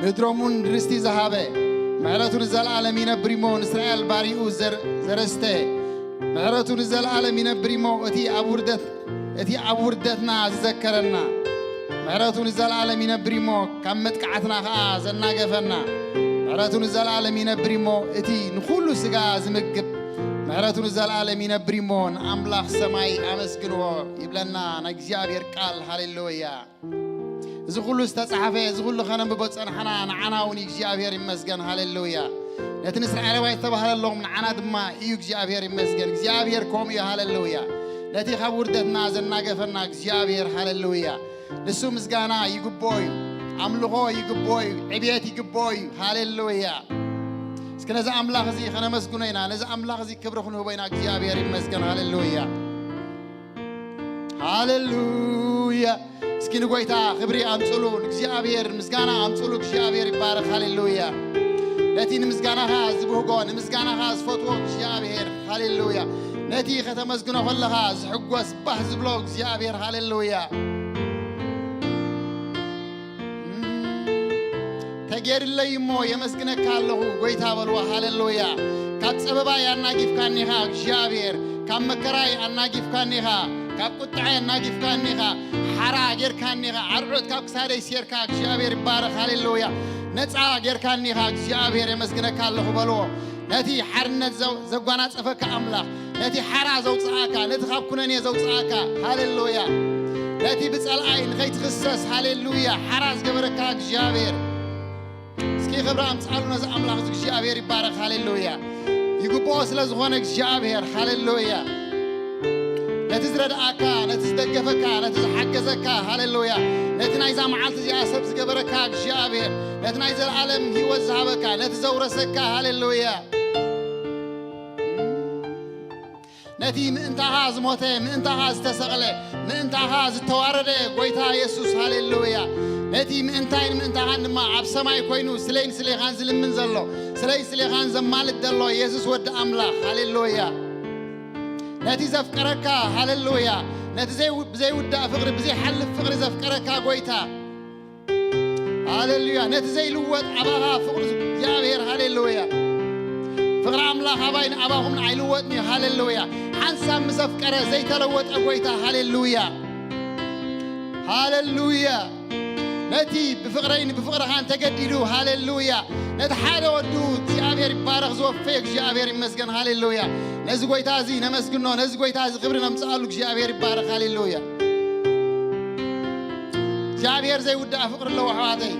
مدرمون رستي ذهبه معرتون الزلالم ينبريمون إسرائيل باريو زرسته معرتون الزلالم ينبريمو أتي أبوردتنا ذكرنا معرتون الزلالم ينبريمو كمت قعتنا زنا قفنا معرتون الزلالم ينبريمو أتي نخلو سجاز مكب معرتون الزلالم ينبريمون أملاخ سماي أمسكنوا يبلنا نجزياب يركال هاليلويا زغلو استصحفه زغلو خنم ببصن حنان عناون يجزيابير يمسكن هاليلويا نتنسر على وايت تبهل اللهم عنا دما يجزيابير يمسكن جزيابير كوم يا هاليلويا نتي خبردتنا زنا قفنا جزيابير هاليلويا نسو مسغانا يغبوي املغو يغبوي عبيت يغبوي هاليلويا اسكن ذا املاح زي خنا مسكنينا نذا املاح زي كبر خنو بينا جزيابير يمسكن هاليلويا هاليلويا سكين قويتا خبري أمسلون إخزيابير مسجانا أمسلو إخزيابير يبارك هاليلويا نتي نمسجانا هاز بوجون نمسجانا هاز فتوى إخزيابير هاليلويا نتي ختم مسجنا ولا هاز حجوس بحز بلوك إخزيابير هاليلويا تغير اللي يمو يمسجنا كله قويتا بلوا هاليلويا كاتسببا يناجيف كانيها إخزيابير كم مكراي أناجيف كانيها كقطعي ناجيف كانيها حرا غير كانيها عرعت كاكساري سير كاك جابير بارك هاليلويا نصا غير كانيها جابير يمسكن كالله بلو نتي حرنت زغوانا صفك املاح نتي حرا زوصاكا نتي خابكنني زوصاكا هاليلويا نتي بصلعين غيت خصص هاليلويا حراز غبركا جابير اسكي خبرام صالونا ز املاح جابير بارك هاليلويا يغبوس لزغونك جابير هاليلويا نتزرد آكا نتزدقفكا نتزحجزكا هاليلويا نتنايزا معالت زي أسب زقبركا جابير نتنايزا العالم هي وزهبكا نتزورسكا هاليلويا نتي من هاز موتي من هاز تسغلي من هاز توارده قويتا يسوس هاليلويا نتي من هان ما عب سماي كوينو سلين سليخان زلم من زلو سلين سليخان زمالت دلو يسوس ود أملاخ هاليلويا نتي زفقركا هاليلويا نتي زي ودا فقر بزي حل فقر زفقركا قويتا هاليلويا نتي زي لوت عباها فقر جابير هاليلويا فقر أملاخ أباين أباهم عيلوتني هاليلويا حنسا مزفقرة زي تلوت قويتا هاليلويا هاليلويا نتي بفقرهان تقدلو هاليلويا نتحالة ودو جابير بارغ زوفيك جابير مسكن هاليلويا نزقوي تازي نمسكنو نزقوي تازي خبرنا مسألوك جابير بارغ هاليلويا جابير زي ودا فقر اللو حواتي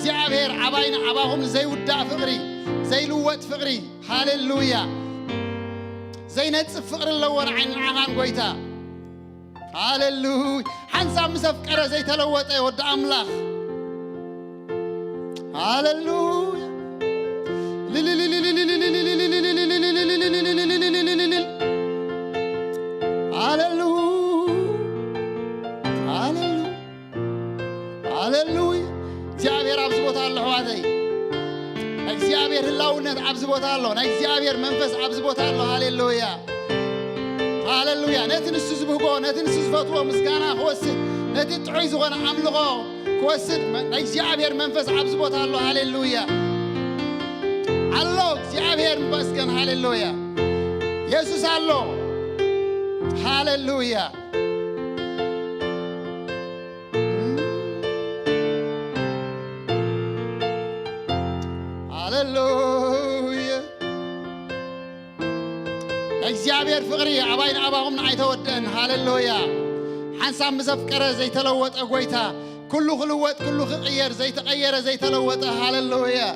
جابير عباين عباهم زي ودا فقري زي لوت فقري هاليلويا زي نتصف فقر اللو عين عغان قويتا هاليلويا حنسا مسفقرة زي تلوت ودا أملاخ هاليلويا هاليلويا جابير أبزبوت الله هذي جابير اللونة أبزبوت الله جابير منفس أبزبوت الله هاليلويا هاليلويا نتنسس بهجو نتنسس فتوى مسكانا خوسد نتتعيز وانا أملغو خوسد جابير منفس أبزبوت الله هاليلويا الله جابير مسكن هاليلويا يسوع الله هاليلويا هاليلويا እግዚአብሔር ፍቅሪ አባይን አባሁም አይተወደን ሃሌሉያ حنسام مزفقره زي تلوت اغويتا كله خلوت كله خير زي تغير زي تلوت هاليلويا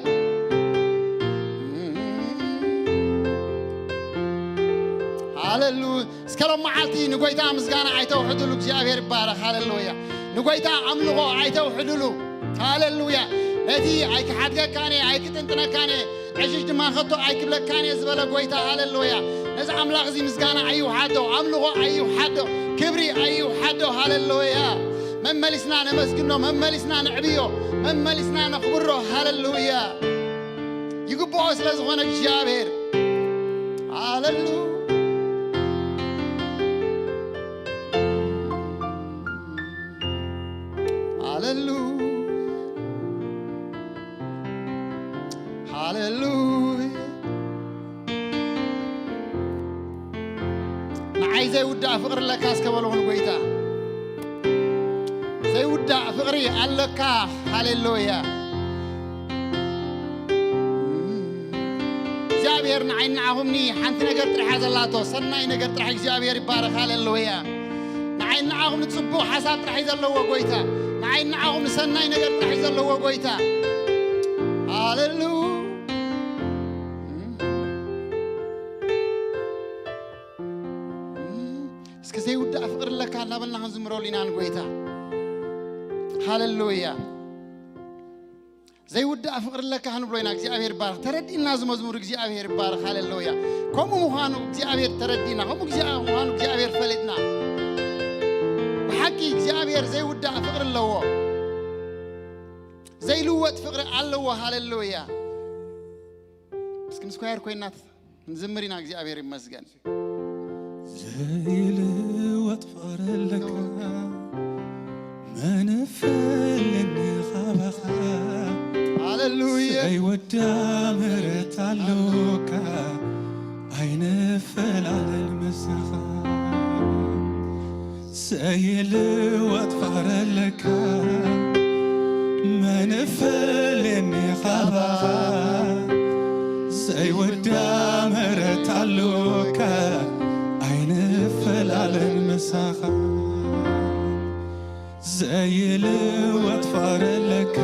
هاليلويا سكلم معالتي نغويتا مسغانا عيتو حدلو እግዚአብሔር يبارك هاليلويا نغويتا املغو عيتو حدلو هاليلويا نتي ايك حدك كاني ايك تنتنا كاني عجج ما خطو ايك بلك كاني زبله غويتا هاليلويا نزع املاخ زي مسغانا ايو حدو املغو ايو حدو كبري ايو حدو هاليلويا مملسنا نمسكنو مملسنا نعبيو مملسنا نخبرو هاليلويا يقبعو سلازغونا እግዚአብሔር هاليلويا هاليلويا هاليلويا نعي زي ودا فقر لك اسكبلون قويتا زي ودا فقري علك هاليلويا እግዚአብሔር ንዓይና ዓኹምኒ ሓንቲ ነገር ጥራሕ ዘላቶ ሰናይ ነገር ጥራሕ እግዚአብሔር ይባረክ ሃሌሉያ ንዓይና ዓኹም ጽቡቕ ሓሳብ ጥራሕ ዘለዎ ጎይታ ንዓይና ዓኹም ሰናይ ነገር ጥራሕ ዘለዎ ጎይታ ሃሌሉያ እስከ ዘይውዳ ፍቅር ለካ እናበልና ክንዝምረሉ ኢና ንጎይታ ሃሌሉያ زي ودا فقر لك هنبلوينا እግዚአብሔር ባርክ ተረዲና ዝመዝሙር እግዚአብሔር ባርክ ሃሌሉያ ኮሙ ሙሃኑ እግዚአብሔር ተረዲና ኮሙ ሙሃኑ እግዚአብሔር ፈለጥና በሐቂ እግዚአብሔር زي ودا فقر ለዎ زي ልወጥ ፍቅር አለዎ ሃሌሉያ እስኪ ምስኳየር ኮይናት እንዝምሪና እግዚአብሔር ይመስገን زي ልወጥ ፍቅር ለካ منفلني خبخا هاليلويا أي ودام رتالوكا عين فل على المسخة سيل واتفر لك منفلني خبخا سي ودام رتالوكا عين فل على المسخة زي الوطفر لك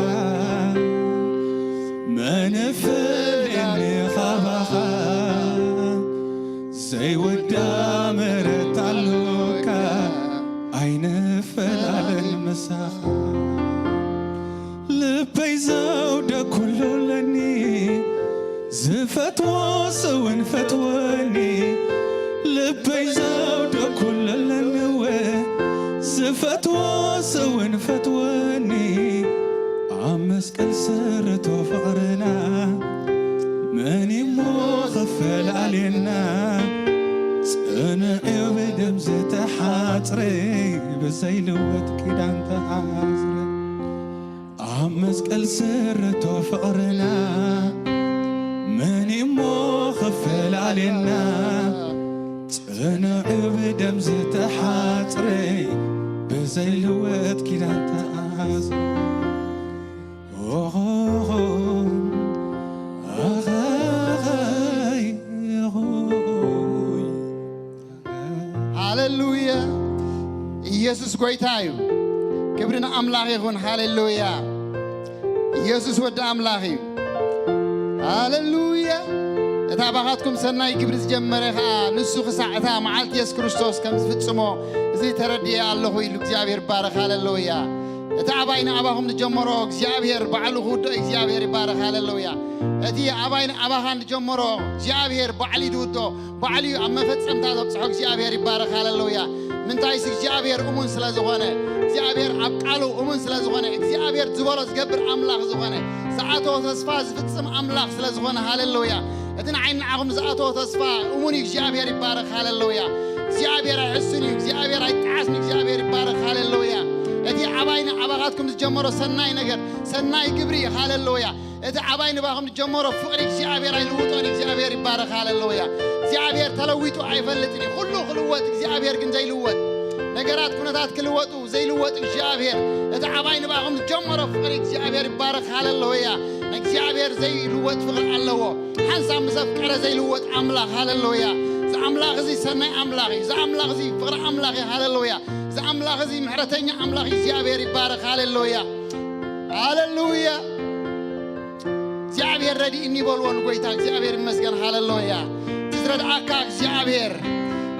منفل إني خبخا زي ودام رتعلوك عين فل على المساخة لبي زودة كله لني زفتوى سوين فتواني لبي زودة كله لني زفتوى سوين فتواني عمسكل سرتو فقرنا مني مغفل علينا صنعي بدم زيت حاطري بزي لوت كده انت عازري عمسكل سرتو فقرنا مني مغفل علينا صنعي بدم زيت حاطري بزي لوت كده انت عازري هاليلويا يسوع قويتايو كبرنا أملاخ يكون هاليلويا يسوع ود أملاخي هاليلويا تابعاتكم سناي كبرز جمرها نسوق ساعتها معالت يسوع كريستوس كم فتسمو زي تردي الله هو يلقى بارك هاليلويا تعبين أباهم نجمروا እግዚአብሔር بعلو خود እግዚአብሔር يبارك هاليلويا أتي أباين أباهن نجمروا እግዚአብሔር بعلي دودو بعلي أما فتسم تاذب صح እግዚአብሔር يبارك هاليلويا من تايس እግዚአብሔር أمون سلازوانه እግዚአብሔር أبقالو أمون سلازوانه እግዚአብሔር زبالس جبر أملاخ زوانه ساعته تصفى فتسم أملاخ سلازوانه هاليلويا أتنا عين عقم ساعته تصفى أموني እግዚአብሔር يبارك هاليلويا እግዚአብሔር يحسني እግዚአብሔር يتعاسني እግዚአብሔር يبارك هاليلويا أتي عباين عباقاتكم تجمروا سناي نجر سناي كبري هاليلويا أتي عباين باهم تجمروا فقرك زعبير يلوطونك زعبير يبارك هاليلويا زعبير تلويتو عيفلتني خلو خلوتك زعبير كن زي لوط نجرات كنتات كلوتو زي لوطك زعبير أتي عباين باهم تجمروا فقرك زعبير يبارك هاليلويا نك زعبير زي لوط فقر الله حنسا مسافكر زي لوط أملاخ هاليلويا زعملاخ زي سناي أملاخي زعملاخ زي فقر أملاخي هاليلويا زعملاخ زي محرتين أملاخ زعبير يبارك هاليلويا هاليلويا زعبير ردي إني بولون قويتاك زعبير مسكن هاليلويا تزرد أكاك زعبير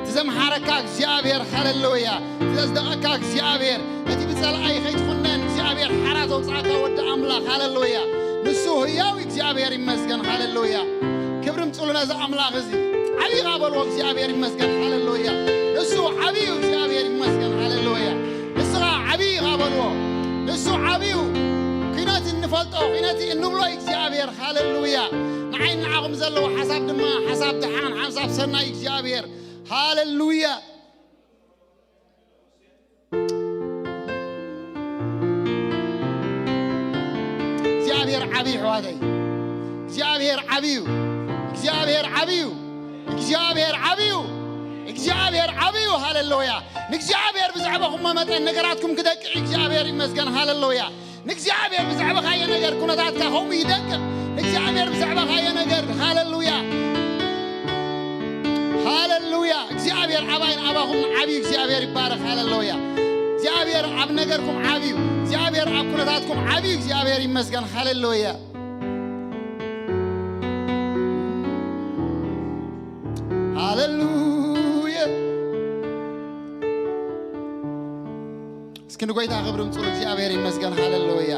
تزم حركاك زعبير هاليلويا تزد أكاك زعبير أتي بتسأل أي خيط خنان زعبير حرات وصعك ود أملاخ هاليلويا نسوه ياوي زعبير مسكن هاليلويا كبرم تقولنا زع أملاخ زي علي غابل وقت زعبير مسكن هاليلويا نسوه عبيو زعبير مسكن هاليلويا نسوه عبي غابل وقت نسوه عبيو قيناتي النفلطو قيناتي النبلو إكزيابير هاليلويا نعين نعاقم زلو حساب دما حساب دحان حساب سنة إكزيابير هاليلويا إكزيابير عبي حوادي እግዚአብሔር ዓብዩ እግዚአብሔር ዓብዩ እግዚአብሔር ዓብዩ እግዚአብሔር ዓብዩ ሃሌሉያ ንእግዚአብሔር ብዛዕባኩም መጠን ነገራትኩም ክደቅዕ እግዚአብሔር ይመስገን ሃሌሉያ ንእግዚአብሔር ብዛዕባካ የነገር ኩነታትካ ኸም ይደቅዕ ንእግዚአብሔር ብዛዕባካ የነገር ሃሌሉያ ሃሌሉያ እግዚአብሔር ዓባይን ዓባኹም ዓብዩ እግዚአብሔር ይባረክ ሃሌሉያ እግዚአብሔር ዓብ ነገርኩም ዓብዩ እግዚአብሔር ዓብ ኩነታትኩም ዓብዩ እግዚአብሔር ይመስገን ሃሌሉያ ሃሌሉያ እስኪ ንጎይታ ክብር ምጽሉ እግዚአብሔር ይመስገን ሃሌሉያ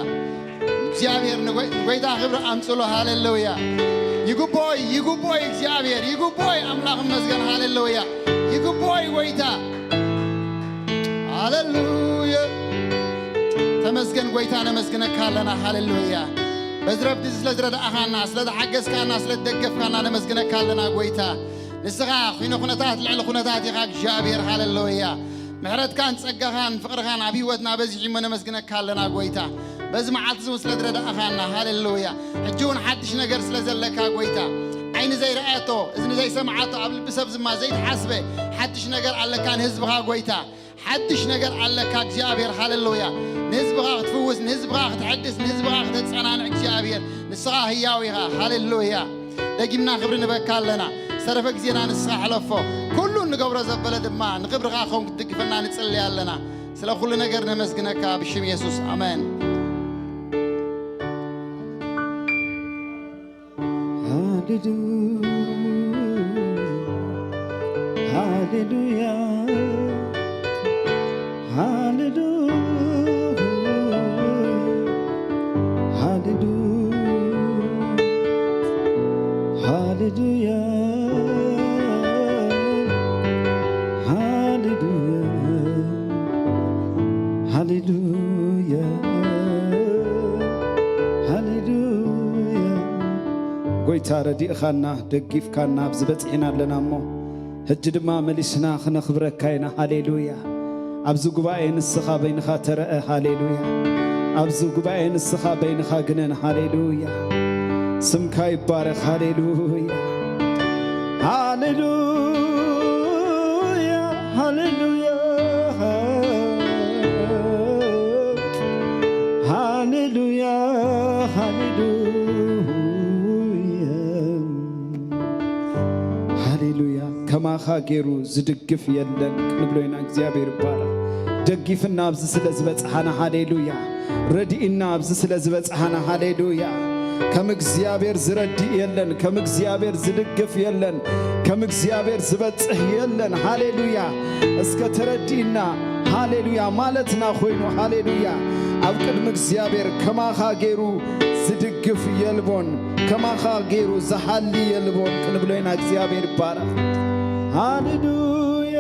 እግዚአብሔር ንጎይታ ክብር አምጽሉ ሃሌሉያ ይጉቦይ እግዚአብሔር ይጉቦይ አምላክ ይመስገን ሃሌሉያ ይጉቦይ ጎይታ ሃሌሉያ ተመስገን ጎይታ ነመስግነካለና ሃሌሉያ በዝረብቲ ስለዝረዳእኻና ስለተሓገዝካና ስለተደገፍካና ነመስግነካለና ጎይታ ንስኻ ኺነ ኩነታት ልዕሊ ኩነታት ኢኻ እግዚአብሔር ሃሌሉያ ምሕረትካን ጸጋኻን ፍቕርኻን ኣብ ህይወትና በዚሒሞ ነመስግነካለና ጎይታ በዚ መዓልቲ እውን ስለዝረዳእኻና ሃሌሉያ ሕጂ እውን ሓድሽ ነገር ስለዘለካ ጎይታ ዓይኒ ዘይረአየቶ እዝኒ ዘይሰማዓቶ ኣብ ልቢ ሰብ ድማ ዘይተሓስበ ሓድሽ ነገር ኣለካ ንህዝብኻ ጎይታ ሓድሽ ነገር ኣለካ እግዚአብሔር ሃሌሉያ ንህዝብኻ ክትፍውስ ንህዝብኻ ክትሕድስ ንህዝብኻ ክትጸናንዕ እግዚአብሔር ንስኻ ህያው ኢኻ ሃሌሉያ ደጊምና ክብሪ ንበካ ኣለና ሰረፈ ጊዜና ንስኻ ሕለፎ ኩሉ ንገብሮ ዘበለ ድማ ንክብርኻ ኸም ክትድግፈና ንጽልይ ኣለና ስለ ኩሉ ነገር ነመስግነካ ብሽም ኢየሱስ አሜን ሃሌሉያ ሃሌሉያ ሃሌሉያ ሃሌሉያ ሃሌሉያ ጎይታ ረዲእኻና ደጊፍካና ብዝበጽሒና ኣለና እሞ ሕጂ ድማ መሊስና ክነኽብረካ ኢና ሃሌሉያ ኣብዚ ጉባኤ ንስኻ በይንኻ ተረአ ሃሌሉያ ኣብዚ ጉባኤ ንስኻ በይንኻ ግነን ሃሌሉያ ስምካ ይባረኽ ሃሌሉያ ሃሌሉያ ሃሌሉያ ሃሌሉያ ሃሌሉያ ከማኻ ገይሩ ዝድግፍ የለን ክንብሎይና እግዚአብሔር ይባረኽ ደጊፍና ኣብዚ ስለ ዝበጽሓና ሃሌሉያ ረዲእና ኣብዚ ስለ ዝበጽሓና ሃሌሉያ ከም እግዚአብሔር ዝረዲእ የለን ከም እግዚአብሔር ዝድግፍ የለን ከም እግዚአብሔር ዝበጽሕ የለን ሃሌሉያ እስከ ተረዲእና ሃሌሉያ ማለትና ኮይኑ ሃሌሉያ ኣብ ቅድሚ እግዚአብሔር ከማኻ ገይሩ ዝድግፍ የልቦን ከማኻ ገይሩ ዝሓሊ የልቦን ክንብሎይና እግዚአብሔር ይባረኽ ሃሌሉያ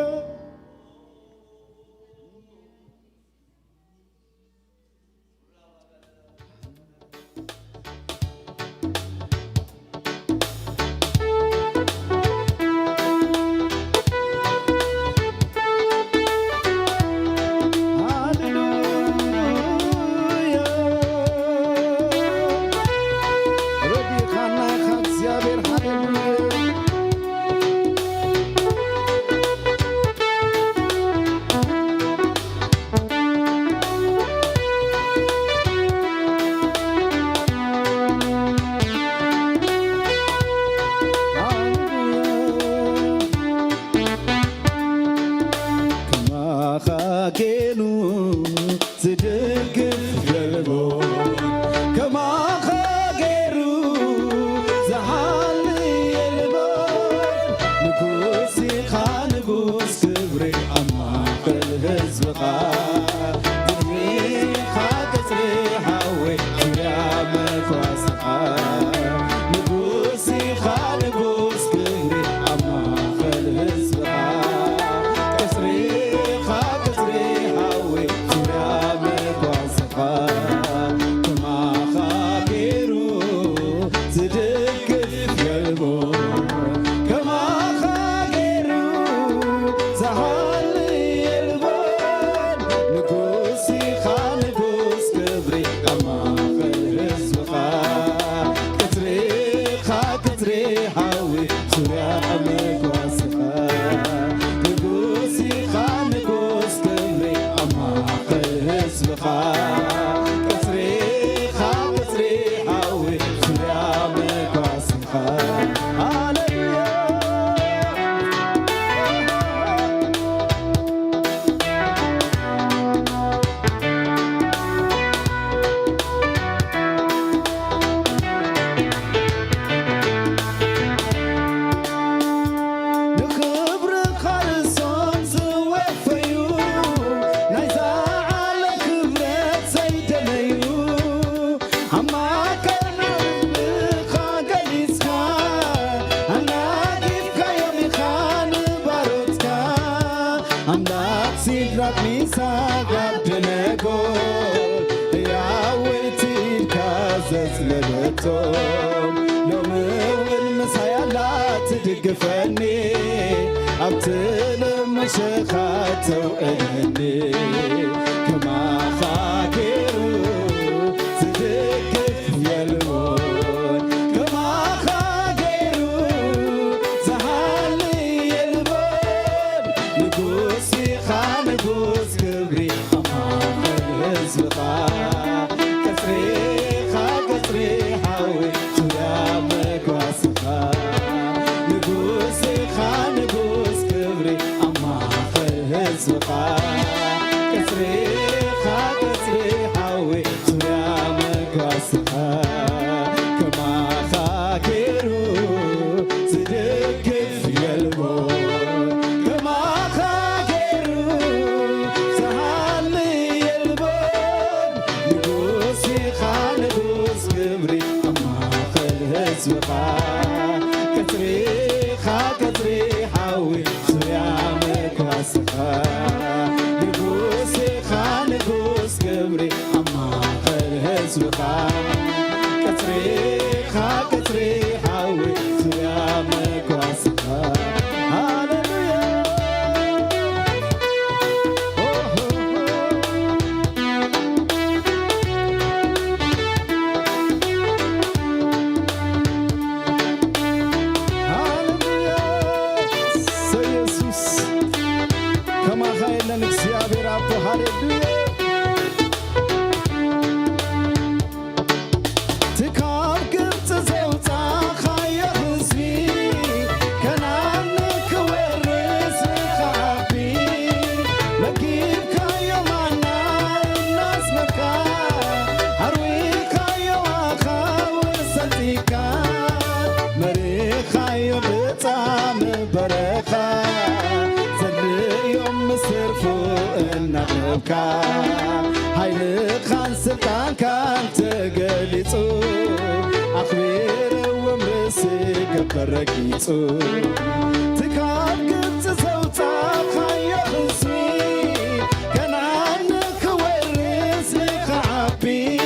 تدقفني أبتلم مشخاتو أهني كما خاكرو تدقف يلمون كما خاكرو زهالي يلمون نقوسي خانقوس كبري أمام الهزبقا كسري خاكسري حاوي سلامك واسقا نقوس كبري أما خلصقا كسري حاوي سلامك واسقا كما خاكرو صدقف يلبون كما خاكرو سهالي يلبون نقوس كبري أما خلصقا كسري حاوي سلامك واسقا نقوس كبري أما خلصقا كسري حاوي سلامك واسقا هاللويا هاي خان سلطان كان تقليصو أخبير ومرسي قبر رقيصو تكاب قبت زوتا خايا خسمي كان عنك ورس لخعبي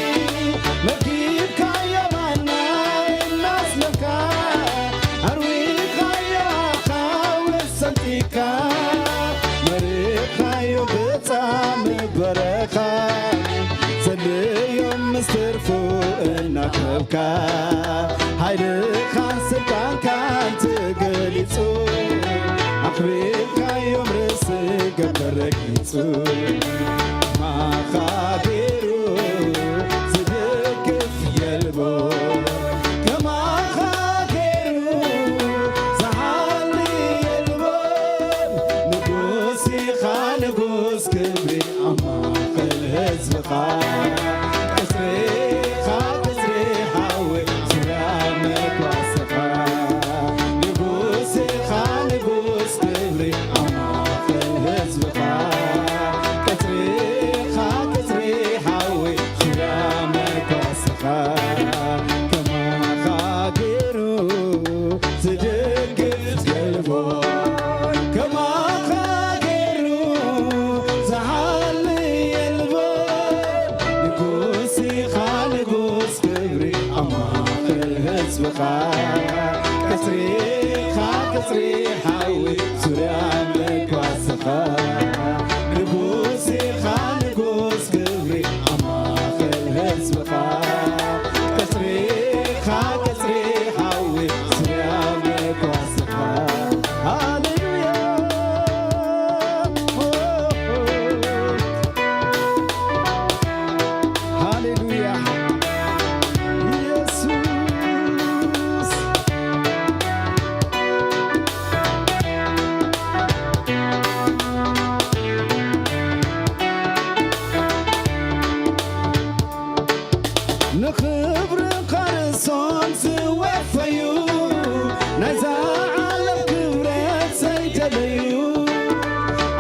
مكيب كايا مانا الناس لكا أروي خايا خاوي سنتيكا مريخايو بطعم برخا زليوم مسترفو النخبكا هايدي خان سلطان كان تقليصو أخبيركايو مرسي قبركيصو ما خابيرو صدقف يلبو كما خاكرو زعالي يلبو نقوسي خانقوس كبري أما خلصقا كسري حاوي سلامك واسقا نقوسي خانقوس كبري أما خلصقا كسري حاوي سلامك واسقا كما خاكرو صدقف قلبو كما خاكرو زعالي يلبون نقوسي خالقوس كبري أما خلصقا كسري حاوي سلامك واسقا نقوسي خالقوس كبري أما خلصقا كسري حاوي سلامك واسقا هاللويا هاللويا يسوع نخبر قرصون سوفيو نزع على كبرت سيتليو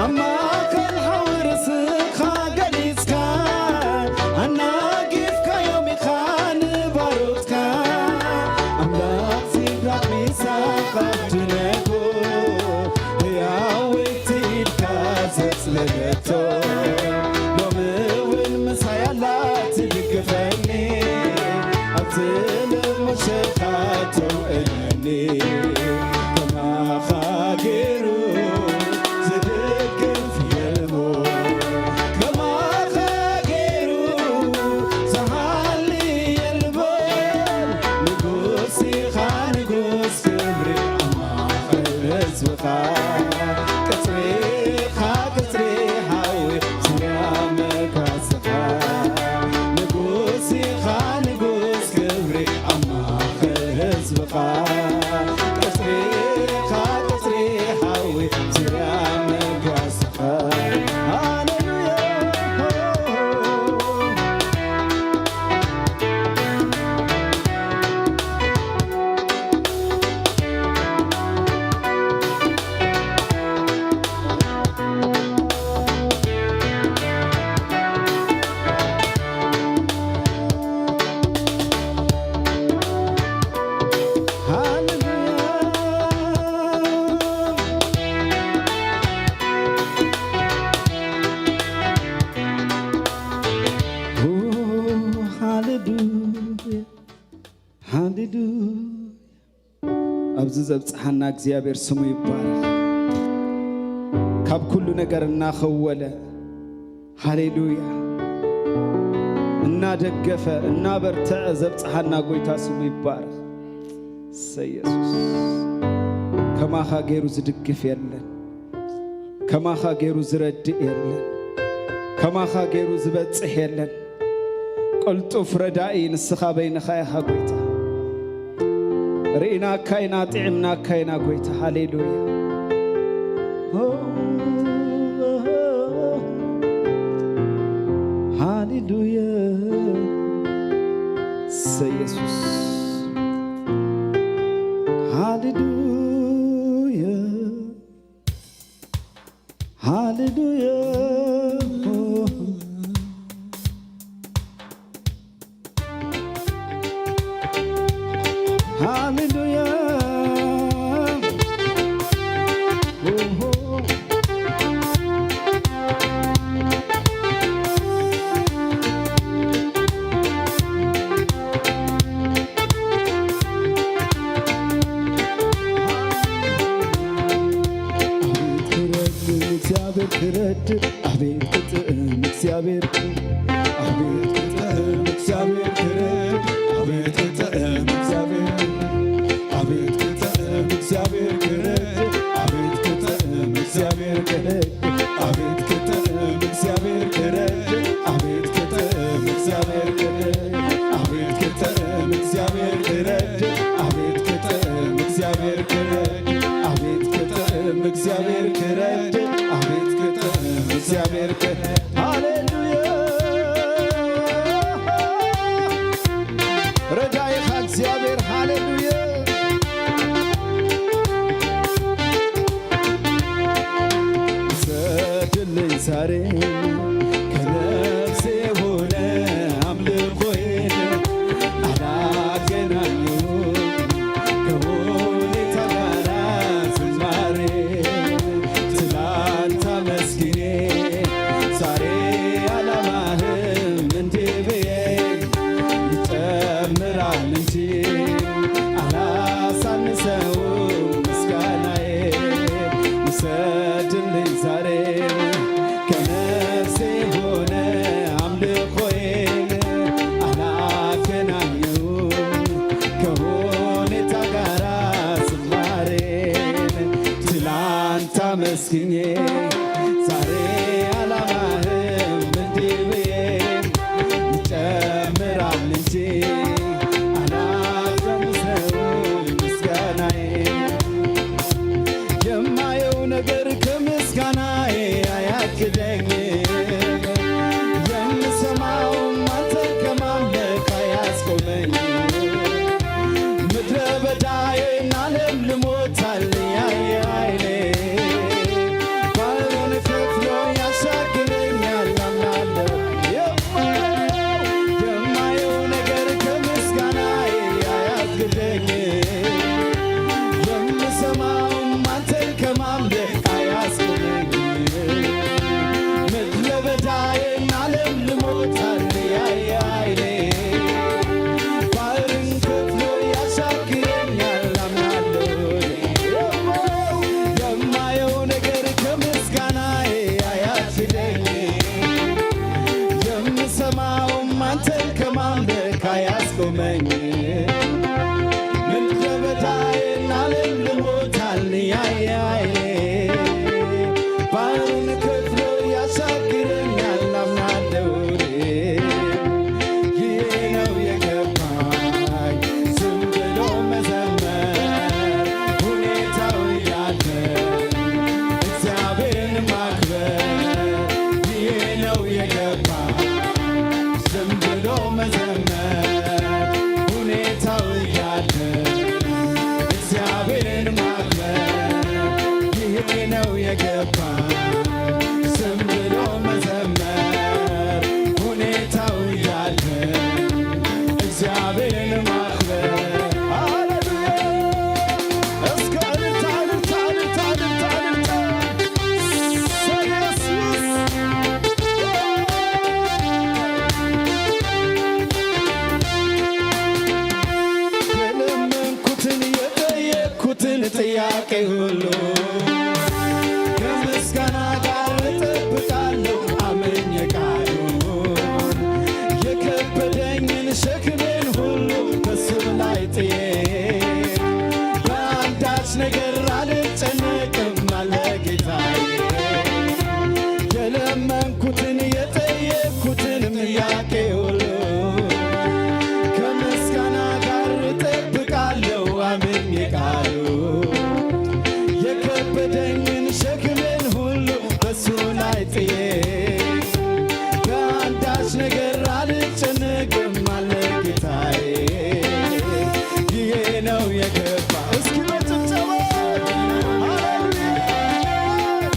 أما كان حور سخا قليسكا أنا قفك يومي خان تلمشخاتو إني كما خاجرو زدقف يلمو كما خاجرو زهالي يلمو نقوسي خانقوس كبري أما خلص وخا كتري خاكتري حاوي سيامك واسخا نقوسي خانقوس كبري أما خلص وخا كتري خاكتري حاوي سيامك واسخا ኣብዚ ዘብፅሓና እግዚአብሔር ስሙ ይባረክ ካብ ኩሉ ነገር እናኸወለ ሃሌሉያ እናደገፈ እናበርትዐ ዘብፅሓና ጎይታ ስሙ ይባረክ ኢየሱስ ከማኻ ገይሩ ዝድግፍ የለን ከማኻ ገይሩ ዝረድእ የለን ከማኻ ገይሩ ዝበፅሕ የለን قلتو فردائي نسخا بين خايها قويتا رئينا كاينا طعمنا كاينا قويتا هاليلويا هاليلويا سيسوس هاليلويا هاليلويا Hallelujah. ጥያቄ ሁሉ ከምስጋና ጋር እጠብቃለሁ አምኜ ቃሉን የከበደኝን ሸክሜን ሁሉ በሱ ላይ ጥዬ በአንዳች ነገር አልጨነቅም አለ ጌታዬ። የለመንኩትን የጠየቅኩትን ጥያቄ ሁሉ ከምስጋና ጋር እጠብቃለሁ አምኜ ቃሉን የከበደኝን ሸክሜን ሁሉ በሱ ላይ ጥዬ በአንዳች ነገር አልጨነቅም አለ ጌታዬ። ይሄ ነው የገባ እስኪ በጭብጨባ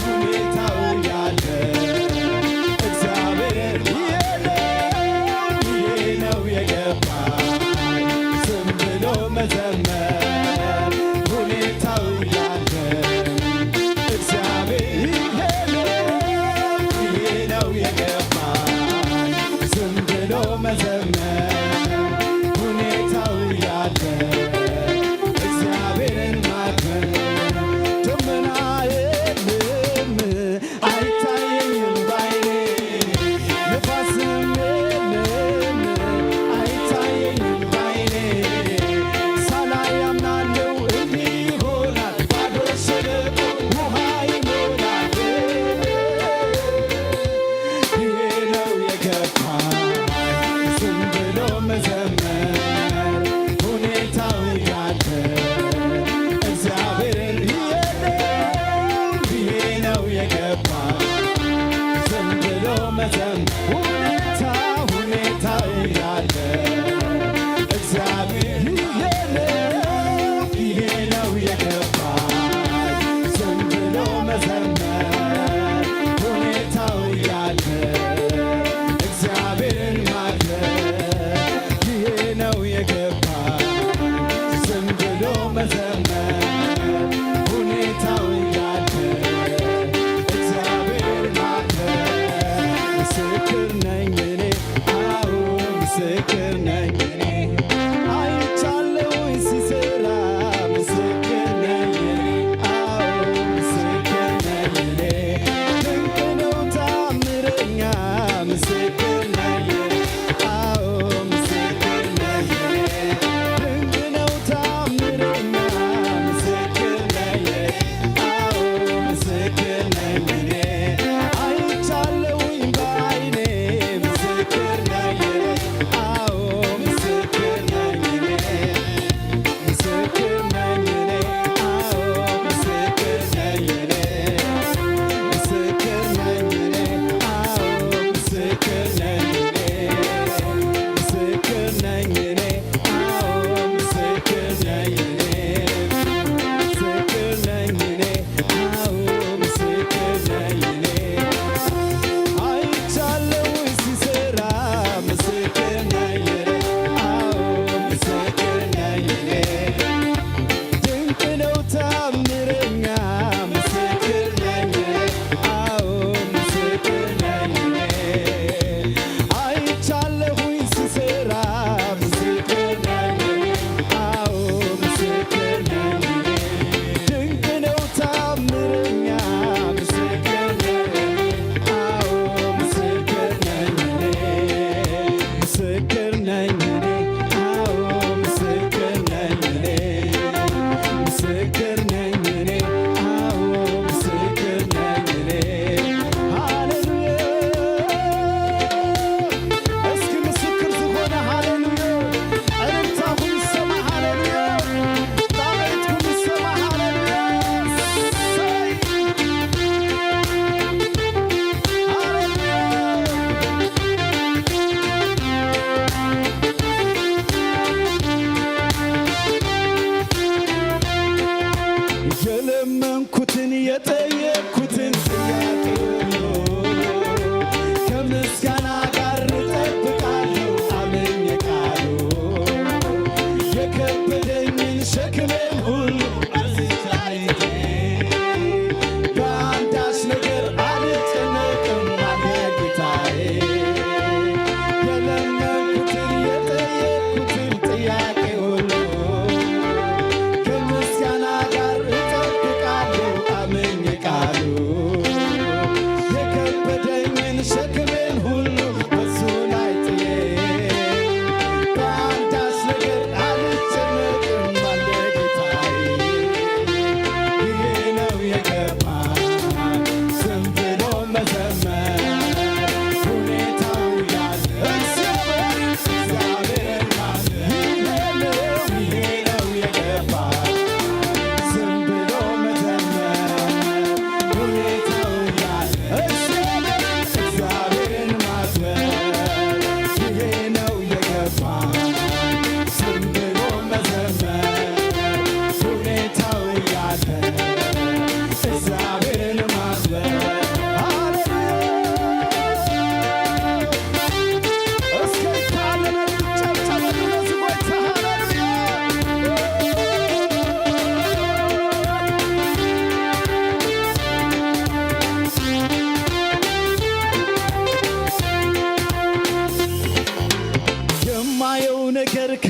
ሁኔታው ያለ እግዚአብሔር ይሄ ነው የገባ ዝም ብሎ መዘመር ሁኔታው ያለ እግዚአብሔር ይሄ ነው የገባ ዝም ብሎ መዘመር ሁኔታው ያለ እግዚአብሔርን ማክበር ደመና የለም አይታየኝም ባይኔ ነፋስም የለም አይታየኝም ባይኔ ሳላይ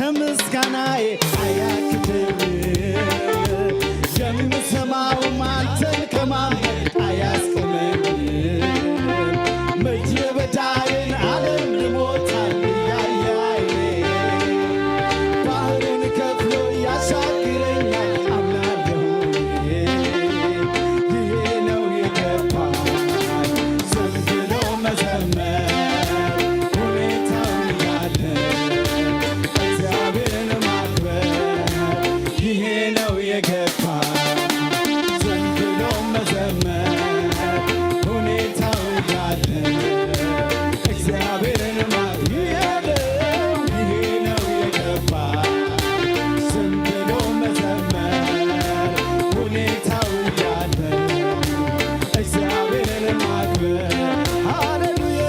ከምስጋናዬ አያክብር የምሰማውም አንተን ከማምለክ አያስቆመኝ ምድረ በዳዬን ዓለም ልሞታል እያየ ባህሩን ከፍሎ ያሻግረኛል አምናለሁ ይሄ ነው የገባኝ ዝም ብሎ መዘመር ሁኔታው ያለ እግዚአብሔርን ማክበር ይሄ ነው የገባኝ ዝም ብሎ መዘመር ሁኔታው ያለ እግዚአብሔርን ማክበር ይሄ ነው የገባኝ ዝም ብሎ መዘመር ሁኔታው ያለ እግዚአብሔርን ማክበር ሃሌሉያ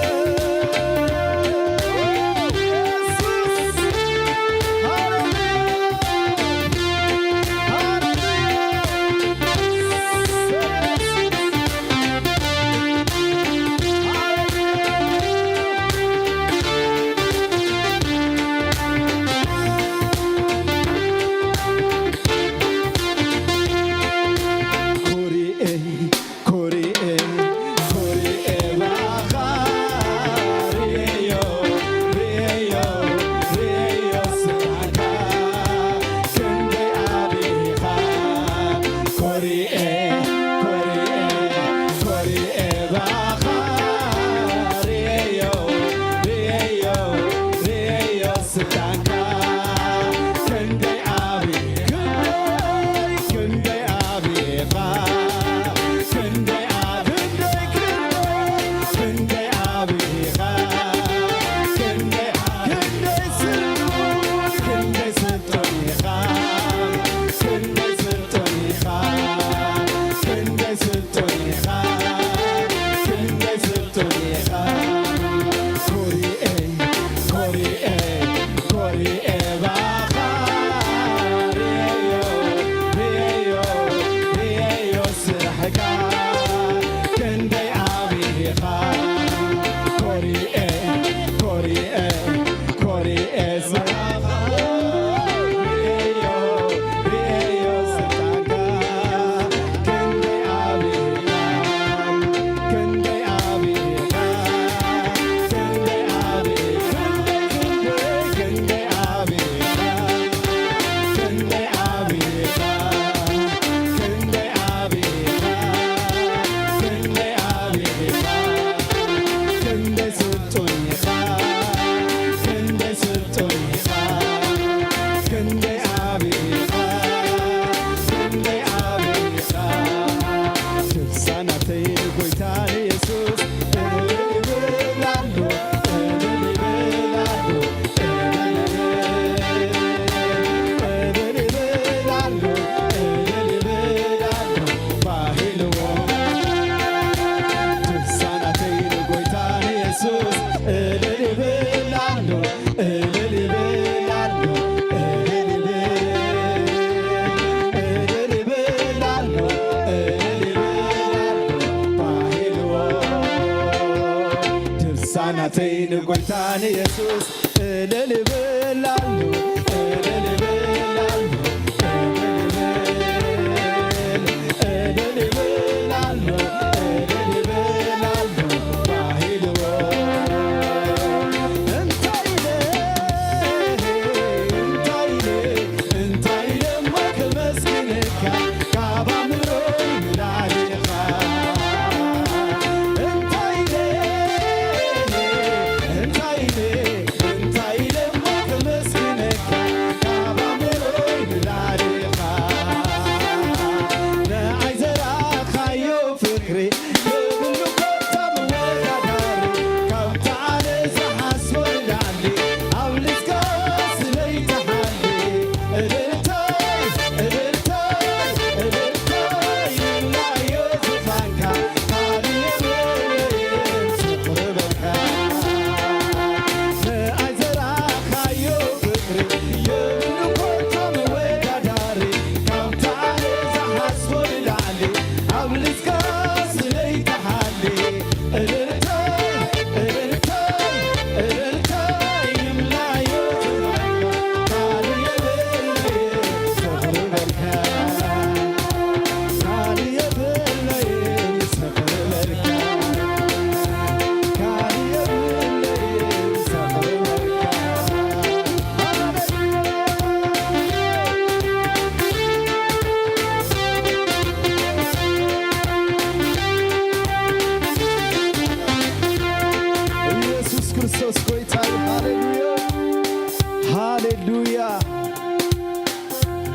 ድርሳናቴን ጎይታን ኢየሱስ እልል ብላለሁ እልል ብላለሁ እልል ብላለሁ እልል ብላለሁ ባሂልዎ እንታይለ መክመስግንካ ካባምሮ ይምላልኻ እንታይለ መክመስግንካ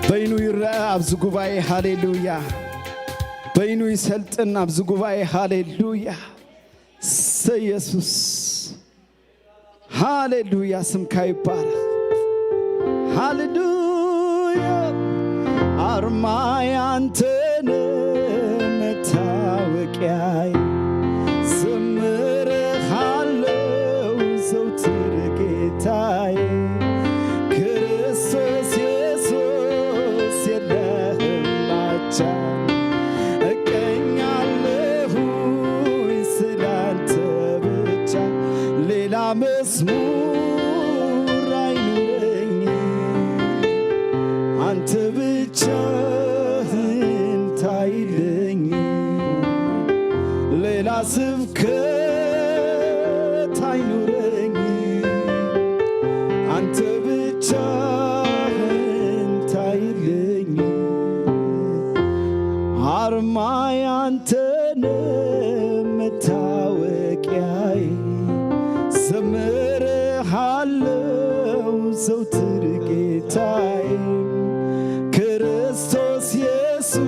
በይኑ ይረአ አብዚ ጉባኤ ሃሌሉያ በይኑ ይሰልጥን አብዚ ጉባኤ ሃሌሉያ ኢየሱስ ሃሌሉያ ስምካ ይባረክ ሃሌሉያ አርማ ያንተነ መታወቂያዬ ዘምርሃለው ዘውትር ጌታዬ ክርስቶስ ኢየሱስ የለህም አቻ እቀኛለሁ ስላንተ ብቻ ሌላ መዝሙር አይኑረኝ አንተ ብቻህን ታይልኝ ሌላ ስብከት አይኑረኝ አንተ ብቻህን ታይልኝ አርማ ያንተነ መታወቂያዬ ዘምርሃለው ዘውትር ጌታዬ ክርስቶስ ኢየሱስ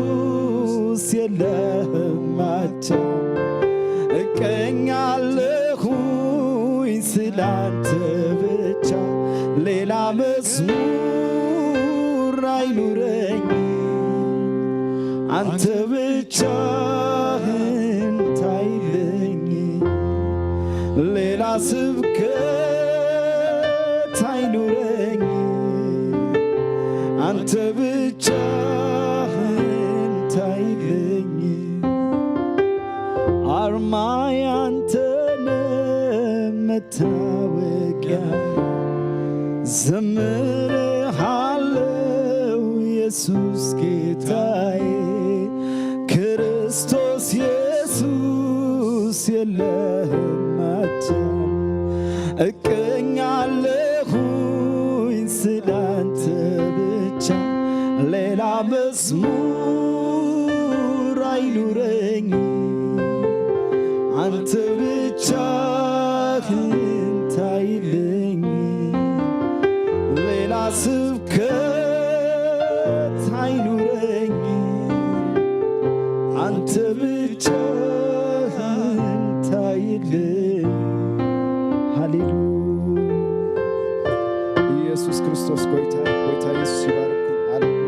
የለህም አቻ እቀኛለሁኝ ስላንተ ብቻ ሌላ መዝሙር አይኑረኝ አንተ ብቻህን ታይልኝ ሌላ ስብከት አይኑረኝ አንተ ብቻህን ታይልኝ አርማ ያንተነ መታወቂያ ዘምርሃለው ኢየሱስ ጌታዬ ክርስቶስ ኢየሱስ የለህም አቻ እቀኛለሁኝ ስላንተ ብቻ ሌላ መዝሙር አይኑረኝ አንተ ብቻህን ታይልኝ ሌላ ስብከት አይኑረኝ አንተ ብቻህን ታይልኝ ሃሌሉያ ኢየሱስ ክርስቶስ ጌታ ኢየሱስ ይባርክ ሃሌሉያ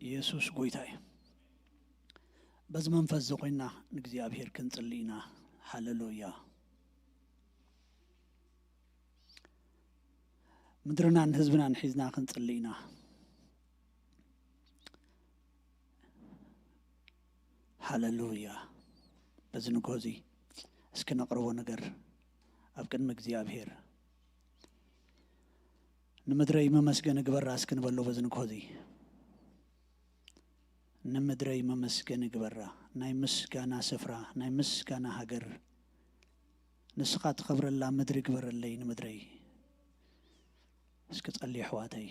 ኢየሱስ ጎይታይ በዚህ መንፈስ ዘቆይና እግዚአብሔር ክንጽልይና ሃሌሉያ ምድርናን ህዝብናን ሒዝና ክንጽልይና ሃሌሉያ በዚህ ንጎዚ እስከ ነቅርቦ ነገር ኣብ ቅድሚ እግዚአብሔር ንምድረይ መመስገን ግበራ እስክንበሎ በዚህ ንጎዚ ንምድረይ መመስገን ግበራ ናይ ምስጋና ስፍራ ናይ ምስጋና ሃገር ንስኻ ትኸብረላ ምድሪ ግበረለይ ንምድረይ እስከ ጸልይ ሕዋተይ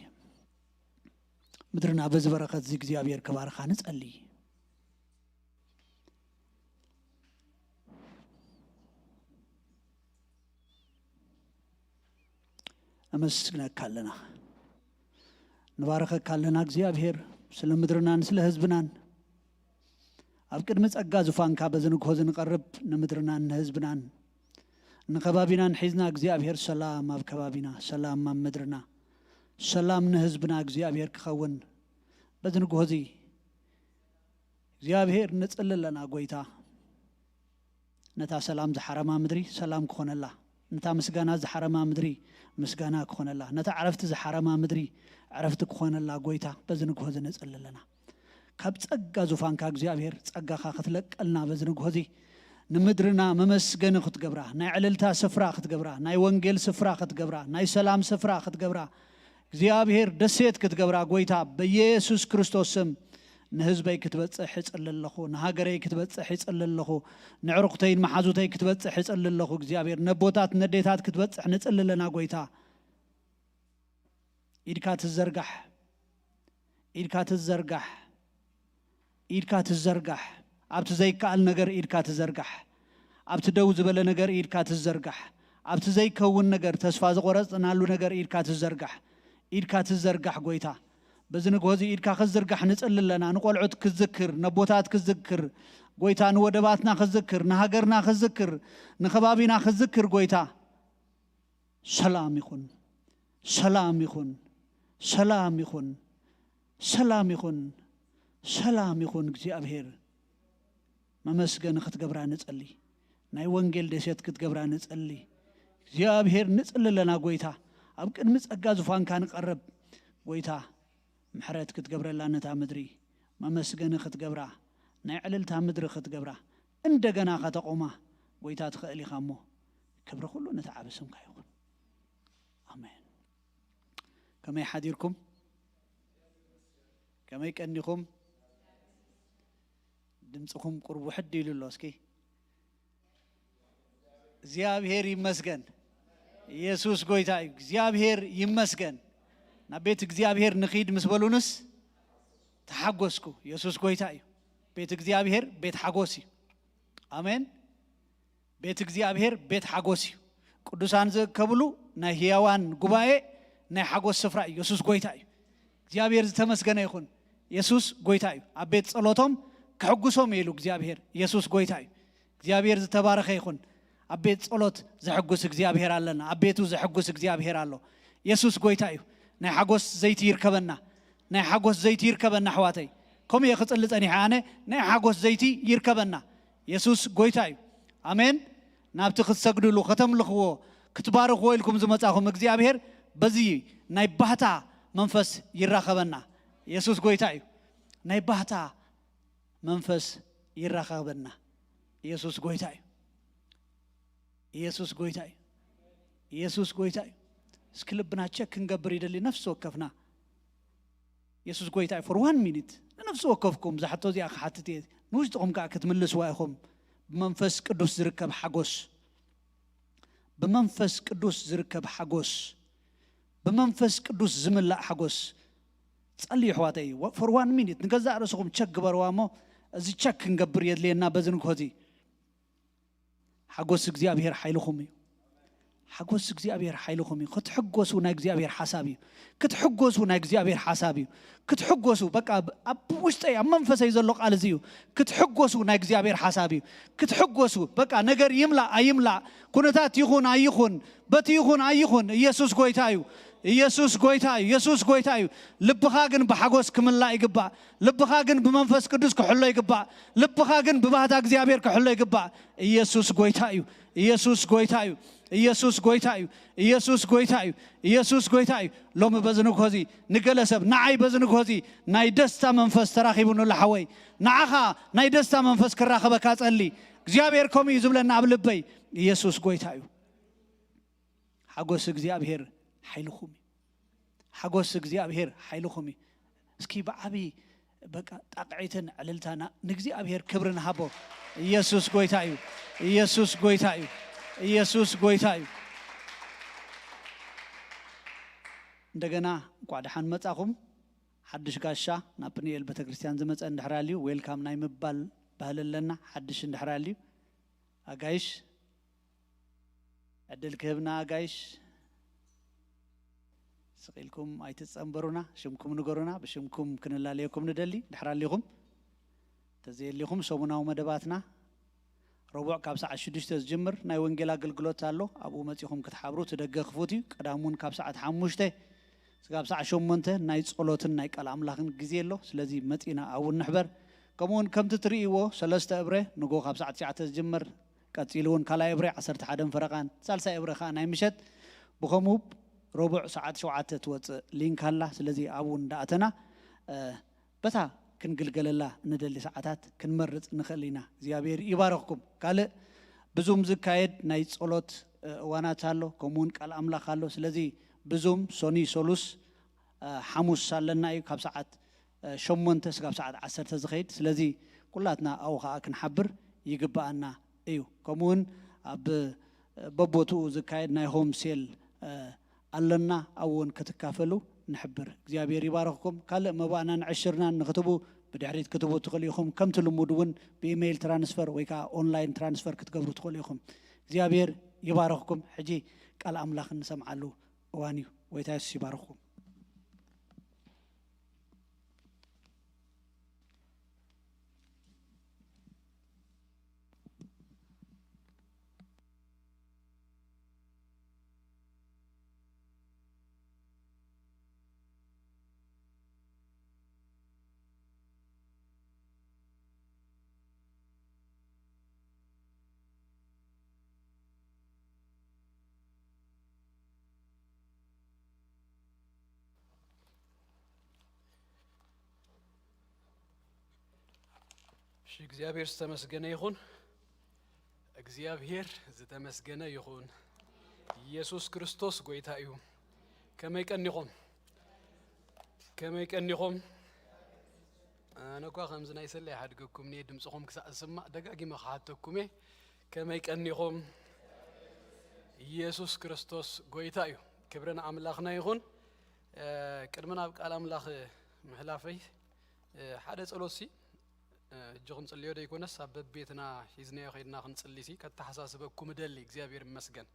ምድርና በዚ በረከት እዚ እግዚአብሔር ከባርኻ ንጸልይ أمسكناك كلنا نباركك كلنا እግዚአብሔር ስለ ምድርናን ስለ ህዝብናን أبكر متأجا زفان كابزن كوزن قرب نمدرنا نهزبنا نخبابنا نحزنا እግዚአብሔር ሰላም አብ ከባቢና ሰላም ማም ምድርና ሰላም ነህዝብና እግዚአብሔር ከኸውን በዝን ጎዚ እግዚአብሔር ንጽልለና ጎይታ ነታ ሰላም ዘሐረማ ምድሪ ሰላም ከሆነላ ነታ ምስጋና ዘሐረማ ምድሪ ምስጋና ከሆነላ ነታ ዓረፍት ዘሐረማ ምድሪ ዓረፍት ከሆነላ ጎይታ በዝን ጎዚ ንጽልለና ካብ ጸጋ ዙፋንካ እግዚአብሔር ጸጋኻ ክትለቀልና በዝን ጎዚ نمدرنا ممسجن خد جبرا ناي عللتا سفرة خد جبرا ناي وانجيل سفرة خد جبرا ناي سلام سفرة خد جبرا زيابهر دسيت خد جبرا قويتا بيسوس كريستوسم نهزبي كتبت حس الله نهاجري كتبت حس الله نعرقتين محازوتين كتبت حس الله زيابهر نبوتات نديتات كتبت حنس لنا قويتا إيركات الزرقح إيركات الزرقح إيركات الزرقح أبت زي كأل نجار إيركات الزرقح أبت دوز بلا نجار إيركات الزرقح أبت زي كون نجار تسفاز غرز نالو نجار إيركات الزرقح قويتا بزن قوزي إيركات الزرقح نسأل لنا نقول عد كذكر نبوتات كذكر قويتا نودباتنا كذكر نهاجرنا كذكر نخبابينا كذكر قويتا سلام يخون سلام يخون سلام يخون سلام يخون سلام يخون جزي أبهر ممسجن خد جبران نسألي ناي وانجيل دسيت خد جبران نسألي زيابهر نسأل لنا قويتا أبكر مسأجاز فان كان قرب قويتا محرت خد جبر لنا تامدري ممسجن خد جبرا ناي علل تامدر خد جبرا إن دجنا خد قوما قويتا تخلي خامو كبر كله نتعبسهم كيون آمين كما يحديركم كما يكنيكم دمسكم قرب حد يلو اسكي زيابهر يمسجن يسوس قويتا زيابهر يمسجن نبيت زيابهر نخيد مسبلونس تحقوسكو يسوس قويتا بيت زيابهر بيت حقوسي آمين بيت زيابهر بيت حقوسي قدوسان كبلو نهيوان قبائي نحقوس سفرا يسوس قويتا زيابهر تمسجن يخون يسوس قويتا أبيت صلوتهم كحقوسهم يلو እግዚአብሔር ኢየሱስ ጎይታ እዩ እግዚአብሔር ዝተባረከ ይኹን አቤት ጸሎት ዘሐጉስ እግዚአብሔር አለና አቤቱ ዘሐጉስ እግዚአብሔር አለው ኢየሱስ ጎይታ እዩ ናይ ሓጎስ ዘይቲ ይርከበና ናይ ሓጎስ ዘይቲ ይርከበና ሕዋተይ ከም የኽጽል ጸኒሕ ኣነ ናይ ሓጎስ ዘይቲ ይርከበና ኢየሱስ ጎይታ እዩ አሜን ናብቲ ክትሰግድሉ ከተምልኽዎ ክትባርኽዎ ኢልኩም ዝመጻኹም እግዚአብሔር በዚ ናይ ባህታ መንፈስ ይራኸበና ኢየሱስ ጎይታ እዩ ናይ ባህታ መንፈስ ይራኸበና ኢየሱስ ጎይታ እዩ ኢየሱስ ጎይታ እዩ ኢየሱስ ጎይታ እዩ እስኪ ልብና ቸክ እንገብር ይደሊ ነፍስ ወከፍና ኢየሱስ ጎይታ እዩ for 1 minute ነፍስ ወከፍኩም ዛሕቶ እዚኣ ክሓትት እየ ንውሽጥኹም ከዓ ክትምልስዋ ኢኹም ብመንፈስ ቅዱስ ዝርከብ ሓጎስ بمنفس قدوس زركب حقوس بمنفس قدوس زملاء حقوس تصلي حواتي for 1 minute نقزع رسوكم تشك بروامو ازي تشك نقبر يدلينا بزنك هذي حقوس እግዚአብሔር حيلكم حقوس እግዚአብሔር حيلكم كتحقوسوا نا እግዚአብሔር حسابي كتحقوسوا نا እግዚአብሔር حسابي كتحقوسوا بقى وشتي منفسي يزلو قال زيو كتحقوسوا نا እግዚአብሔር حسابي كتحقوسوا بقى ነገር يملا ايملا كنتات يخون ايخون بت يخون ايخون ኢየሱስ ጎይታዩ ኢየሱስ ጎይታዩ ኢየሱስ ጎይታዩ ልብኻ ግን በሐጎስ ክምላ ይግባ ልብኻ ግን በመንፈስ ቅዱስ ክሕሎ ይግባ ልብኻ ግን በባህታ እግዚአብሔር ክሕሎ ይግባ ኢየሱስ ጎይታዩ ኢየሱስ ጎይታዩ ኢየሱስ ጎይታዩ ኢየሱስ ጎይታዩ ኢየሱስ ጎይታዩ ሎም በዝንኩ ሆዚ ንገለሰብ ንዓይ በዝንኩ ሆዚ ናይ ደስታ መንፈስ ተራኺቡን ለሐወይ ንዓኻ ናይ ደስታ መንፈስ ክራኸበካ ጸሊ እግዚአብሔር ኮም ይዝብለና አብልበይ ኢየሱስ ጎይታዩ ሓጎስ እግዚአብሔር حيلكم حقوس እግዚአብሔር حيلكم اسكي بعبي بقى طقعيتن عللتانا نግዚአብሔር ክብርን ሃቦ ኢየሱስ ጎይታዩ ኢየሱስ ጎይታዩ ኢየሱስ ጎይታዩ እንደገና ቋዳሓን መጻኹም ሓድሽ ጋሻ ናፕኒኤል ቤተክርስቲያን ዝመጸ እንድሕራልዩ ዌልካም ናይ ምባል ባህለለና ሓድሽ እንድሕራልዩ አጋይሽ ዕድል ክህብና አጋይሽ سقيلكم أيتتصنبرونا شمكم نقرونا بشمكم كنلا ليكم ندلي دحراليكم ተዘይልኹም ሰሙናዊ መደባትና ረቡዕ ካብ ሰዓት 6 ዝጅምር ናይ ወንጌል አገልግሎት ኣሎ ኣብኡ መጺኹም ክትሓብሩ ትደገኽፉት እዩ ቀዳሙን ካብ ሰዓት 5 ስጋብ ሰዓት 8 ናይ ጸሎትን ናይ ቃል አምላኽን ግዜ ኣሎ ስለዚ መጺና ኣብኡ ንሕበር ከምኡን ከምቲ ትርእይዎ 3 እብረ ንጎ ካብ ሰዓት 9 ዝጅምር ቀጺሉን ካልኣይ እብረ 11 ፈረቓን ሳልሳይ እብረ ከዓ ናይ ምሸት ብኸምኡ ረቡዕ ሰዓት 7 ትወጽእ ሊንክ ኣላ ስለዚ ኣብኡ እንዳኣተና በታ ክንግልገለላ እንደሊ ሰዓታት ክንመርጽ ንኽእል ኢና እግዚአብሔር ይባረኽኩም ካልእ ብዙም ዝካየድ ናይ ጸሎት እዋናት ኣሎ ከምኡን ቃል አምላኽ ኣሎ ስለዚ ብዙም ሶኒ ሶሉስ ሐሙስ ኣለና እዩ ካብ ሰዓት 8 እስካብ ሰዓት 10 ዝኸይድ ስለዚ ኩላትና ኣብኡ ከዓ ክንሓብር ይግባአና እዩ ከምኡን ኣብ በቦትኡ ዝካየድ ናይ ሆም ሴል ኣለና ኣብኡን ክትካፈሉ نحبر እግዚአብሔር ይባረኽኩም ካልእ መባእና ንዕሽርና ንክትቡ ብድሕሪት ክትቡ ትኽእሉ ኢኹም ከምቲ ልሙድ እውን ብኢሜይል ትራንስፈር ወይ ከዓ ኦንላይን ትራንስፈር ክትገብሩ ትኽእሉ ኢኹም እግዚአብሔር ይባረኽኩም ሕጂ ቃል አምላኽ እንሰምዓሉ እዋን እዩ ወይታ ኢየሱስ ይባረኽኩም እግዚአብሔር ዝተመስገነ ይሁን እግዚአብሔር ዝተመስገነ ይሁን ኢየሱስ ክርስቶስ ጎይታ እዩ ከመይ ቀኒኹም ኣነኳ ከምዝ ናይ ሰለይ ሓድገኩም ኒ ድምጽኹም ክሳእስማዕ ደጋጊመ ክሓተኩም ከመይ ቀኒኹም ኢየሱስ ክርስቶስ ጎይታ እዩ ክብርን አምላኽና ይሁን ቅድመና ኣብ ቃል አምላኽ መህላፈይ ሓደ ጸሎትሲ እጅኹም ጽልዮ ደይኮነስ ኣብ ቤትና ሒዝናዮ ኸይድና ክንጽልይሲ ከተሓሳስበኩም ደሊ እግዚአብሔር ይመስገን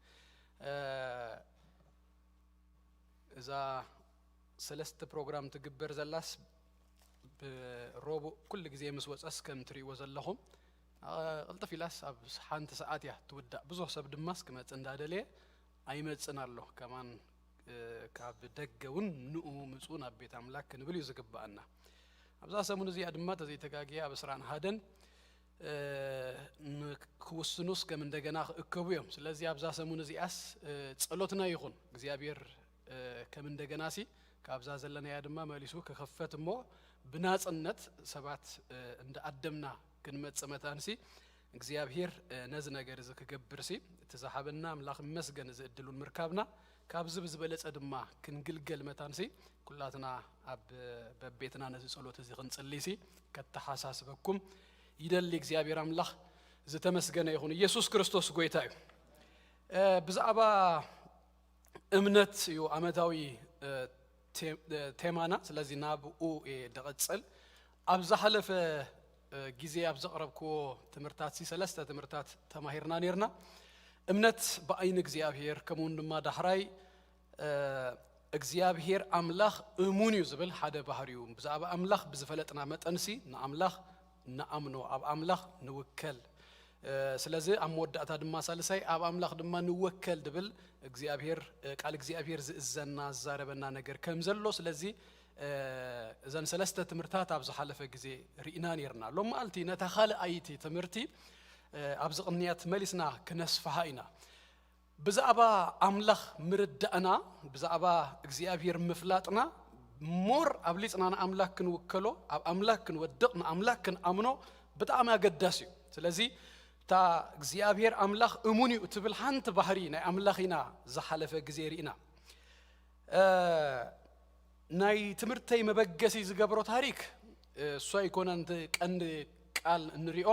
እዛ ሰለስተ ፕሮግራም ትግበር ዘላስ ብሮቡዕ ኩሉ ግዜ ምስ ወጸስ ከም ትርእይዎ ዘለኹም ቅልጥፍ ኢላስ ኣብ ሓንቲ ሰዓት እያ ትውዳእ ብዙሕ ሰብ ድማስ ክመጽእ እንዳደለየ ኣይመጽን ኣሎ ከማን ካብ ደገ እውን ንኡ ምጹእ ናብ ቤት አምላክ ክንብል እዩ ዝግባአና ኣብዛ ሰሙን እዚኣ ድማ ተዘይተጋጊያ ኣብ እስራን ሃደን ክውስኑስ ከም እንደገና ክእከቡ እዮም ስለዚ ኣብዛ ሰሙን እዚኣስ ጸሎትና ይኹን እግዚአብሔር ከም እንደገና ሲ ካብዛ ዘለናያ ድማ መሊሱ ከከፈት እሞ ብናጽነት ሰባት እንደኣደምና ክንመጽእ መታንሲ እግዚአብሔር ነዝ ነገር እዚ ክገብርሲ ተዛሓበና አምላኽ መስገን እዚ እድሉን ምርካብና ካብዚ ብዝበለጸ ድማ ክንግልገል መታንሲ ኩላትና ኣብ በቤትና ነዚ ጸሎት እዚ ክንጽልይሲ ከተሓሳስበኩም ይደሊ እግዚአብሔር አምላኽ ዝተመስገነ ይሁን ኢየሱስ ክርስቶስ ጎይታ እዩ ብዛዕባ እምነት እዩ ዓመታዊ ቴማና ስለዚ ናብኡ ደቐጽል ኣብ ዝሓለፈ ጊዜ ኣብ ዘቕረብክዎ ትምህርታት ሰለስተ ትምህርታት ተማሂርና ነርና እምነት በአይን እግዚአብሔር ከምኡን ድማ ዳሕራይ እግዚአብሔር አምላኽ እሙን እዩ ዝብል ሓደ ባህሪው ብዛዕባ አምላኽ ብዝፈለጥና መጠንሲ ንአምላኽ ንአምኖ ኣብ አምላኽ ንውከል ስለዚ ኣብ መወዳእታ ድማ ሳልሳይ ኣብ አምላኽ ድማ ንወከል ድብል እግዚአብሔር ቃል እግዚአብሔር ዝእዘና ዝዛረበና ነገር ከም ዘሎ ስለዚ እዘን ሰለስተ ትምህርታት ኣብ ዝሓለፈ ጊዜ ርኢና ነርና ሎም ማልቲ ነታ ካልኣይቲ ትምህርቲ ኣብ ዝቕንያት መሊስና ክነስፋሃ ኢና ብዛዕባ አምላኽ ምርዳእና ብዛዕባ እግዚአብሔር ምፍላጥና ሞር ኣብ ሊጽና ንአምላኽ ክንውከሎ ኣብ አምላኽ ክንወድቕ ንአምላኽ ክንኣምኖ ብጣዕሚ ኣገዳሲ እዩ ስለዚ ታ እግዚአብሔር አምላኽ እሙን እዩ ትብል ሓንቲ ባህሪ ናይ አምላኽ ኢና ዝሓለፈ ጊዜ ርኢና ናይ ትምህርተይ መበገሲ ዝገብሮ ታሪክ እሷ ይኮነን ቀንዲ ቃል እንሪኦ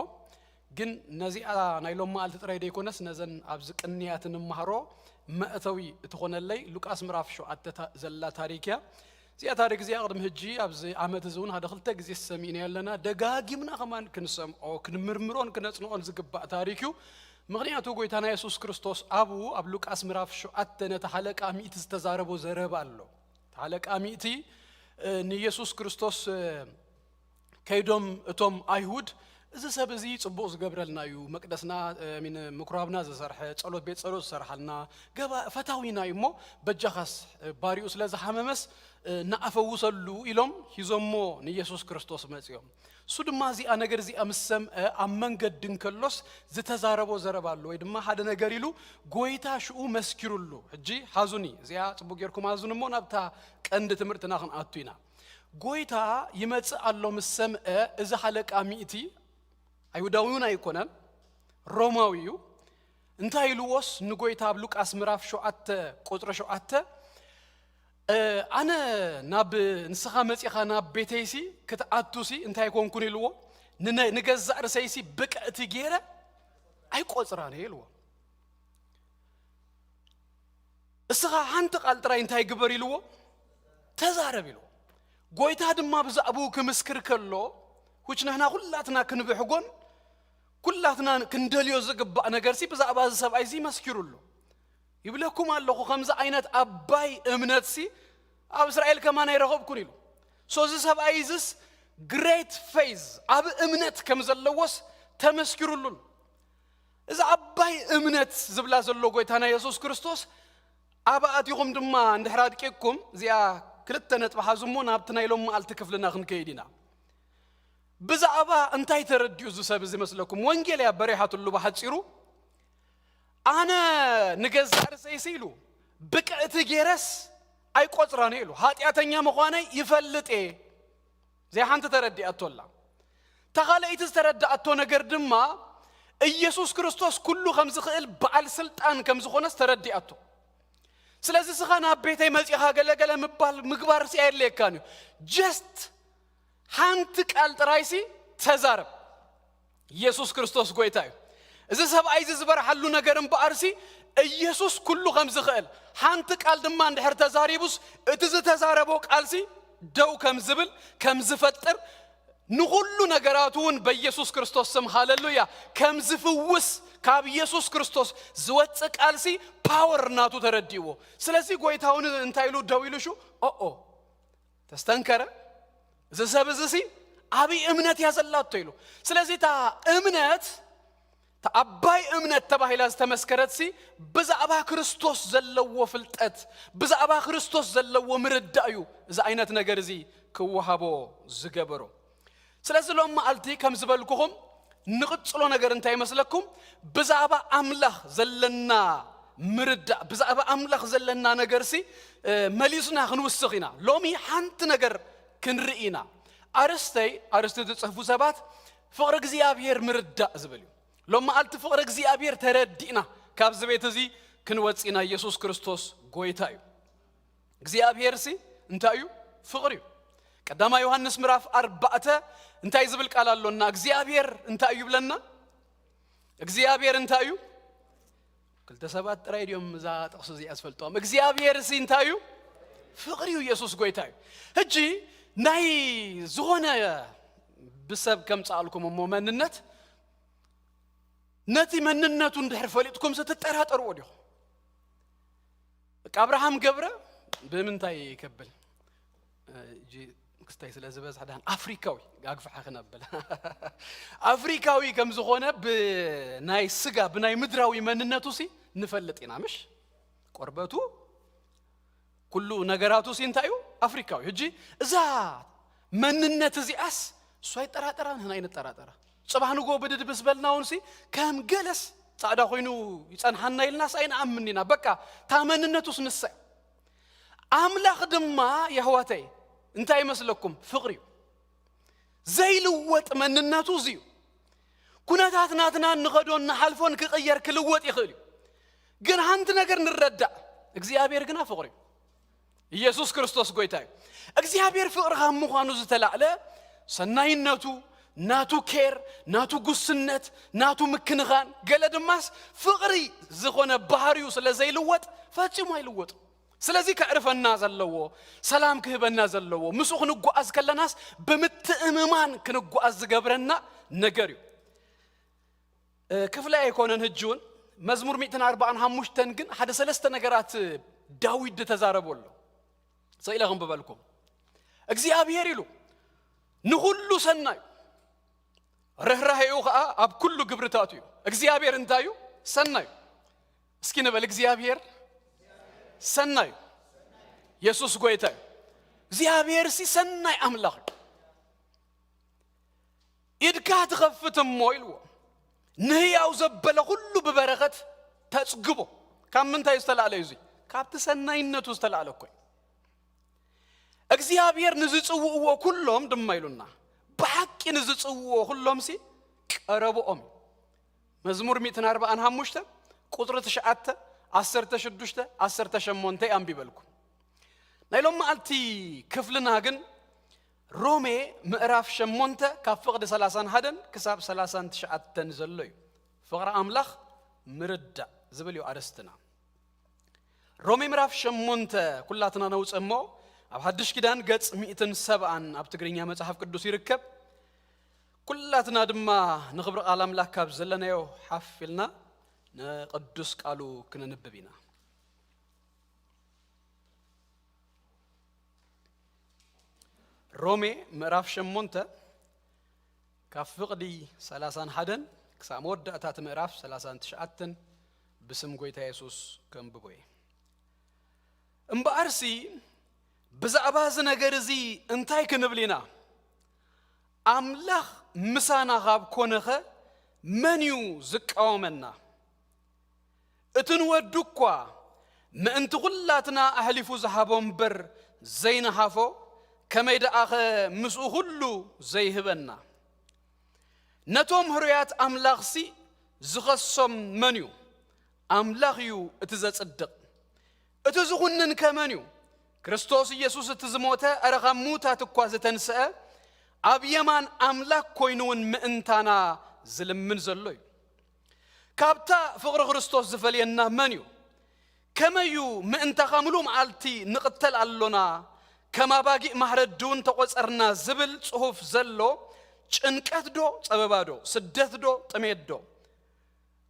ግን ነዚኣ ናይ ሎም ማልቲ ጥራይ ደይኮነስ ነዘን ኣብዚ ቅንያት እንመሃሮ መእተዊ እትኾነለይ ሉቃስ ምዕራፍ 7 ዘላ ታሪክያ እዚኣ ታሪክ እዚኣ ቅድሚ ሕጂ ኣብዚ ዓመት እዚ እውን ሓደ ክልተ ግዜ ሰሚዕና ያለና ደጋጊምና ከማን ክንሰምዖ ክንምርምሮን ክነጽንዖን ዝግባእ ታሪክ እዩ ምክንያቱ ጎይታና ኢየሱስ ክርስቶስ ኣብኡ ኣብ ሉቃስ ምዕራፍ 7 ነታ ሓለቃ ሚእቲ ዝተዛረቦ ዘረባ ኣሎ ሓለቃ ሚእቲ ንኢየሱስ ክርስቶስ ከይዶም እቶም አይሁድ እዚ ሰብ እዚ ጽቡቕ ዝገብረልና እዩ መቅደስና ሚን ምኩራብና ዘሰርሐ ጸሎት ቤት ጸሎት ዘሰርሐልና ገባ ፈታዊና እሞ በጃኻስ ባሪኡ ስለዚ ሓመመስ ናአፈውሰሉ ኢሎም ሂዞሞ ንኢየሱስ ክርስቶስ መጽዮም እሱ ድማ እዚኣ ነገር እዚኣ ምስ ሰምዐ ኣብ መንገድ እንከሎስ ዝተዛረቦ ዘረባሉ ወይ ድማ ሓደ ነገር ኢሉ ጎይታ ሽኡ መስኪሩሉ ሕጂ ሓዙኒ እዚኣ ጽቡቕ ጌርኩም ሓዙኒ እሞ ናብታ ቀንዲ ትምህርትና ክንኣቱ ኢና ጎይታ ይመጽእ ኣሎ ምስ ሰምዐ እዚ ሓለቃ ሚእቲ አይሁዳዊውን አይኮነን ሮማዊው እንታይ ኢሉዎስ ንጎይታ ኣብ ሉቃስ ምዕራፍ 7 ቁጥሪ 7 ኣነ ናብ ንስኻ መጺኻ ናብ ቤተይሲ ክትኣቱሲ እንታይ ኮንኩን ኢልዎ ንገዛእ ርሰይሲ ብቅዕቲ ገይረ ኣይቆጽራነ ኢልዎ እስኻ ሓንቲ ቃል ጥራይ እንታይ ግበር ኢልዎ ተዛረብ ኢልዎ ጎይታ ድማ ብዛዕባኡ ክምስክር ከሎ ሁችነህና ኩላትና ክንብሕጎን ኩላትና ክንደልዮ ዝግባእ ነገርሲ ብዛዕባ ሰብኣይዚ መስኪሩሉ ይብለኩም ኣለኹ ከምዛ ዓይነት ኣባይ እምነትሲ ኣብ እስራኤል ከማን አይረኸብኩን ኢሉ ሶዚ ሰብኣይዝስ ግሬት ፌዝ ኣብ እምነት ከም ዘለዎስ ተመስኪሩሉ እዚ ኣባይ እምነት ዝብላ ዘሎ ጎይታና ኢየሱስ ክርስቶስ ኣባኣቲኹም ድማ እንድሕራድቂኩም እዚኣ ክልተ ነጥቢ ሓዙሞ ናብቲ ናይሎም መዓልቲ ክፍልና ክንከይድ ኢና ብዛዕባ እንታይ ተረድዩ ዝሰብ እዚ መስለኩም ወንጌል ያ በሪሓትሉ ባሕፂሩ ኣነ ንገዛእ ርሰይሲ ኢሉ ብቅዕቲ ገይረስ ኣይቆጽራነ ኢሉ ኃጢአተኛ ምዃነይ ይፈልጥ ዘይ ሓንቲ ተረዲኣቶላ ተኻለይቲ ዝተረዳእቶ ነገር ድማ ኢየሱስ ክርስቶስ ኩሉ ከም ዝኽእል በዓል ስልጣን ከም ዝኾነስ ተረዲኣቶ ስለዚህ ስኻ ናብ ቤተይ መጺኻ ገለገለ ምባል ምግባር ሲ ኣይለየካን እዩ ጀስት ሓንቲ ቃል ጥራይሲ ተዛረብ ኢየሱስ ክርስቶስ ጎይታ እዩ እዚ ሰብኣይ ዝበርሐሉ ነገር እምበኣርሲ ኢየሱስ ኩሉ ከም ዝኽእል ሓንቲ ቃል ድማ እንድሕር ተዛሪቡስ እቲ ዝተዛረቦ ቃልሲ ደው ከም ዝብል ከም ዝፈጥር ንኹሉ ነገራቱን በኢየሱስ ክርስቶስ ስም ሃሌሉያ ከም ዝፍውስ ካብ ኢየሱስ ክርስቶስ ዝወጽእ ቃልሲ ፓወር ናቱ ተረዲዎ ስለዚህ ጎይታውን እንታይሉ ደው ኢሉሹ ኦ ተስተንከረ ዘሰብዝሲ አቢ እምነት ያዘላቶ ይሉ ስለዚህ ታ እምነት ተአባይ እምነት ተባሂላ ዝተመስከረትሲ ብዛዕባ ክርስቶስ ዘለዎ ፍልጠት ብዛዕባ ክርስቶስ ዘለዎ ምርዳዩ እዚ አይነት ነገር እዚ ክወሃቦ ዝገበሮ ስለዚህ ሎም ማልቲ ከም ዝበልኩኹም ንቅጽሎ ነገር እንታይ መስለኩም ብዛዕባ አምላኽ ዘለና ምርዳ ብዛዕባ አምላኽ ዘለና ነገርሲ መሊስና ክንውስኽ ኢና ሎሚ ሓንቲ ነገር ክንርኢና አርስተ ተጽሕፉ ሰባት ፍቅር እግዚአብሔር ምርዳ ዝብል እዩ ሎማ አልት ፍቅር እግዚአብሔር ተረዲና ካብ ዝቤት እዚ ክንወጽና ኢየሱስ ክርስቶስ ጎይታ እዩ እግዚአብሔርሲ እንታይ እዩ ፍቅር እዩ ቀዳማ ዮሐንስ ምዕራፍ 4 እንታይ ዝብል ቃል አሎና እግዚአብሔር እንታይ እዩ ብለና እግዚአብሔር እንታይ እዩ ክልተ ሰባት ጥራይ ዲዮም ዛ ጥቅስ እዚ ያስፈልጦም እግዚአብሔርሲ እንታይ እዩ ፍቅር እዩ ኢየሱስ ጎይታ እዩ ሕጂ ናይ ዝኾነ ብሰብ ከም ጻልኩም መንነት ነቲ መንነቱ እንድሕር ፈሊጥኩም ስትጠራጠሩ ወዲኹ አብርሃም ገብረ በምንታይ ይከብል እጂ ክስታይ ስለዝበዝ ሓዳን አፍሪካዊ ጋግፋ ኸነበል አፍሪካዊ ከም ዝኾነ ብናይ ስጋ ብናይ ምድራዊ መንነቱሲ ንፈልጥና ምሽ ቆርበቱ ኩሉ ነገራቱ ሲንታዩ አፍሪካዊ ሕጂ እዛ መንነት እዚአስ ሷይ ጠራጠራ ነና ይነጠራጠራ ጽባህ ንጎ ብድድ ብስበልናውንሲ ከም ገለስ ጻዕዳ ኮይኑ ይጸንሐና ይልናስ አይንአምንና በቃ ታመንነቱስ ንሳይ አምላኽ ድማ ያህዋተይ እንታይ መስለኩም ፍቅር እዩ ዘይልወጥ መንነቱ እዚዩ ኩነታትናትና ንኸዶን ሓልፎን ክቅየር ክልወጥ ይኽእል ግን አንተ ነገር ንረዳ እግዚአብሔር ግና ፍቅር እዩ ኢየሱስ ክርስቶስ ጎይታ እዩ እግዚአብሔር ፍቅር ምዃኑ ዝተላዕለ ሰናይነቱ ናቱ ኬር ናቱ ጉስነት ናቱ ምክንኻን ገለ ድማስ ፍቅሪ ዝኾነ ባህሪው ስለዘይልወጥ ፈጽሞ አይልወጥ ስለዚህ ከዕርፈና ዘለዎ ሰላም ክህበና ዘለዎ ምስኡ ክንጓዝ ከለናስ በምትእምማን ክንጓዝ ዝገብረና ነገር እዩ ክፍለ አይኮነን ህጁን መዝሙር 145 ግን ሓደ ሰለስተ ነገራት ዳዊት ተዛረበሉ ሰይለኹም በበልኩም እግዚአብሔር ይሉ ንሁሉ ሰናይ ረህራሄኡ ኸዓ ኣብ ኩሉ ግብርታቱ እዩ እግዚአብሔር እንታዩ ሰናይ እስኪ ንበል እግዚአብሔር ሰናይ ኢየሱስ ጎይታ እግዚአብሔር ሰናይ አምላኽ ኢድካ ትኸፍትሞ ኢልዎ ንህያው ዘበለ ሁሉ በበረከት ተጽግቦ ካብ ምንታይ ዝተላዕለ እዩ ካብቲ ሰናይነቱ ዝተላዕለ እኮ እግዚአብሔር ንዝጽውዕዎ ኩሎም ድማ ኢሉና በሐቂ ንዝጽውዕዎ ኩሎም ቀረብኦም መዝሙር 145 ቁጥር 9 16 18 አንብበልኩ ናይሎም ማልቲ ክፍልና ግን ሮሜ ምዕራፍ 8 ካብ ፍቅዲ 31 ክሳብ 39 ዘሎ እዩ ፍቅረ አምላኽ ምርዳ ዝብል እዩ አርስትና ሮሜ ምዕራፍ 8 ኩላትና ነውጽሞ ኣብ ሓድሽ ኪዳን ገጽ 170 ኣብ ትግርኛ መጽሐፍ ቅዱስ ይርከብ ኩላትና ድማ ንኽብር ቃል አምላኽ ካብ ዘለናዮ ሓፊልና ንቅዱስ ቃሉ ክነንብብ ኢና ሮሜ ምዕራፍ 8 ካብ ፍቅዲ 31 ክሳብ መወዳእታት ምዕራፍ 39 ብስም ጎይታ ኢየሱስ ከንብቦይ እምበአርሲ ብዛዕባ ነገር እዚ እንታይ ክንብሊና አምላኽ ምሳና ካብ ኮነኸ መንዩ ዝቃወመና እትንወዱ እኳ ምእንቲ ኩላትና አሕሊፉ ዝሃቦም በር ዘይነሃፎ ከመይ ደአኸ ምስኡ ሁሉ ዘይህበና ነቶም ህሩያት አምላኽሲ ዝኸሶም መንዩ አምላኽ እዩ እቲ ዘጽድቕ እቲ ዝኹንን ከመንዩ ክርስቶስ ኢየሱስ እቲ ዝሞተ አረኻ ሙታት እኳ ዝተንስአ ኣብ የማን አምላኽ ኮይኑውን ምእንታና ዝልምን ዘሎ እዩ ካብታ ፍቅሪ ክርስቶስ ዝፈልየና መንዩ ከመዩ ምእንታኻ ሙሉእ መዓልቲ ንቕተል ኣሎና ከማባጊእ ማሕረድውን ተቆጸርና ዝብል ጽሑፍ ዘሎ ጭንቀት ዶ ጸበባ ዶ ስደት ዶ ጥሜት ዶ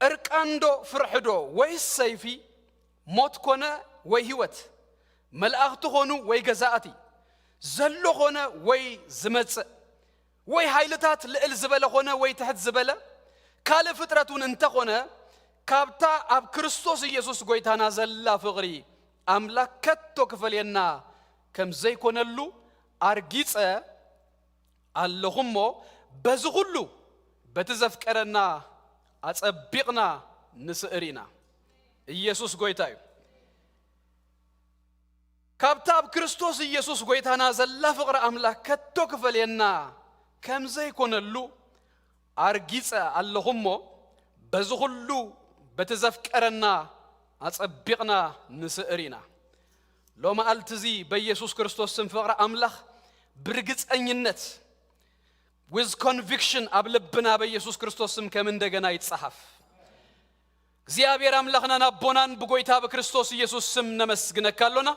እርቃን ዶ ፍርሕ ዶ ወይስ ሰይፊ ሞት ኮነ ወይ ህይወት መላእኽቲ ኾኑ ወይ ገዛእቲ ዘሎ ኾነ ወይ ዝመጽእ ወይ ኃይልታት ልዕል ዝበለ ኾነ ወይ ትሕት ዝበለ ካልእ ፍጥረቱን እንተኾነ ካብታ ኣብ ክርስቶስ ኢየሱስ ጎይታና ዘላ ፍቕሪ አምላኽ ከቶ ክፈልየና ከም ዘይኮነሉ አርጊጸ ኣለኹሞ በዚ ሁሉ በቲ ዘፍቀረና አጸቢቕና ንስእሪና ኢየሱስ ጎይታ እዩ ካብታ ኣብ ክርስቶስ ኢየሱስ ጎይታና ዘላ ፍቅሪ አምላኽ ከቶ ክፈልየና ከም ዘይኮነሉ አርጊጸ ኣለኹሞ በዚ ሁሉ በቲ ዘፍቀረና አጸቢቕና ንስእሪና ሎማ አልትዚ በኢየሱስ ክርስቶስ ስም ፍቅሪ አምላኽ ብርግጸኝነት with conviction ኣብ ልብና በኢየሱስ ክርስቶስ ስም ከም እንደገና ይጻሐፍ እግዚአብሔር አምላኽና ናቦናን ብጎይታ በክርስቶስ ኢየሱስ ስም ነመስግነካሎና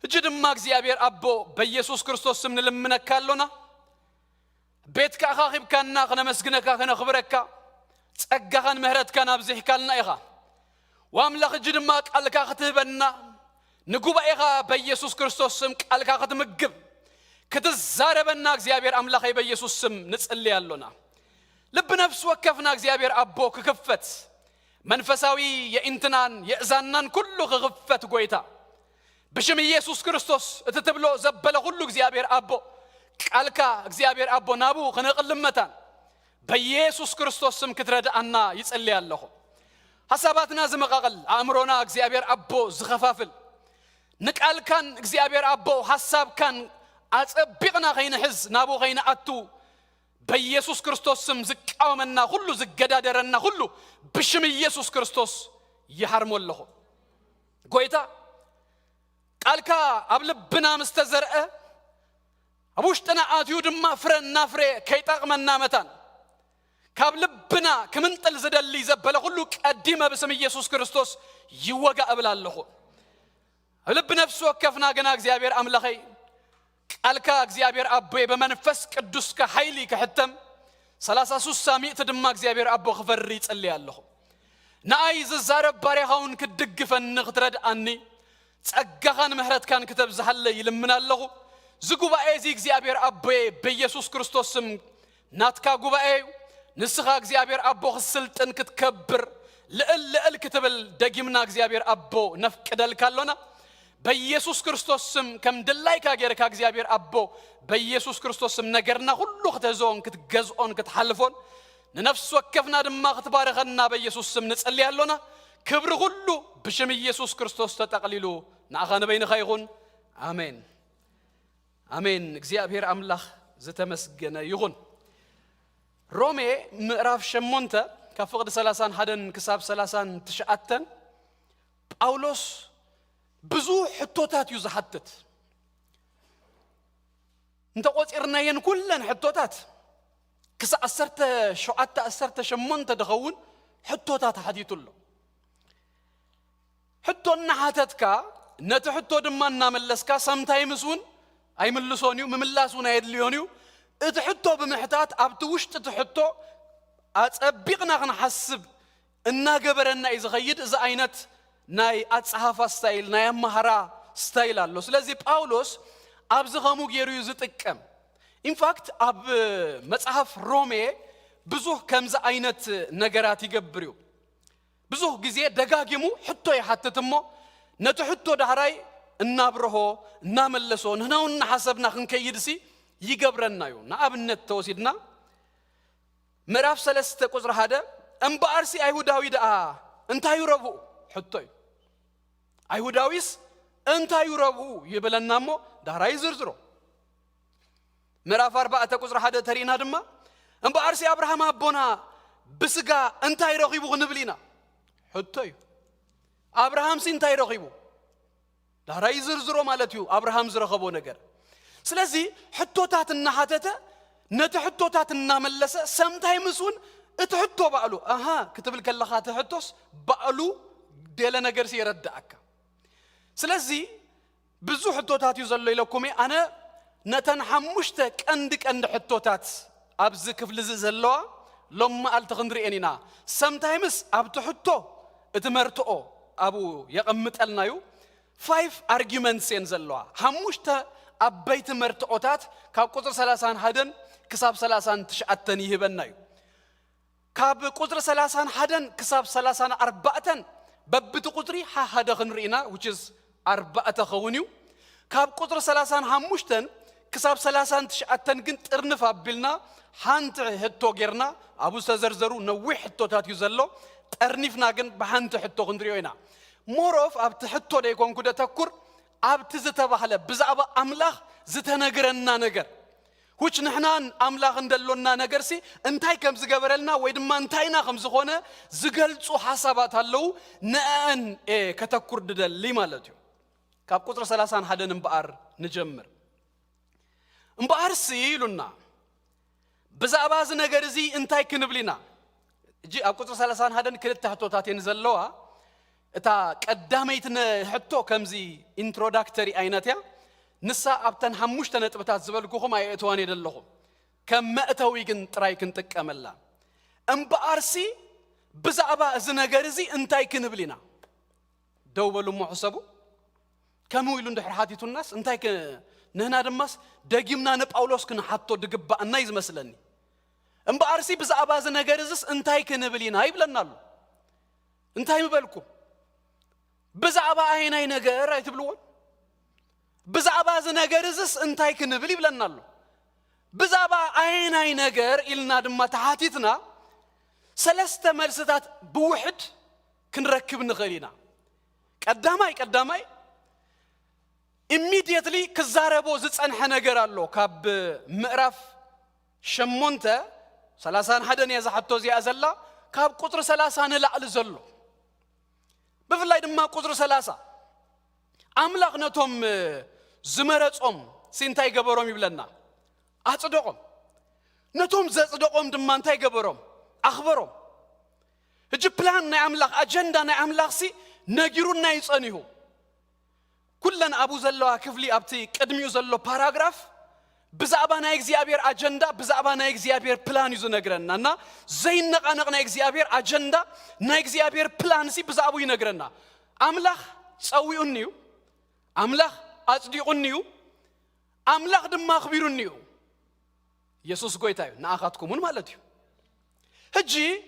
እጅ ድማ እግዚአብሔር አቦ በኢየሱስ ክርስቶስ ስም ንልምነካሎና ቤትካ አኻኺብካና ክነመስግነካ ክነኽብረካ ጸጋኻን ምህረትካን ኣብዚሕካልና ኢኻ ወአምላኽ እጅ ድማ ቃልካ ክትህበና ንጉባኤኻ በኢየሱስ ክርስቶስ ስም ቃልካ ክትምግብ ክትዛረበና እግዚአብሔር አምላኸይ በኢየሱስ ስም ንጽልያሎና ልብ ነፍስ ወከፍና እግዚአብሔር አቦ ክክፈት መንፈሳዊ የእንትናን የእዛናን ኩሉ ክክፈት ጎይታ بشم ኢየሱስ ክርስቶስ እትትብሎ ዘበለ ሁሉ እግዚአብሔር አቦ ቃልካ እግዚአብሔር አቦ ናቡ ከነቅልመታን በኢየሱስ ክርስቶስ ስም ክትረዳአና ይጸልያለሁ ሐሳባትና ዝመቃቀል አእምሮና እግዚአብሔር አቦ ዝኸፋፍል ንቃልካን እግዚአብሔር አቦ ሐሳብካን አጸቢቅና ከይንሕዝ ናቡ ከይንአቱ በኢየሱስ ክርስቶስ ስም ዝቃወመና ሁሉ ዝገዳደረና ሁሉ በሽም ኢየሱስ ክርስቶስ ይሐርሞለሁ ጎይታ ቃልካ አብልብና መስተዘርአ አቡሽተና አትዩ ድማ ፍረና ፍሬ ከይጣቅመና መታን ካብልብና ከመንጠል ዘደሊ ዘበለ ሁሉ ቀዲመ በስም ኢየሱስ ክርስቶስ ይወጋ እብላለሁ ልብ ነፍስ ወከፍና ገና እግዚአብሔር አምላኸይ ቃልካ እግዚአብሔር አቦ በመንፈስ ቅዱስ ከኃይሊ ከሕተም 33 ሳሚት ድማ እግዚአብሔር አቦ ክፈሪ ይጸልያለሁ ናአይ ዝዛረብ ባሪያውን ክድግፈን ክትረዳአኒ ጸጋኻን ምህረትካን ክትብዛሐለ ይልምናለሁ زغباء زي እግዚአብሔር አቦዬ በኢየሱስ ክርስቶስ ስም ናትካ ጉባኤ ንስኻ እግዚአብሔር አቦ ስልጣን ክትከብር ልዕል ክትብል ደጊምና እግዚአብሔር አቦ ነፍቅደልካለና በኢየሱስ ክርስቶስ ስም ከም ደላይ ካገርካ እግዚአብሔር አቦ በኢየሱስ ክርስቶስ ስም ነገርና ሁሉ ከተዞን ክትገዝኦን ክትሐልፎን ነፍስ ወከፍና ድማ ክትባረኸና በኢየሱስ ስም ንጸልያለና ክብር ሁሉ በሽም ኢየሱስ ክርስቶስ ተጠቅሊሉ ናኸነ በይንኻ ይኹን አሜን አሜን እግዚአብሔር አምላክ ዘተመስገነ ይሁን ሮሜ ምዕራፍ 8 ከፍቅድ 31 ክሳብ 39 ጳውሎስ ብዙ ሕቶታት ይዝሐትት እንተ ቆጽርናየን ኩለን ሕቶታት ክሳ 17 ድኸውን ሕቶታት ሓዲቱሎ ሕቶና ሓተትካ ነቲ ሕቶ ድማ እናመለስካ ሰምታይምስውን አይምልሶኒው ምምላሱን አይድልዮኒው እቲ ሕቶ ብምሕታት ኣብቲ ውሽጥ እቲ ሕቶ አጸቢቅና ክንሐስብ እናገበረና ይዝኸይድ እዚ አይነት ናይ አጽሐፋ ስታይል ናይ አማሃራ ስታይል አሎ ስለዚህ ጳውሎስ ኣብዚ ኸሙ ገይሩ ዝጥቀም ኢንፋክት ኣብ መጽሐፍ ሮሜ ብዙ ከምዚ አይነት ነገራት ይገብርዩ ብዙ ጊዜ ደጋግሙ ሕቶ ይሐትትሞ ነቲ ሕቶ ዳህራይ እናብረሆ እናመለሶ ነውና ሐሰብና ክንከይድሲ ይገብረናዩ ናኣብነት ተወሲድና ምዕራፍ 3 ቁጥር 1 እምበአርሲ አይሁዳዊ ደአ እንታይ ይረቡ ሕቶይ አይሁዳዊስ እንታይ ይረቡ ይብለናሞ ዳራይ ዝርዝሮ ምዕራፍ 4 ቁጥር 1 ተሪና ድማ እምበአርሲ አብርሃም አቦና ብስጋ እንታይ ረኺቡ ክንብሊና ሕቶይ አብርሃም እንታይ ረኺቡ ዳራይ ዝርዝሮ ማለት እዩ አብርሃም ዝረኸቦ ነገር ስለዚህ ሕቶታትና ሓተተ ነቲ ሕቶታትና መለሰ ሰምታይ ምስውን እቲ ሕቶ ባዕሉ ክትብል ከለኻ እቲ ሕቶስ ባዕሉ ደለ ነገር ሲረዳእካ ስለዚህ ብዙ ሕቶታት እዩ ዘሎ ኢለኩም ኣነ ነተን ሓሙሽተ ቀንዲ ሕቶታት ኣብዚ ክፍሊ ዘለዋ ሎማ አልተኽንሪአን ኢና ሰምታይ ምስ ኣብቲ ሕቶ እቲ መርትኦ አቡ የቀምጠልናዩ 5 arguments ዘለዋ ሓሙሽተ አበይት መርትኦታት ካብ ቁጥር 31 ክሳብ 39 ይህበናዩ ካብ ቁጥር 31 ክሳብ 34 በብቲ ቁጥሪ ሓደ ክንሪና which is 4 ኸውንዩ ካብ ቁጥር 35 ክሳብ 39 ግን ጥርንፍ አቢልና ሓንቲ ሕቶ ጌርና አቡ ዝተዘርዘሩ ነዊሕ ሕቶታት እዩ ዘሎ ጠርኒፍና ግን በሓንቲ ሕቶ ክንሪዮ ኢና ሞሮፍ ኣብቲ ሕቶ ደይኮንኩ ደተኩር ኣብቲ ዝተባህለ ብዛዕባ አምላኽ ዝተነገረና ነገር which ንሕና አምላኽ እንደሎና ነገርሲ እንታይ ከም ዝገበረልና ወይ ድማ እንታይና ከም ዝኾነ ዝገልጹ ሐሳባት አለው ነአን ከተኩር ድደሊ ማለት እዩ ካብ ቁጥር 31 እምበአር ንጀምር እምበአርሲ ይሉና ብዛዕባ እዚ ነገር እዚ እንታይ ክንብሊና እጂ ኣብ ቁጥር 31 ክልተ ሕቶታት ዘለዋ እታ ቀዳመይት ሕቶ ከምዚ ኢንትሮዳክተሪ አይነትያ ንሳ ኣብተን ሓሙሽተ ነጥብታት ዝበልኩኹም ኣይእትዋን የደለኹም ከም መእተዊ ግን ጥራይ ክንጥቀመላ እምበአርሲ ብዛዕባ እዚ ነገር እዚ እንታይ ክንብሊና ደው በሉ ሙሕሰቡ ከምኡ ኢሉ እንድሕር ሓቲቱናስ እንታይ ንህና ድማስ ደጊምና ንጳውሎስ ክንሓቶ ድግባእና ይዝመስለኒ እምበአርሲ ብዛዕባ እዚ ነገር እዚስ እንታይ ክንብሊና ይብለናሉ እንታይ ምበልኩም ብዛዕባ አይናይ ነገር አይትብልዎን ብዛዕባ እዚ ነገር እዚስ እንታይ ክንብል ይብለናሉ ብዛዕባ አይናይ ነገር ኢልና ድማ ተሓቲትና ሰለስተ መልስታት ብውሕድ ክንረክብ ንኽእል ኢና ቀዳማይ immediately ክዛረቦ ዝጸንሐ ነገር አሎ ካብ ምዕራፍ 8 31 የዛሕቶ ዚያ ዘላ ካብ ቁጥር 30 ንላዕሊ ዘሎ بفلاي دم قدر 30 أملاك نتوم زمرتهم سنتاي جبرهم يبلنا أتصدقهم نتوم زتصدقهم دم منتاي جبرهم أخبرهم هجي بلان نعملاك أجندة نعملاك سي نجيرون نايس أنيهو كلنا أبو زلوا كفلي أبتي كدميو زلوا باراغراف بزعبنا إكزيابير أجندة بزعبنا إكزيابير بلان يزو نجرنا نا زين نقنا إكزيابير أجندة نإكزيابير بلان سي بزعبو ينجرنا أملاخ سوي أنيو أملاخ أصدي أنيو أملاخ دم أخبرنيو يسوع قويتايو نأخذكمون مالتيو هجي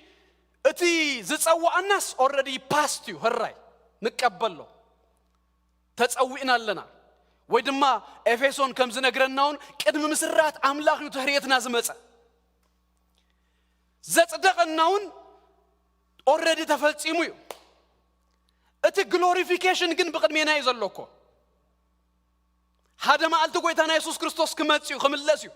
أتي زتصوّع الناس already past you هالراي نقبله تتصوّعنا لنا ويدما إفسون كم زنقرناون كدم مسرات أملاخ يتهريتنا زمتة زتصدقناون already تفلسيمو أتي glorification جن بقدمينا يزلوكو هذا ما قلت قويتنا يسوع كريستوس كماتيو خملسيو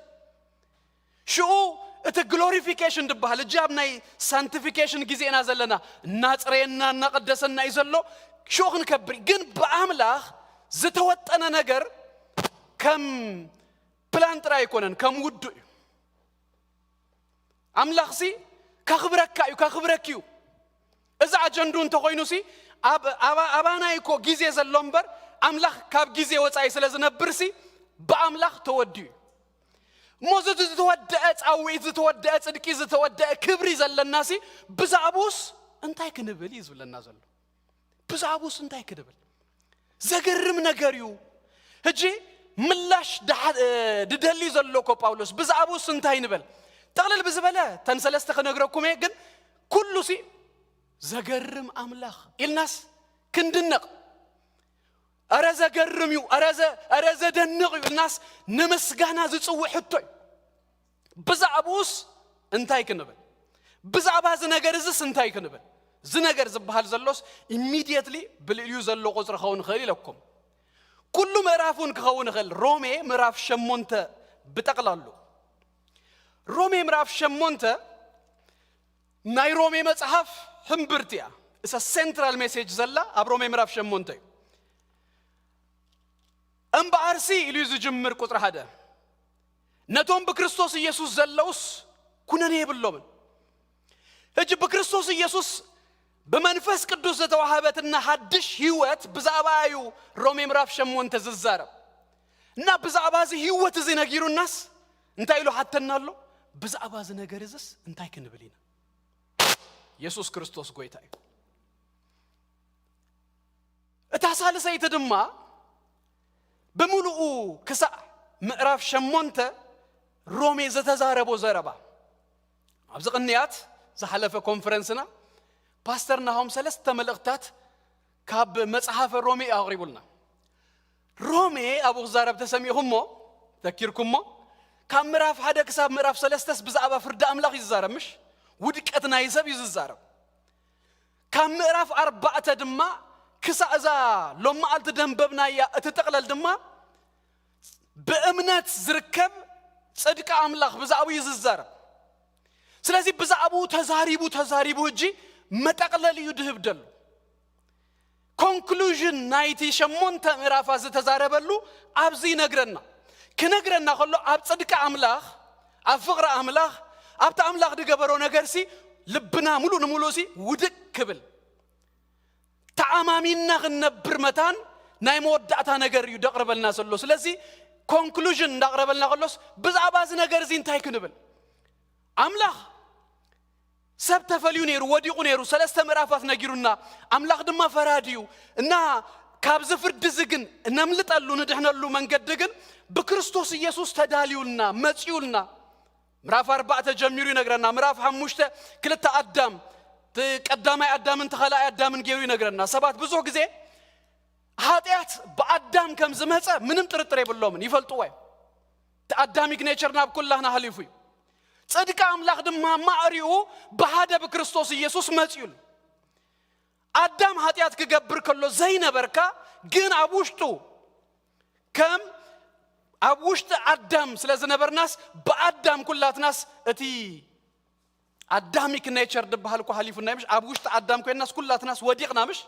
شو أتى glorification دبها الجابنا sanctification جزينا زلنا ناترينا نقدسنا يزلو شو خنكبر جن بأملاخ زتوت أنا نجر كم بلانت رايكونن كم ودو أملاخ سي كخبرك يو إذا أجندون تقولنسي أبانا يكو جزء زلمبر أملاخ كاب جزء وتعي سلزنا برسي بأملاخ تودي موزة تودأت أو إذا تودأت إنك إذا تودأ كبري زل الناسي بزعبوس أنتي كنبل يزول الناس زلوا بزعبوس أنتي كنبل زجرم نجاريو هجي ملاش ددلي زلوكو باولوس بزعبوس أنتي نبل تغلل بزبالة تنسلست خنقرأكم يجن كله سي زجرم أملاخ الناس كندنق أرزا جرميو أرزا دنقيو الناس نمسجنا زتصوّع حتوي بزعبوس انتاي كنبل بزعبها زنجرزس انتاي كنبل زنجرز بحال زلوس immediately باليو زلو قصر خون خلي لكم كل مرافون خون خل رومي مراف شمونت بتقلالو رومي مراف شمونت ناي رومي مصحف حمبرتيا it's a central message زلا أبرومي مراف شمونتي أم بارسي إليز جمر قطر هذا نتوم بكريستوس يسوع زلوس كنا نيبلومن هج بكريستوس يسوع بمنفس قدوس توهبتنا حدش هيوت بزعبايو رومي مراف شمون تززارب نا بزعبازي هيوت زي نغيرو الناس انتاي لو حتى نالو بزعباز نغرزس انتاي كنبلينا يسوع كريستوس قويتاي اتحسال سيت دما بملؤ كسا مقراف شمونته رومي زتزاربو زربا ابزقنيات زحلفه كونفرنسنا باسترنا هم ثلاثه ملقتات كاب مصحف رومي اقربولنا رومي ابو زارب تسميهمو تذكركمو كام مراف حدا كساب مراف ثلاثه بزعبا فرد املاخ يزارب مش ودقتنا يسب يزارب كام مراف اربعه دما كسازا لما قلت دنببنا يا اتتقلل دما بامنات زركب صدق املاخ بزعبو يززارب سلازي بزعبو تزاريبو هجي متقلل يدهب دل conclusion نايتي شمونت ميرافا زتزاربلو ابزي نغرنا كنغرنا خلو اب صدق املاخ اب فقر املاخ اب املاخ دغبرو نغرسي لبنا مولوسي ودك كبل تعامامينا غنبر متان ناي مودعتا نغر يدقربلنا سلو سلازي conclusion دقربلنا خلوس بزعباز نغر زي انتاي كنبل املاخ سبت فليونيرو وديقونيرو ثلاثه مرافات نغيرونا املاخ دما فراديو እና ካብዝ ፍርድ ዝግን ነምልጣሉ ንድህነሉ መንገድ ግን በክርስቶስ ኢየሱስ ተዳሊውልና መጽዩልና ምዕራፍ 4 ተጀምሩ ይነግረና ምዕራፍ 5 ክልተ አዳም ተቀዳማይ አዳምን ተኸላይ አዳምን ጌሩ ይነግረና ሰባት ብዙ ጊዜ ኃጢአት በአዳም ከም ዝመጸ ምንም ጥርጥር የብለውም ይፈልጡ ወይ አዳሚክ ኔቸርና በኩላህና ሐሊፉ صدق أملاخ دم معريو بهذا بكريستوس يسوع مزيول أدم هاتيات كجبر كله زين بركة جن أبوشتو كم أبوشت أدم سلزنا برناس بأدم كلات ناس أتي أدميك نيتشر دبهالكو حليف النامش أبوشت أدم كل الناس كلات ناس وديقنا مش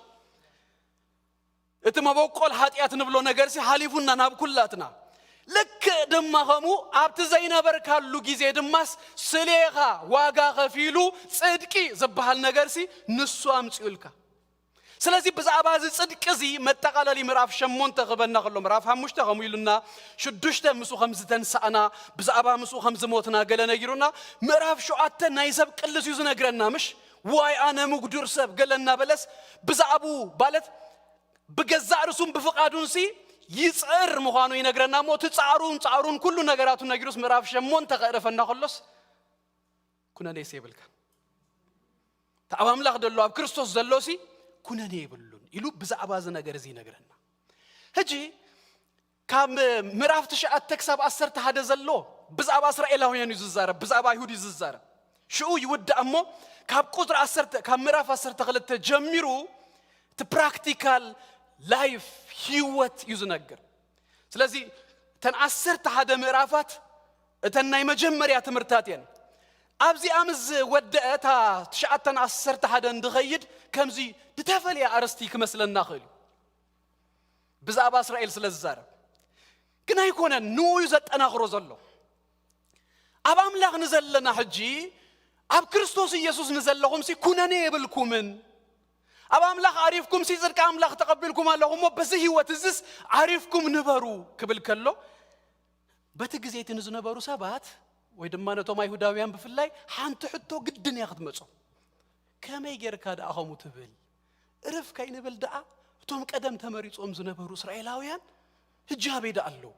أتما بقول هاتيات نبلو نجارسي حليفنا ناب كلاتنا لك دم خمو أبت زينا بركالو جزء دماس سليغا واقع خفيلو صدقي زبحال نجارسي نسوام تقولك سلازي بزعباز صدق زي متقال لي مراف شمون تغبنا خلو مراف همش تغميلنا شدوشته مسو خمسة سانا بزعبا مسو خمس موتنا قالنا يجرونا مراف شو عتا نايسب كل سيزنا قرنا مش واي أنا مقدور سب قالنا بلس بزعبو بالت بجزع رسوم بفقادون سي يصير مخانو ينغرنا مو تصارون كل نغراتو نغيروس مراف شمون تقرفنا خلص كنا نيسيبلك تعب املاخ دلو اب كريستوس دلوسي كنا نيبلون يلو بزعبا ز نغر زي نغرنا هجي كام مراف تشعت تكسب 10 هذا زلو بزعبا اسرائيلاويان يززارب بزعبا يهود يززارب شو يود امو كاب قدر 10 كام مراف 10 تغلت جميرو تبراكتيكال لايف هيوت يزنغر ስለዚህ ተን10 هذا ምዕራፋት እተናይ መጀመሪያ ትምርታትየን ኣብዚ ኣምዝ ወደእታ 9 هذا እንድኸይድ ከምዚ ድተፈልያ ኣርስቲ ክመስለና ኽእል ብዛዕባ እስራኤል ስለዝዛረብ ግን ኣይኮነን ንዩ ዘጠናኽሮ ዘሎ ኣብ ኣምላኽ ንዘለና ሕጂ ኣብ ክርስቶስ ኢየሱስ ንዘለኹም ሲ ኩነኔ የብልኩምን أب أملاخ عارفكم سيزر كأملاخ تقبلكم اللهم بس هو تزس عارفكم نبرو قبل كله بتجزيت نزو نبرو سبات ويدمانه توما يهوداويان بفلاي حان تحطو قدن ياخد مصو كما يجر كاد أخو متبل عرف كاين بلدعة توم قدم تمريص أمز نبرو إسرائيلاويان هجابي دا الله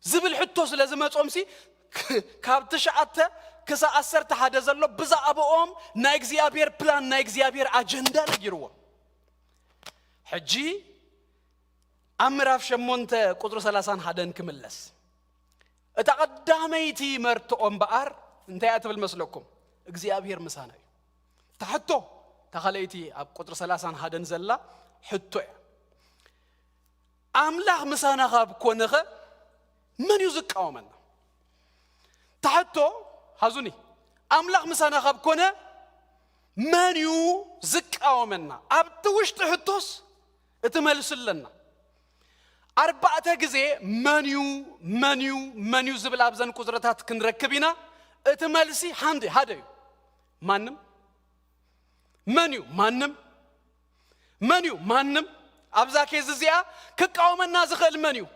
زبل حطو لازم أمسي كابتشعته كذا 10 هذا زلوا بزا أبوهم نايجزيابير بلان نايجزيابير أجندة نجيروا حجي أمراف شمونت قدر 30 هذا نكملس اتقدميتي مرتقم بقر انتهت بالمسلكم اجزيابير مسانا تحطو تخليتي أب قدر 30 هذا نزلا حطو أملاح مسانا غاب كونغ من يزق أومنا تحطو هازوني أملاخ مسانا خاب كونه منيو زك أو منا أبتوش تحطوس اتملس لنا 4 جزء منيو زبل أبزان قدرتات كنركبينا اتملسي حمدي هذا مانم منيو أبزا كيززيا كقاو منا زخل منيو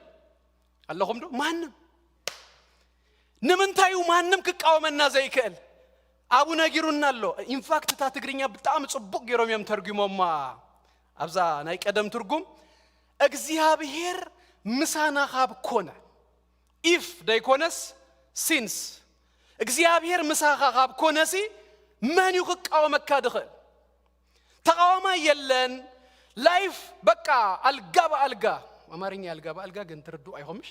اللهم دو مانم نمنتايو مانم كقاومنا زي كل ابو نغيرونا لو ان فاكت تا تግርኛ በጣም ጽቡቅ ገሮሚያም ተርጉሞማ አብዛ ናይ ቀደም ትርጉም እግዚአብሔር ምሳና ኻብ ኮነ if ዳይኮነስ since እግዚአብሔር ምሳኻ ኻብ ኮነሲ ማን ይقاومካ ድኸል ተቃውማ የለን ላይፍ በቃ አልጋ አማርኛ አልጋ ግን ትርዱ አይሆምሽ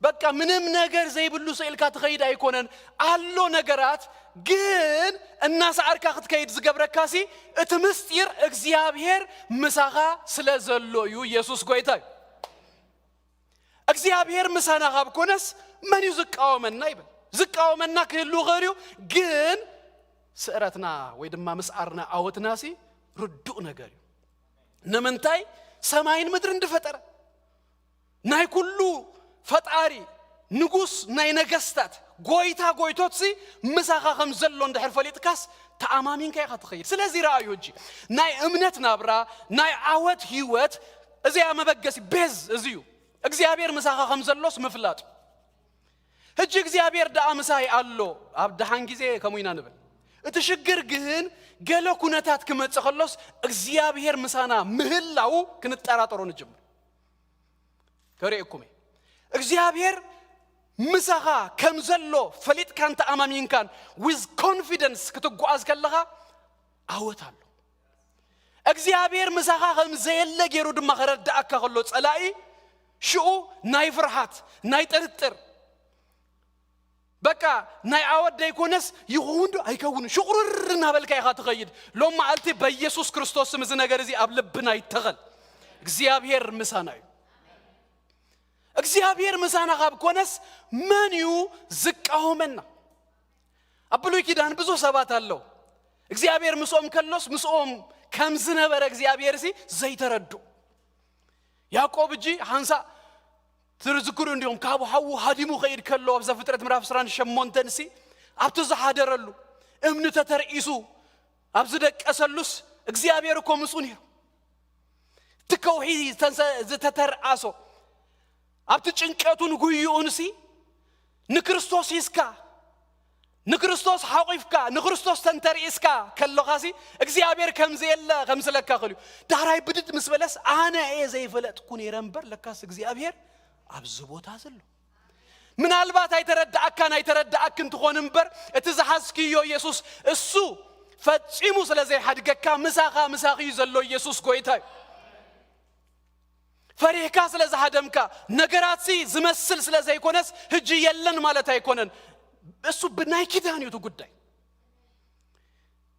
በቃ ምንም ነገር ዘይብሉ ሰይልካ ተኸይድ አይኮነን አሎ ነገራት ግን እናሳርካ ክትከይድ ዝገብረካሲ እትምስጢር እግዚአብሔር ምሳኻ ስለዘሎዩ ኢየሱስ ጎይታ እግዚአብሔር ምሳና ኻብ ኮነስ ማን ይዝቃወመና ይብል ዝቃወመና ክህሉ ኸሪው ግን ስዕረትና ወይ ድማ መስዓርና አወትናሲ ርዱእ ነገር ነመንታይ ሰማይን ምድር እንደፈጠረ ናይ ኩሉ ፈጣሪ ንጉስ ናይ ነገስታት ጎይቶትሲ ምሳኻ ከም ዘሎ እንደሕር ፈሊጥካስ ተአማሚንካ ይኻ ትኸይድ ስለዚህ ራእዩ እጂ ናይ እምነት ናብራ ናይ ዓወት ህይወት እዚያ መበገሲ ቤዝ እዚዩ እግዚአብሔር ምሳኻ ከም ዘሎስ ምፍላጥ እጂ እግዚአብሔር ዳአ ምሳይ አሎ ኣብ ደሃን ጊዜ ከሙይና ንብል እትሽግር ግን ገለ ኩነታት ክመጽኸሎስ እግዚአብሔር ምሳና ምህላው ክንጠራጠሮ ንጀምር ከሪእኩሜ እግዚአብሔር ምሳኻ ከም ዘሎ ፈሊጥ ካንተ አማሚንካን with confidence ክትጓዝ ከለኻ አወታሉ እግዚአብሔር ምሳኻ ከም ዘየለ ገይሩ ድማ ከረዳእካ ከሎ ጸላኢ ሽኡ ናይ ፍርሃት ናይ ጥርጥር በቃ ናይ አወድ ዳይኮነስ ይሁንዱ አይከውን ሽቁርና በልካ ይኻ ትኸይድ ሎም ማልቲ በኢየሱስ ክርስቶስ ስም እዚ ነገር እዚ ኣብ ልብና ይተኸል እግዚአብሔር ምሳናዩ እግዚአብሔር ምሳና ኻብ ኮነስ ማንዩ ዝቃወመና አብሉይ ኪዳን ብዙ ሰባት አለው እግዚአብሔር ምሶም ከሎስ ምሶም ከም ዝነበረ እግዚአብሔር ሲ ዘይተረዱ ያዕቆብ እጂ ሃንሳ ትርዝክሩ እንዲሁም ካብ ሐው ሐዲሙ ኸይድ ከሎ ኣብ ዘፍጥረት ምዕራፍ 18 ሲ ኣብቱ ዝሓደረሉ እምኑ ተተርኢሱ ኣብ ዝደቀሰሉስ እግዚአብሔር እኮ ምጹን ይሩ ትከውሂ ዝተተርአሶ ኣብቲ ጭንቀቱን ጉዩኡን ሲ ንክርስቶስ ይስካ ንክርስቶስ ሓቂፍካ ንክርስቶስ ተንተሪእስካ ከለኻሲ እግዚአብሔር ከምዘየለ ከምስለካ ኸልዩ ዳራይ ብድድ ምስ በለስ ኣነ ዘይፈለጥኩ ነይረ እምበር ለካስ እግዚአብሔር ኣብዚ ቦታ ዘሎ ምናልባት ኣይተረዳእክን ትኾን እምበር እቲ ዝሓዝክዮ ኢየሱስ እሱ ፈጺሙ ስለዘይሓድገካ ምሳኺ ዘሎ ኢየሱስ ጎይታ እዩ ፈሪሕካ ስለዝሃደምካ ነገራት ዝመስል ስለዘይኮነስ ሕጂ የለን ማለት ኣይኮነን እሱ ብናይ ኪዳን እዩ ጉዳይ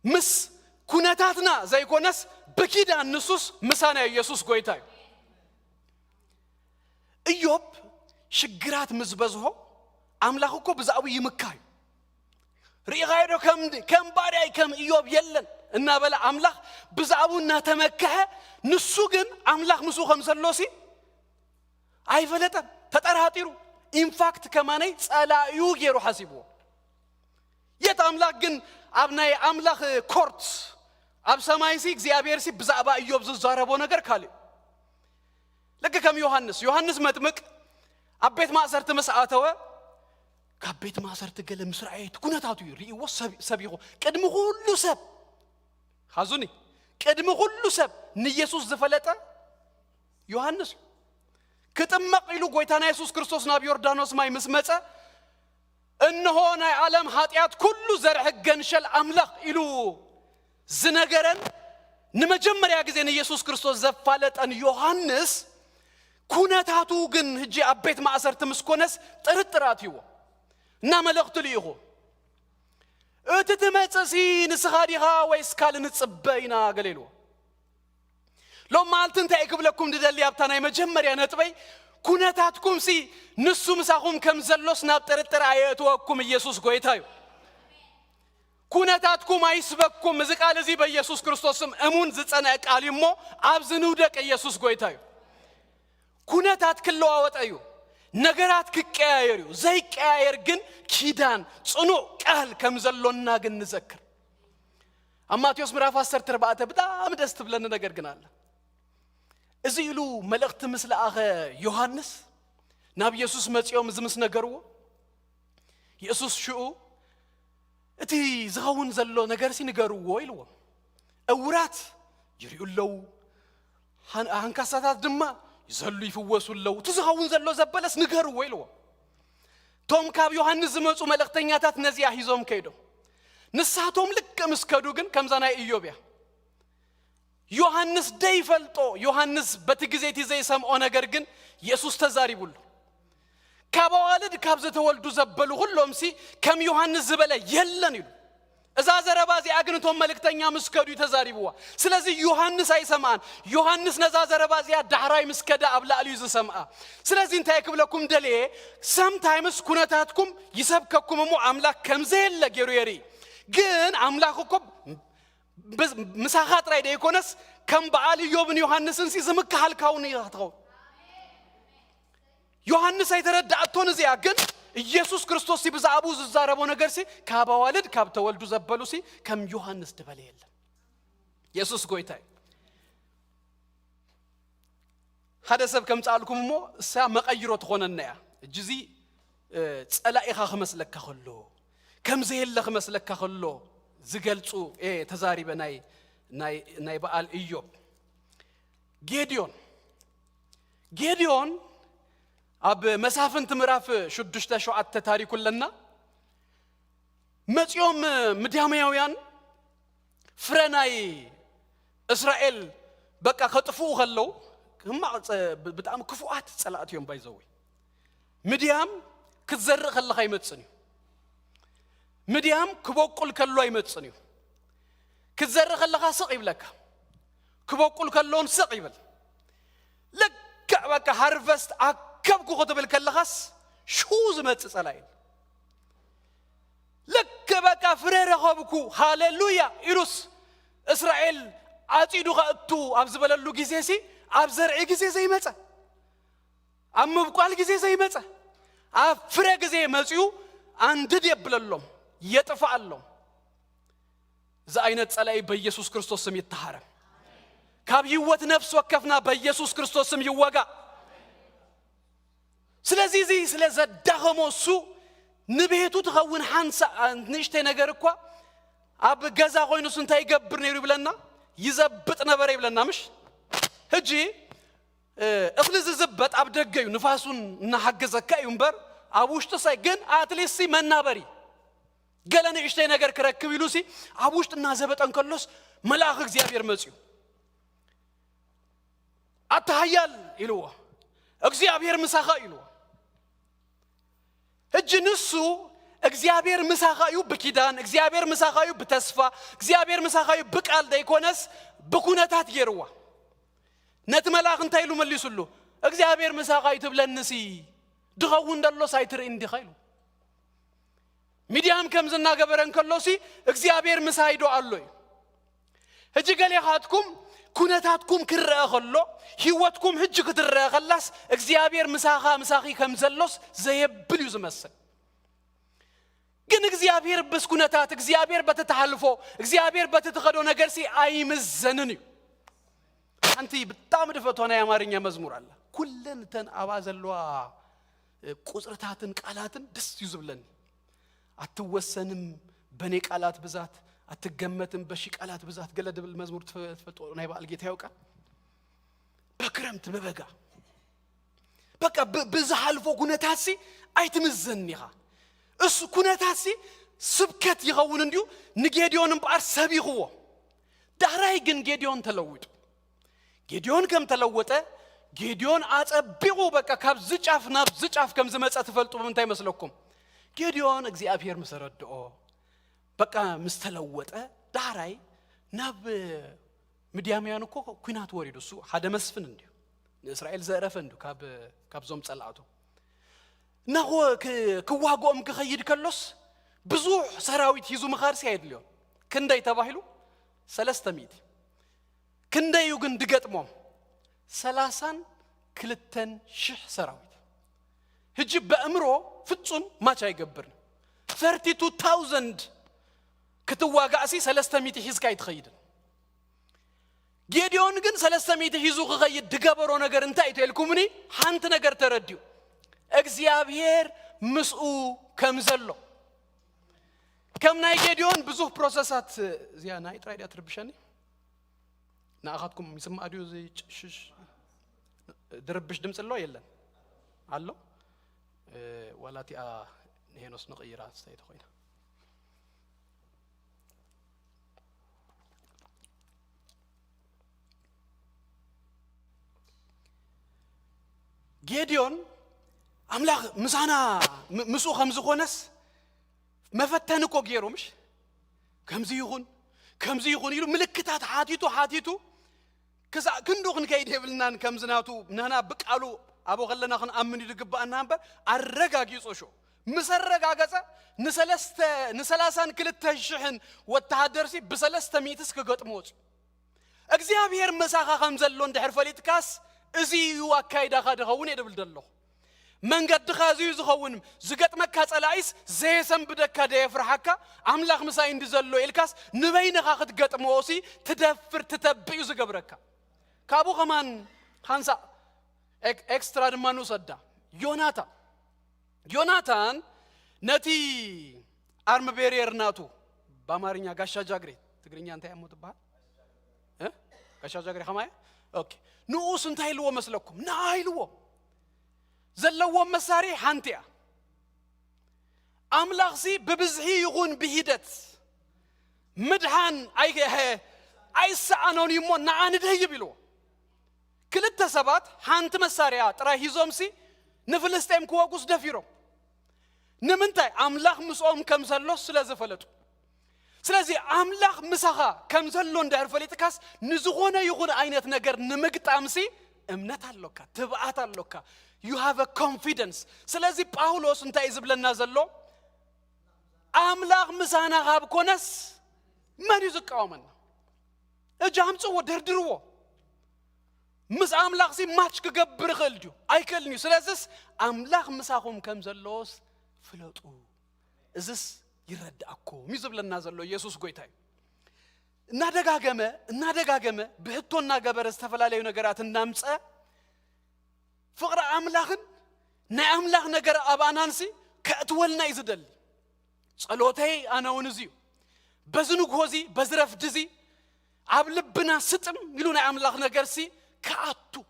ምስ ኩነታትና ዘይኮነስ በኪዳን ንሱስ ምሳና ኢየሱስ ጎይታ እዩ ኢዮብ ሽግራት ምዝበዝሆ አምላክ እኮ ብዛዕቡ ይምካዩ ሪኻይዶ ከም ባሪያይ ከም ኢዮብ የለን እና በላ አምላክ ብዛዕቡና ተመከሐ ንሱ ግን አምላክ ምሱ ከምሰሎሲ አይፈለጠም ተጠራጢሩ ኢንፋክት ከማነይ ጸላዩ ገሩ ሐሲቡ የት አምላክ ግን አብናይ አምላክ ኮርት አብ ሰማይሲ እግዚአብሔር ሲ ብዛዕባ ኢዮብ ዝዛረቦ ነገር ካለ ለከ ከም ዮሐንስ መጥምቅ አቤት ማሰርት መስአተወ ከቤት ማሰርት ገለ ምስራኤት ኩነታቱ ይሪው ሰቢሁ ቅድም ሁሉ ሰብ ሐዙኒ ቅድም ሁሉ ሰብ ንኢየሱስ ዝፈለጠ ዮሐንስ ከተመቅ ኢሉ ጎይታና ኢየሱስ ክርስቶስ ናብ ዮርዳኖስ ማይ መስመጸ እነሆ ናይ ዓለም ኃጢአት ኩሉ ዘርሕ ገንሸል አምላክ ኢሉ ዝነገረን ንመጀመሪያ ጊዜ ኢየሱስ ክርስቶስ ዘፋለጠን ዮሐንስ ኩነታቱ ግን ህጂ አቤት ማሰርት ምስኮነስ ጥርጥራት ይዎ እና መልእክቱ ልይኹ እትትመጽሲ ንስኻዲኻ ወይስ ካል ንጽበይና ገሌልዎ ሎማ አልትንታይ ክብለኩም ድደሊ ያብታና የመጀመሪያ ነጥበይ ኩነታትኩም ሲ ንሱ ምሳኹም ከም ዘሎስ ናብ ጥርጥር አየትወኩም ኢየሱስ ጎይታ እዩ ኩነታትኩም አይስበኩም እዚ ቃል እዚ በኢየሱስ ክርስቶስም እሙን ዝጸነቀ ቃል እሞ አብዝ ንውደቅ ኢየሱስ ጎይታ እዩ ኩነታት ክለዋወጥ እዩ ነገራት ክቀያየሩ ዘይቀያየር ግን ኪዳን ጽኑ ቃል ከም ዘሎና ግን ንዘክር አማቴዎስ ምዕራፍ 14 በጣም ደስ ትብለን ነገር ግን አለ እዚ ኢሉ መልእክት ምስለ አኸ ዮሐንስ ናብ ኢየሱስ መጽዮም ዝምስ ነገርዎ ኢየሱስ ሽኡ እቲ ዝኸውን ዘሎ ነገር ሲ ንገርዎ ኢልዎ እውራት ይሪኡለው አንካሳታት ድማ ይዘሉ ይፍወሱለው ትዝኸውን ዘሎ ዘበለስ ንገርዎ ኢልዎ ቶም ካብ ዮሐንስ ዝመጹ መልእክተኛታት ነዚያ ሂዞም ከይዶ ንሳቶም ልክ ምስከዱ ግን ከምዛናይ ኢዮብያ ዮሐንስ ደይፈልጦ ዮሐንስ በትግዜት ዘይሰምዖ ነገር ግን ኢየሱስ ተዛሪቡሉ ካባዋልድ ካብ ዘተወልዱ ዘበሉ ሁሉም ሲ ከም ዮሐንስ ዝበለ የለን ይሉ እዛ ዘረባዚ አግንቶም መልእክተኛ ምስከዱ ተዛሪቡዋ ስለዚህ ዮሐንስ አይሰማን ዮሐንስ ነዛ ዘረባዚያ ዳህራይ ምስከዳ አብላልዩ ዝሰምዓ ስለዚህ እንታይ ክብለኩም ደሌ sometimes ኩነታትኩም ይሰብከኩምሙ አምላክ ከምዘየለ ገሩ የሪ ግን አምላክ እኮ مساخات رايده يكونس كم بعال يوبن يوحنسن سي زمكحل كاون ياتو يوحنس ايترد اتون زيا ግን ኢየሱስ ክርስቶስ ሲብዛቡ ዝዛረበው ነገር ሲ ካባዋልድ ካብተወልዱ ዘበሉ ሲ ከም ዮሐንስ ደበለ የለም ኢየሱስ ጎይታይ ሐደሰብ ከም ጻልኩምሞ እሳ መቀይሮ ተኾነናያ እጅዚ ጸላኢኻ خመስለካ ኸሎ ከም ዘየለ خመስለካ ኸሎ ዝገልጹ ተዛሪበ ናይ በዓል ኢዮብ ጌዲዮን አብ መሳፍንት ምዕራፍ 6:7 ታሪኩ ለና መጽዮም ምድያማውያን ፍረናይ እስራኤል በቃ ከጥፉ ኸለው በጣም ክፉአት ጸላእትዮም ባይዘው ምድያም ክዘርቕ ኸለኻ ይመጽን ምድያም ክቦቁል ከሎ አይመጽን እዩ ክዘርቕ ኸለኻ ስቕ ይብለካ ክቦቁል ከሎን ስቕ ይብል ለካ በቃ ሃርቨስት አከብኩ ኸተብል ከለኻስ ሹዝ መጽጸላይ ለካ በቃ ፍሬ ረኸብኩ ሃሌሉያ ኢሉስ እስራኤል አጺዱ ኸእቱ አብዝበለሉ ጊዜ ሲ አብ ዘርዒ ጊዜ ዘይመጸ አብ ምብቋል ጊዜ ዘይመጸ አብ ፍሬ ጊዜ መጽዩ አንድድ የብለሎም يطفعلهم ذا አይነት ጸላይ በኢየሱስ ክርስቶስ ስም ይተሐረም ካብ ህይወት ነፍስ ወከፍና በኢየሱስ ክርስቶስ ስም ይወጋ ስለዚህ ስለዘዳኸሞሱ ንቤቱ ትኸውን ሓንሳ ንሽተይ ነገር እኳ ኣብ ገዛ ኮይኑስ እንታይ ይገብር ነይሩ ይብለና ይዘብጥ ነበር ይብለና ምሽ ሕጂ እኽሊ ዝዝበጥ ኣብ ደገ እዩ ንፋሱን እናሓገዘካ እዩ እምበር ኣብ ውሽጢ ሳይ ግን ኣትሊስት መናበሪ ገለ ንእሽተይ ነገር ክረክብ ኢሉሲ ኣብ ውሽጢ እናዘበጠን ከሎስ መልአክ እግዚአብሔር መጽዩ ኣታሃያል ኢልዎ እግዚአብሔር ምሳኻ ኢልዎ ሕጂ ንሱ እግዚአብሔር ምሳኻ እዩ ብኪዳን እግዚአብሔር ምሳኻ እዩ ብተስፋ እግዚአብሔር ምሳኻ እዩ ብቃል ደይኮነስ ብኩነታት ገይርዋ ነቲ መልአክ እንታይ ኢሉ መሊሱሉ እግዚአብሔር ምሳኻ እዩ ትብለንሲ ድኸውን ደሎ ሳይትርኢ እንዲኻ ኢሉ ሚዲያም ከም ዝናገበረን ከሎሲ እግዚአብሔር ምሳይዶ ኣሎ እዩ ሕጂ ገሌኻትኩም ኩነታትኩም ክረአ ከሎ ህይወትኩም ሕጂ ክትረአ ከላስ እግዚአብሔር ምሳኻ ምሳኺ ከም ዘሎስ ዘየብል እዩ ዝመስል ግን እግዚአብሔር በስኩነታት እግዚአብሔር በተተሐልፎ እግዚአብሔር በተተኸዶ ነገርሲ አይምዘንን እዩ አንቲ በጣም ድፈቶና የአማርኛ መዝሙር አለ ኩለን ተን አባዘለዋ ቁጥርታትን ቃላትን ደስ ይዝብለን አትወሰንም በኔ ቃላት ብዛት አትገመትም በሺ ቃላት ብዛት ገለድብል መዝሙር ተፈጥቶ ናይ ባል ጌታ ያውቃል በክረምት በበጋ በቃ ብዝሐልፎ ኩነታሲ አይትምዘንኒኻ እሱ ኩነታሲ ስብከት ይኸውን እንዲሁ ንጌዲዮን እምባር ሰቢኽዎ ዳራይ ግን ጌዲዮን ተለውጡ ጌዲዮን ከም ተለወጠ ጌዲዮን አጸቢቑ በቃ ካብ ዝጫፍ ናብ ዝጫፍ ከም ዝመጸ ተፈልጡ ምንታይ መስለኩም ጌዲዮን እግዚአብሔር መሰረድኦ በቃ ምስተለወጠ ዳራይ ናብ ምድያምያን እኮ ኩናት ወሪዱ እሱ ሓደ መስፍን እንዲሁ ንእስራኤል ዘረፈ እንዲሁ ካብ ዞም ጸላዕቱ ናሆ ክዋጎም ክኸይድ ከሎስ ብዙ ሰራዊት ይዙ መኻርሲ አይደልዮ ክንደይ ተባሂሉ 300 ክንደዩ ግን ድገጥሞም 32,000 ሰራዊት ሕጂ በእምሮ ፍጹም ማች አይገብርን 32,000 ክትዋጋእሲ 300 ሒዝካ ይትኸይድ ጌዲዮን ግን 300 ሒዙ ክኸይድ ድገበሮ ነገር እንታይ ይተልኩምኒ ሓንቲ ነገር ተረድዩ እግዚአብሔር ምስኡ ከም ዘሎ ከም ናይ ጌዲዮን ብዙ ፕሮሰሳት እዚያ ናይ ጥራይዳ ትርብሸኒ ናአኻትኩም ይስማዕ ዲዩ ዝጭሽሽ ድርብሽ ድምጽ ኣሎ የለን አሎ ወላቲአ ሄኖስ ንቕይራ ስታይት ኮይና ጌዲዮን አምላክ ምሳና ምሱ ከም ዝኾነስ መፈተን እኮ ገይሩ ምሽ ከምዚ ይኹን ኢሉ ምልክታት ሓቲቱ ከዛ ክንዱኽን ከይድ ይብልናን ከምዝናቱ ነና ብቃሉ አቦ ገለና ኸን አምን ይድግባና ነበር አረጋጊጾሾ ምሰረጋገጸ ነ32,000 ወታደርሲ በ300 እስከገጥሞጽ እግዚአብሔር መሳኻ ከም ዘሎ እንድሕር ፈሊጥካስ እዚ እዩ አካይዳኻ ድኸውን ይደብል ደሎ መንገድ ድኻዚዩ ዝኸውን ዝገጥመካ ጸላይስ ዘየሰንብደካ ደየፍርሐካ አምላኽ ምሳይ እንድዘሎ ኢልካስ ንበይነኻ ክትገጥሞሲ ትደፍር ትተብዩ ዝገብረካ ካቡ ኸማን ሓንሳ ኤክስትራ ድማ ንውሰዳ ዮናታን ነቲ አርም ቤሪየር ናቱ በአማርኛ ጋሻ ጃግሬ ትግርኛ እንታይ ያሞትባል ጋሻ ጃግሬ ኸማይ ኦኬ ንኡስ እንታይ ልዎ መስለኩም ናይልዎ ዘለዎ መሳሪ ሓንቲያ አምላኽሲ በብዝሒ ይኹን ብሂደት ምድሃን አይሰአነውን ይሞ ናዓንደህ ይብልዎ ክልተ ሰባት ሓንቲ መሳሪያ ጥራይ ሂዞምሲ ንፍልስጤም ክወጉስ ደፊሮም ንምንታይ አምላኽ ምስኦም ከም ዘሎ ስለዝፈለጡ ስለዚህ አምላኽ ምሳኻ ከም ዘሎ እንድሕር ፈሊጥካስ ንዝኾነ ይኹን ዓይነት ነገር ንምግጣምሲ እምነት አለካ ትብዓት አለካ you have a confidence ስለዚህ ጳውሎስ እንታይ ዝብለና ዘሎ አምላኽ ምሳና ካብ ኮነስ ማን ይዝቃወመና እጃምጽዎ ደርድርዎ ምስ አምላኽ ሲ ማች ክገብር ኸልጁ አይከልኒ ስለዚህ አምላኽ ምሳኹም ከም ዘሎስ ፍለጡ እዝስ ይረዳእኩም ይዝብለና ዘሎ ኢየሱስ ጎይታይ እናደጋገመ ብህቶና ገበረ ዝተፈላላዩ ነገራት እናምጸ ፍቅረ አምላኽን ናይ አምላኽ ነገር አባናንሲ كأتولنا يزدل صلوتي أنا ونزيو بزنوك هوزي بزرف دزي عبلبنا ستم يلونا عملاق نجرسي كأتو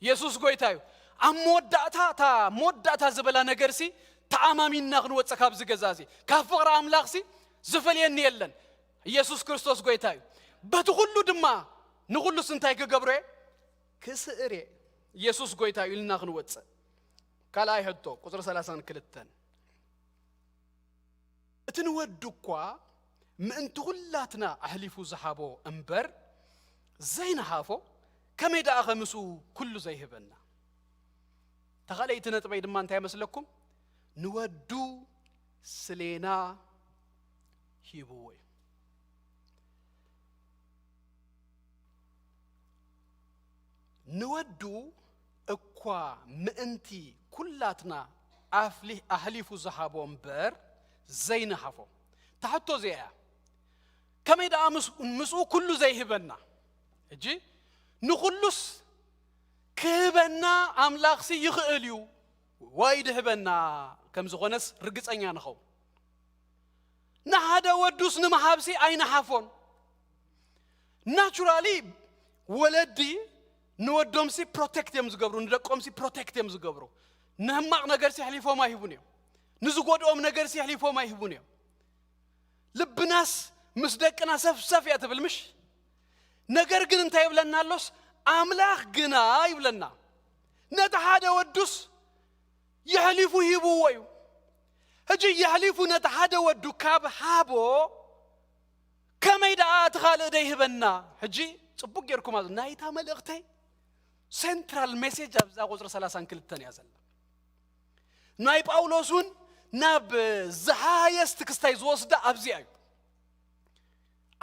يسوس قويتايو مودعتا زبلا نجرسي تعامين نغنوت سكاب زجازي كفقر عملاقسي زفلين يلن يسوس كريستوس قويتايو بتقولو دما نقولو سنتاي كجبرة كسرة يسوس قويتايو لنا غنوت كلا يهدو قصر سلاسان كلتن تنودكوا من تغلاتنا أهليفو زحابو أمبر زين هافو كم يدا أغمسو كل زي هبنا تخلي تنتبعي دمان تاي مسلكم نودو سلينا هيبوي نودو أكوا مأنتي كلاتنا أهليفو زحابو أمبر زين هافو تحطو زيها كم يدا مسو كل زي هبنا اجي نخلص كهبنا أملاقسي يخيليو وايد هبنا كم زغنس رقص أنيا نخو نهادا ودوس نمحابسي أين حافون naturally ولدي نودهم سي protect يم زقبرو ندقهم سي protect يم زقبرو نهمق نجار سي حليفو ما يهبونيو نزقودهم نجار سي حليفو ما يهبونيو لبناس مسدقنا سف يا تبل مش نجار جن انت يبلنا لوس أملاخ جنا يبلنا نتحدى ودوس يحلفو هيبو ويو هجي يحلفو نتحدى ودو كاب حابو كما يدا أتخال إديه بنا هجي صبوك يركم هذا نايتا ملغتي سنترال مسيج أبزا غزر سلاسان كلتن يا زل نايب أولوسون ناب زهايست كستايز وصدا أبزي أيو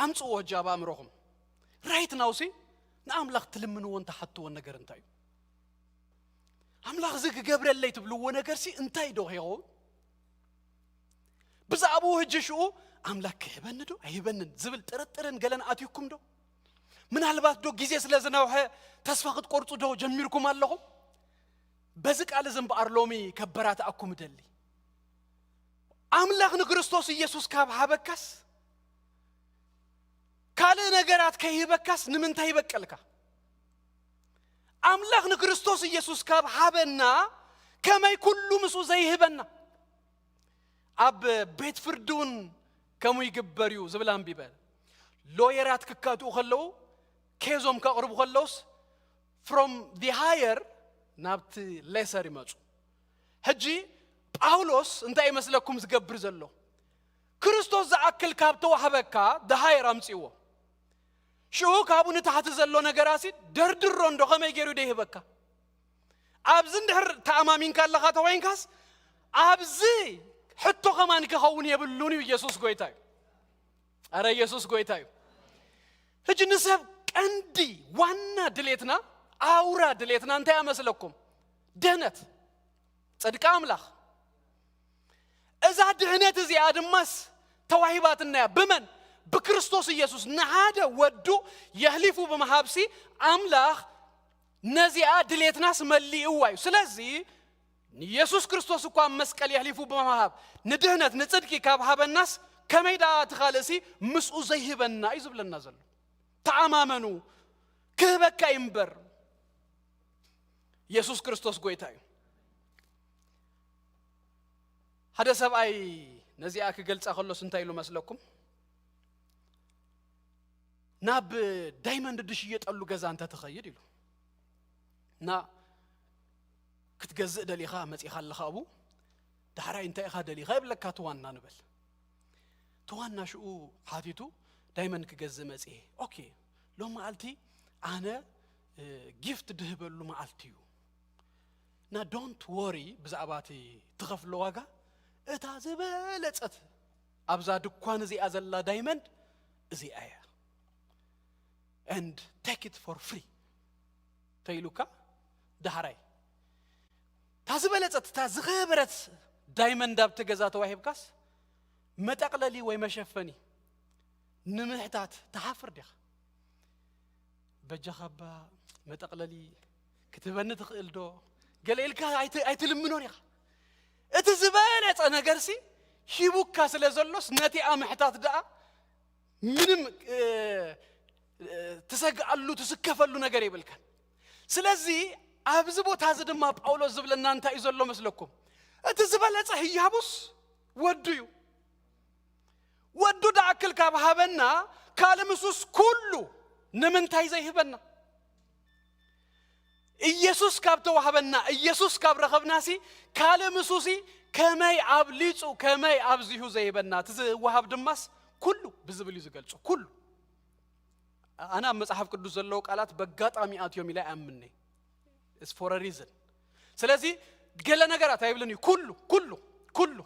أمسو وجابا أمروهم رايت ناوسي نأملاخ تلمنو وانت حطو ونقر انتايو أملاخ زيك قبر اللي تبلو ونقر سي انتاي دو هيغو بزا أبو هجشو أملاك هيبن دو هيبن زبل ترترن قلن آتيكم دو من هالبات دو جيزيس لازناوها تسفاقت قرطو دو جميركم اللهم بزك على زنب أرلومي كبرات أكم دلي أملاخ نكريستوس يسوس كاب حابكاس كالي نقرات كيبكاس نمنتا يبكالكا أملاخ نكريستوس يسوس كاب حابنا كما يكلو مسو زي هبنا أب بيت فردون كمو يقبريو زبلان بيبال لويرات ككاتو خلو كيزوم كقربو خلوس from the higher نابت lesser يماتو هجي باولوس انتا يمسلكم زقبر زلو كريستوس زعكل كابتو حبكا the higher أمسيوه شو كابو نتحت زلو نجراسي دردر روندو خما يجرو ده بكا أبزن دهر تأمامين كالله خاتوين كاس أبزي حتى كمان كهون يبلوني يسوس قويتاي أرى يسوس قويتاي هجي نسب عندي وانا دليتنا أورا دليتنا أنت يا مسلكم دهنت صدق أملاخ إذا دهنت زي آدم مس توهيباتنا بمن بكريستوس يسوس نهادا ودو يحلفو بمحابسي أملاخ نزيا دليت ناس ملي أواي سلازي يسوس كريستوس قام مسكال يحلفو بمحاب ندهنت نصدقي كابحاب الناس كما يدا تخالسي مسؤ زيهبنا يزب لنا زل تعامامنو كهبكا ينبر يسوس كريستوس قويتاي هذا سبعي نزيا كقلت أخلو سنتايلو مسلكم ناب دايما الدشية قالوا جزا أنت تخيل له نا كتجزء دليخا متى يخلى خابو دحرا أنت أخذ دليخا يبلك كاتوانا نبل توانا شو حاتيتو دايما كجزء متى أوكي لو ما قلتي أنا gift دهبل لو ما قلتيو نا don't worry بزعباتي تخاف لواجا اتعزبلت أبزا دكوان زي أزلا دايما زي آية and take it for free تيلوكا دهراي تازبلت تازغبرت دايما داب تجزات واهب كاس متقللي ويمشفني نمحتات تحفر ديخ بجخبا متقللي كتبني تخيل دو قال إلك أيتلمنون يا اتزبالت أنا جرسي هيبوك كاسل زلوس نتي أمحتات دا منم تسقعلو تسكفلو نجاري بالكن سلزي أبزبوت هذا ما بقوله زبلنا أنت إزلو مثلكم اتزبالت هي هبوس وديو ودو دعكل كابهابنا كالمسوس كله نمنتاي زي هبنا ኢየሱስ ካብተው ሀበና ኢየሱስ ካብረኸብናሲ ካለ ምሱሲ ከመይ አብሊጹ ከመይ አብዚሁ ዘይበና ተወሃብ ድማስ ኩሉ ብዝብል ይዝገልጹ ኩሉ አና መጽሐፍ ቅዱስ ዘለው ቃላት በጋጣሚ አትዮም ላይ አምኔ is for a reason ስለዚህ ገለ ነገራት አይብልኒ ኩሉ ኩሉ ኩሉ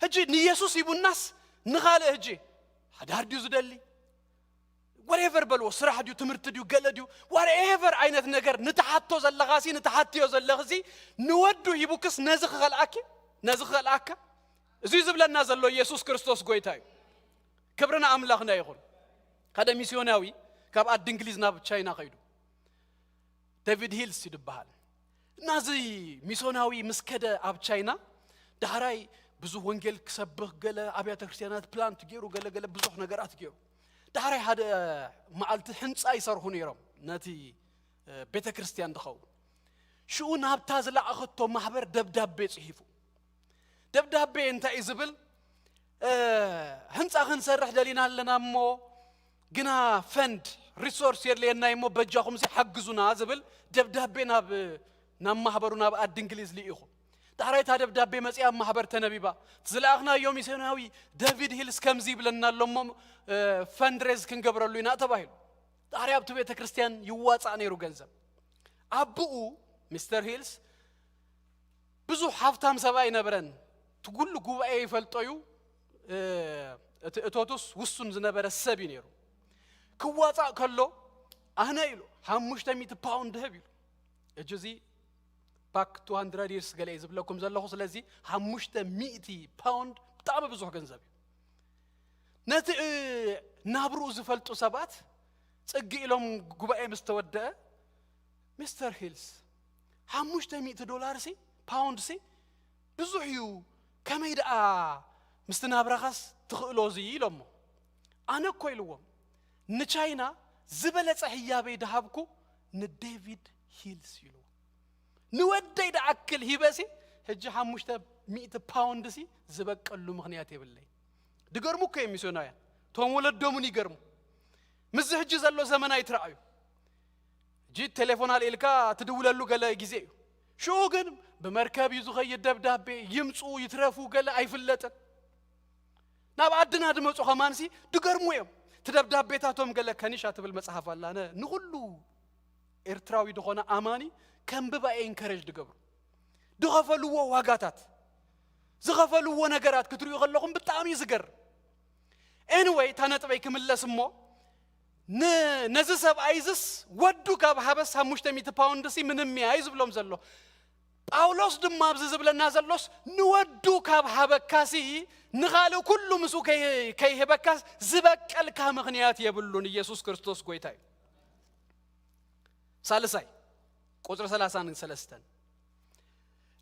እጂ ኢየሱስ ይቡናስ ንኻለ እጂ ዳርዲው ዝደሊ whatever بلو صراحة ديو تمرت ديو قل ديو whatever عينت نجار نتحطو زلغاسي نتحطيو زلغزي نودو يبوكس نزخ غلاكي نزخ غلاكا زي زبلنا زلو يسوع كريستوس قويتاي كبرنا أملاخنا يقول هذا ميسيوناوي كاب أد إنجليزنا بتشاينا خيدو ديفيد هيلز يدبهال نازي ميسيوناوي مسكدة أب تشاينا دهراي بزو ونجل كسبه قل أبيات كريستيانات بلان تجيرو قل بزوح نجارات تجيرو دهراي هذا معلت حنس أيسر هنيرم ناتي بيت كريستيان دخو شو نابتاز لا أخذته محبر دبدب بيت يحفو دبدب أنت إزبل حنس أخن سرح دلينا لنا مو جنا فند ريسورس يرلي لنا يمو بجاهم زي حجزونا زبل دبدب ناب نام محبرنا بقد إنجليز ليهم دهراي هذا دبدب مسيا محبر تنبيبا تزلقنا يوم يسوناوي ديفيد هيلز كم زيبلنا لهم فندرز كن قبرلو ينا تباهيل دهراي أبتو بيت كريستيان يواص عنيرو جنزب أبوه مستر هيلز بزو حفتام سباي نبرن تقول له جوا أي فلتيو توتوس وسون زنبر السبينيرو كواص كله أنا يلو همش تميت باوند هبيل الجزي باك 200 years قال إذا بلكم زلوا خص لذي همش تميت باوند تعب بزوج جنزب نت نابروز فلتو سبات تجي لهم جوا أي مستودع مستر هيلز همش تميت دولار سي باوند سي بزوحيو كم يدعى مستنابرخس تخلوزي لهم أنا كويلوم نشاينا زبالة صحية بيدهابكو نديفيد هيلز يلو نودي دعكل هيبسي هجي حمشتا 100 باوند سي زبق قلو مغنياتي بالله دقرمو كي ميسونايا توم ولد دومون يقرمو مزه هجي زلو زمنا يترعيو جيت تليفون على إلكا تدولالو قلا يجزيو شو قن بمركب يزغي الدبداب يمسو يترافو قلا أيفلتا ناب عدنا دمسو خمانسي دقرمو يوم تدبداب بيتاتهم قال لك كنيشة بالمصحف الله أنا نقولو إرتراوي دخونا أماني كم ببقى إنكرج دقبر دغفلوا واقاتات زغفلوا نجارات كتروا يغلقهم بالتعامي زجر anyway تانت بيكم الله سمو نزسب أيزس ودو كاب حبس هم مش تميت باوندسي من الميايز بلوم زلوا أولوس دم ما بزز بلا نازلوس نودو كاب حبك كاسي نغالو كله مسو كي هبكاس زبك الكام غنيات يبلون يسوع كريستوس قويتاي سالساي قدر سلاسان سلستن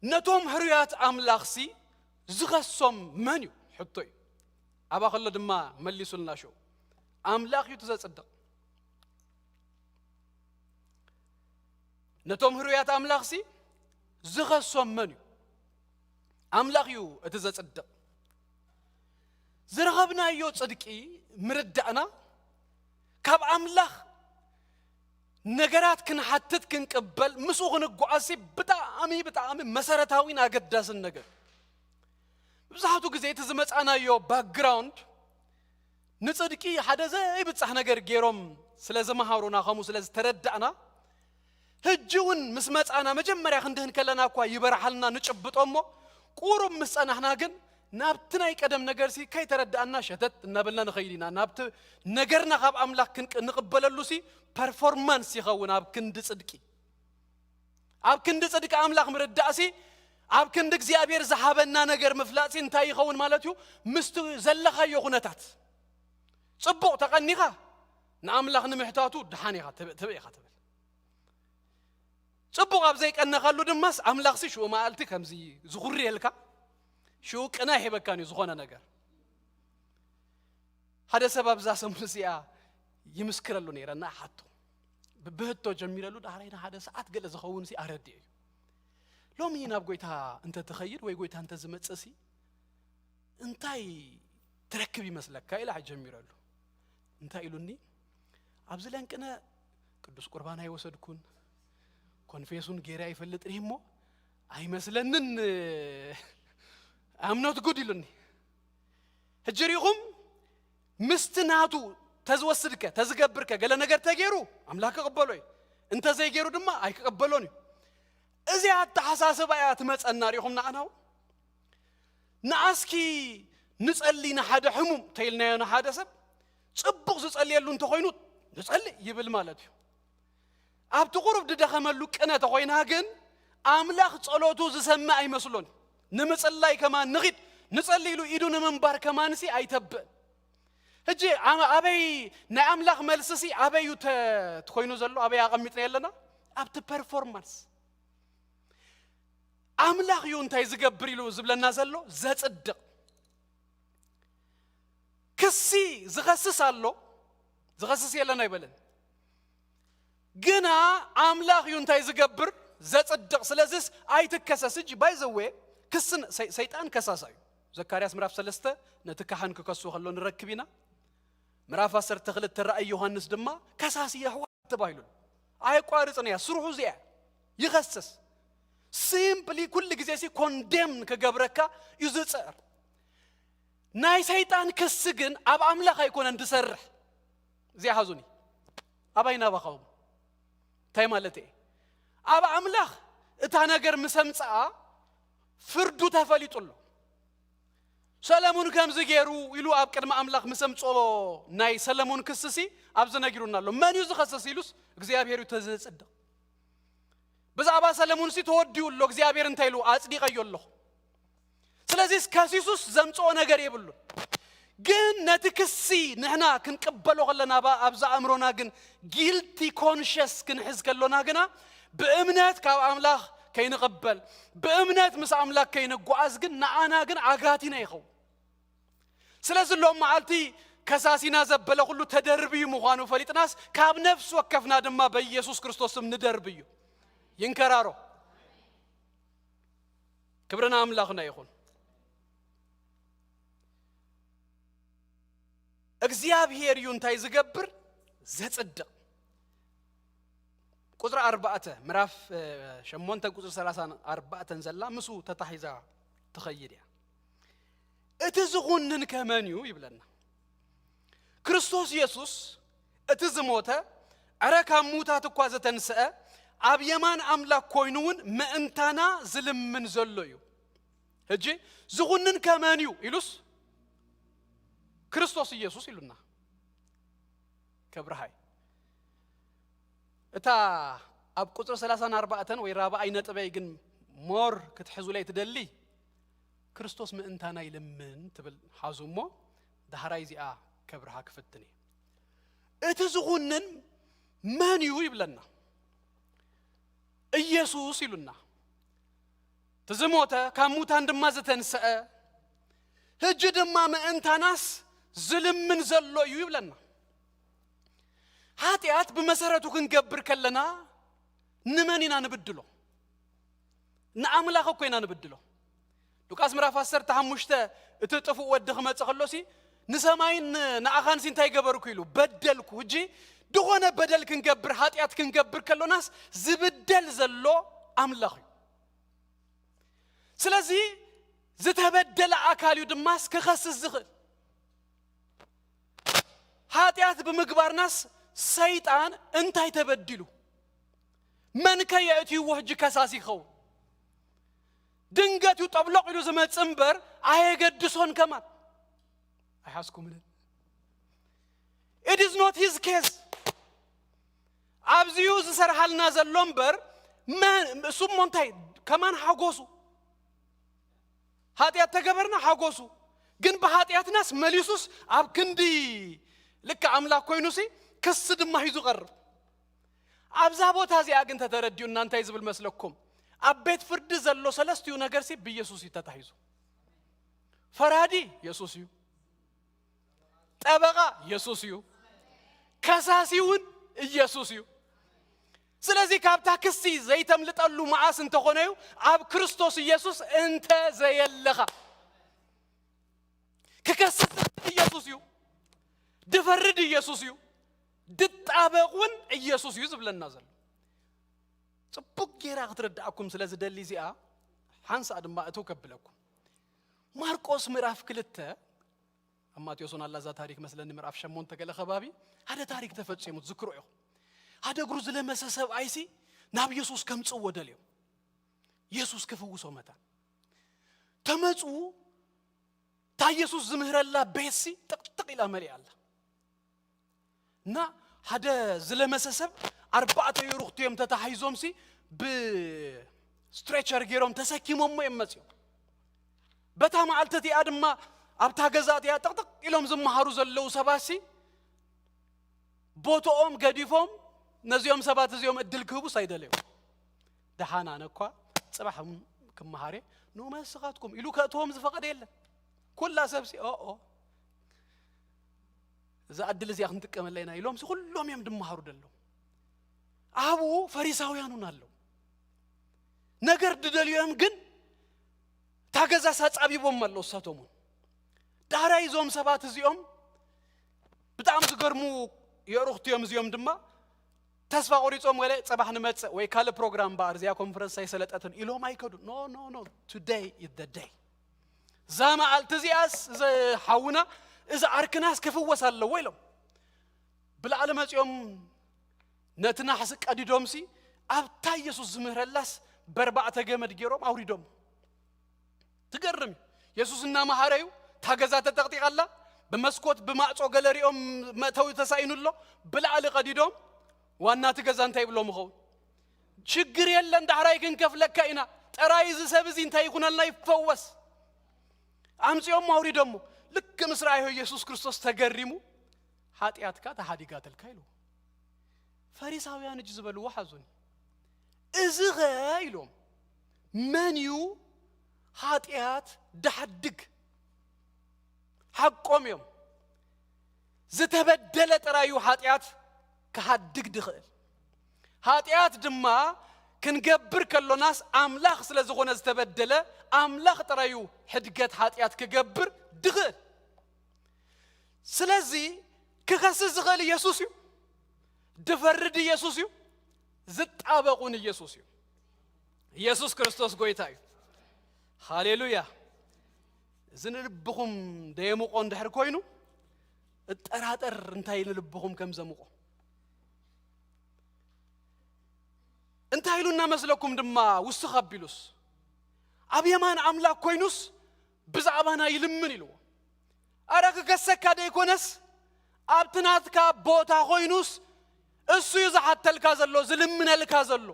نتوم هريات أملاخسي زغسهم منيو حطي أبا خلد ما مليسوا لنا شو أملاخ يتزصدق نتوم هريات أملاخسي زغسهم منيو أملاخ يو اتزصدق زرغبنا يو صدقي مردعنا كاب أملاخ نجارات كن حتت كن قبل مسوغن القعاسي بتاعمي مسارتاوين أقداس النجار بزحتو جزيت زمت أنا يو باك جراوند نصدقي حدا زي بتصح نجار جيروم سلازم هارونا خامو سلاز تردعنا هجون مسمت أنا مجمرة خندهن كلنا كوا يبرحلنا نشبط أمه قورم مس أنا هنا جن نابتنا يقدم نجارسي كي تردعنا شتت نابلنا نخيلنا نابت نجارنا خاب أملاك نقبل اللوسي performance يخون أب كند صدقي أب كند صدق أملاك مرداسي أب كندك زيابير زحابنا نجار مفلاسي انتهي يخون مالتيو مستو زلخا يخونتات صبوا تقنيها نأملاك نمحتاتو دحانيها تبيخا تبل صبوا أب زيك أن خلو دماس أملاك سي شو ما قلتك هم زي زغري هلكا شو قنا هيبكاني زخونه ነገር هذا سبب ذا سمسيا يمسكرلو نيرنا حتى ببهتو جميللو دارينا هذا ساعات قال زخون سي اردي لو مين ابغيتا انت تخيل وي غويتا انت زمصسي انتاي تركب يመስلك كايلا جميللو انتاي يلوني ابزلان قنا ቅዱስ ቁርባን አይወሰድኩን ኮንፌሱን ጌራ ይፈልጥ ይሞ አይመስለንን አምኖት ጉድ ይሉኒ ህጅሪኹም ምስትናቱ ተዝወስድከ ተዝገብርከ ገለ ነገር ተገይሩ አምላክ ቀበሎይ እንተ ዘይገይሩ ድማ አይቀበሎኒ እዚያ ተሐሳሰብ አያት መጸናሪኹም ናአናው ናአስኪ ንጸሊና ሓደ ሕሙም ተይልናዮና ሓደ ሰብ ጽቡቕ ዝጸልየሉ እንተ ኮይኑ ንጸልይ ይብል ማለት እዩ ኣብቲ ቁርብ ድደኸመሉ ቅነ ተኾይና ግን አምላክ ጸሎቱ ዝሰማ አይመስሎን ንምጽላይ ከማን ንኺድ ንጸልይሉ ኢዱ ንምንባር ከማንሲ አይተብእ ህጂ አበይ ናይ አምላክ መልስሲ አበዩ ተኮይኑ ዘሎ አበይ አቀሚጥና ያለና ኣብቲ ፐርፎርማንስ አምላክ እዩ እንታይ ዝገብር ኢሉ ዝብለና ዘሎ ዘጽድቅ ክሲ ዝኸስስ ኣሎ ዝኸስስ የለና ይበለን ግና አምላክ እዩ እንታይ ዝገብር ዘጽድቅ ስለዚህ አይትከሰስ እጂ ባይ ዘ ዌይ ክስን ሰይጣን ከሳሳዩ ዘካርያስ ምዕራፍ 3 ነትካህን ከከሱ ከሎ ንረክቢና ምዕራፍ 10 ተኽልት ራእይ ዮሐንስ ድማ ከሳሲ ይህዋ ተባይሉ አይቋርጽና ስሩሑ ዚያ ይኸስስ ሲምፕሊ ኩል ጊዜ ሲ ኮንደም ከገብረካ ይዝጽር ናይ ሰይጣን ክስ ግን አብ አምላክ አይኮነ እንድሰርሕ ዚያ ሐዙኒ አባይና ባኻው ታይ ማለቴ አብ አምላክ እታ ነገር ምሰምጻ ፍርዱ ተፈሊጡሎ ሰለሞን ከምዝ ገይሩ ኢሉ አብ ቅድመ አምላክ ምሰምጾ ናይ ሰለሞን ክስሲ አብዝ ነግሩናሎ ማን ይዙ ኸሰስ ኢሉስ እግዚአብሔር ተዘጽደ በዛባ ሰለሞን ሲ ተወዲውሎ እግዚአብሔር እንታይሉ አጽዲቀየሎ ስለዚህ ከሲሱስ ዘምጾ ነገር ይብሉ ግን ነትክሲ ንሕና ክንቀበሎ ከለና አብዛ አምሮና ግን ጊልቲ ኮንሽስ ክንሕዝ ከሎና ግና በእምነት ካብ አምላክ ከይንቀበል በእምነት ምስ አምላክ ከይንጓዝ ግን ናአና ግን አጋቲና ይኸው ስለዚህ ሎም ማልቲ ከሳሲና ዘበለ ሁሉ ተደርብዩ ምዃኑ ፈሊጥናስ ካብ ነፍስ ወከፍና ድማ በኢየሱስ ክርስቶስም ንደርብዩ ይንከራሮ ክብርና አምላክና ይኹን እግዚአብሔር እዩ እንታይ ዝገብር ዘጽድቅ ቁጥር 4 ምዕራፍ 8 ቁጥር 34 ዘላ ምሱ ተታሂዛ ተኸይድያ እቲ ዝኹንን ከመንዩ ይብለና ክርስቶስ ኢየሱስ እቲ ዝሞተ አረካ ሙታት እኳ ዘተንሰአ አብ የማን አምላክ ኮይኑውን መእንታና ዝልምን ዘሎ እዩ እጂ ዝኹንን ከመንዩ ኢሉስ ክርስቶስ ኢየሱስ ይሉና ከብርሃይ እታ አብ ቁጥር 34 ወይ ራብዓይ ነጥበይ ግን ሞር ክትሕዙ ላይ ትደሊ ክርስቶስ ምእንታና ይልምን ትብል ሓዙሞ ዳህራይ ዚኣ ከብርሃ ክፍትኒ እቲ ዝኹንን ማን እዩ ይብለና ኢየሱስ ይሉና ተዝሞተ ካብ ሙታን ድማ ዘተንሰአ ህጅ ድማ ምእንታናስ ዝልምን ዘሎ እዩ ይብለና ኃጢአት በመሰረቱ ክንገብር ከለና ንመኒና ንብድሎ ንአምላክ ኮይና ንብድሎ ሉቃስ ምዕራፍ 15 እትጥፉ ወድ ኸመጽኸሎሲ ንሰማይን ንአኻንሲ እንታይ ገበርኩ ይሉ በደልኩ እጂ ድኾነ በደል ክንገብር ኃጢአት ክንገብር ከሎናስ ዝብደል ዘሎ አምላክ እዩ ስለዚህ ዝተበደለ አካልዩ ድማስ ከኸስስ ዝኽእል ኃጢአት በመግባርናስ ሰይጣን እንታይ ተበድሉ من كيأتي وحج كساسي خو دنجت يطبلق له زمان تنبر أيقدسون كمان أحسكم منه it is not his case أبزيوز سر حال نازل لمبر ما سمون تاي كمان حقوسو هاتيات تجبرنا حقوسو جن بهاتيات ناس مليسوس أب كندي لك عملا كوينوسي كسد ما يزو قرب أبزابوت هذه أجن تترديون نانتايز بالمسلككم أبيت فرد زلوا سلستيو نجرسي بيسوس يتتحيزو فرادي يسوسيو طبقة يسوسيو كساسيون يسوسيو سلازي كابتا كسي زي تملطلو معاس انت خونيو اب كريستوس يسوس انت زي اللخا ككسس يسوسيو دفرد يسوسيو دطابقون يسوسيو زبلنا زل صبق غير اخدرداكم سلاز دلي زيا حنس ادما اتو كبلكم ماركوس مراف كلته اما تيوسون الله ذا تاريخ مثلا مراف شمون تكله خبابي هذا تاريخ تفصيمو ذكروا يو هذا غروز لمسسب ايسي ناب يسوس كمصو ودليو يسوس كفوسو متا تمصو تا يسوس زمهرلا بيسي تقطق الى مري الله نا هذا زلمسسب أربعة يروختيم تتحيزهم سي ب ستريتشر غيرهم تسكيمهم ما يمسيو بتا معلتتي ادم ما ابتا غزات يا تقطق الهم زمهارو زلو سباسي بوتوم غديفهم نزيوم سبات زيوم ادل كبو سايدليو دحانا نكوا صباحهم كمهاري نو مسخاتكم يلو كاتهم زفقد يله كل سبسي او اذا ادل زي اخن تقملينا يلوم سي كلهم يم دمهارو دلو አቡ ፈሪሳውያኑን አለው ነገር ድደልዮም ግን ታገዛ ሳጻቢቦም አለው ሳቶሙ ዳራይዞም ሰባት እዚኦም በጣም ዝገርሙ የሩክቲዮም እዚኦም ድማ ተስፋ ቆሪጾም ወለ ጽባህ ንመጽ ወይ ካለ ፕሮግራም ባርዚያ ኮንፈረንስ ሳይሰለጠትን ኢሎም አይከዱ ኖ today is the day ዛማ አልተዚያስ ሐውና እዛ አርክናስ ከፈወሳለው ወይለው ብላዓለመጽዮም نتنا حسك أديدومسي أبتا يسوس زمهرلاس بربعة جمد جيروم أوريدوم تقرمي يسوس النام هاريو تاجزات تغطي الله بمسكوت بمعصو غالريوم ما توي تساينو الله بلا على قديدوم وانا تجزان تايب لهم خو شجري يلا ندحراي كنكف لك كائنا ترايز سبزين تايكون الله يفوس أمس يوم أوريدوم لك مسرعي هو يسوس كريستوس تقرمو حاتياتك تهاديقات الكيلو فريساويان جزبلو وحزوني ازغايلهم منيو حاتيات دحدق حقهم يوم زتبدلت رايو حاتيات كحدق دخل حاتيات دما كنقبر كلو ناس املاخ سلازغونا زتبدله املاخ ترايو حدقات حاتيات كقبر دخل سلازي كخسز غالي يسوسيو دفرد يسوسيو زت أبقون يسوسيو يسوس كريستوس قويتاي هاليلويا زن لبهم ديمو قون دحر كوينو التراتر انتاي لبهم كم زمقو انتاي لنا مسلكم دما وسخبيلوس ابيمان املاك كوينوس بزعبانا يلمن يلو اراك كسكا ديكونس ابتناتكا بوتا كوينوس እሱ ይዛሐተል ካዘሎ ዝልምነ ልካዘሎ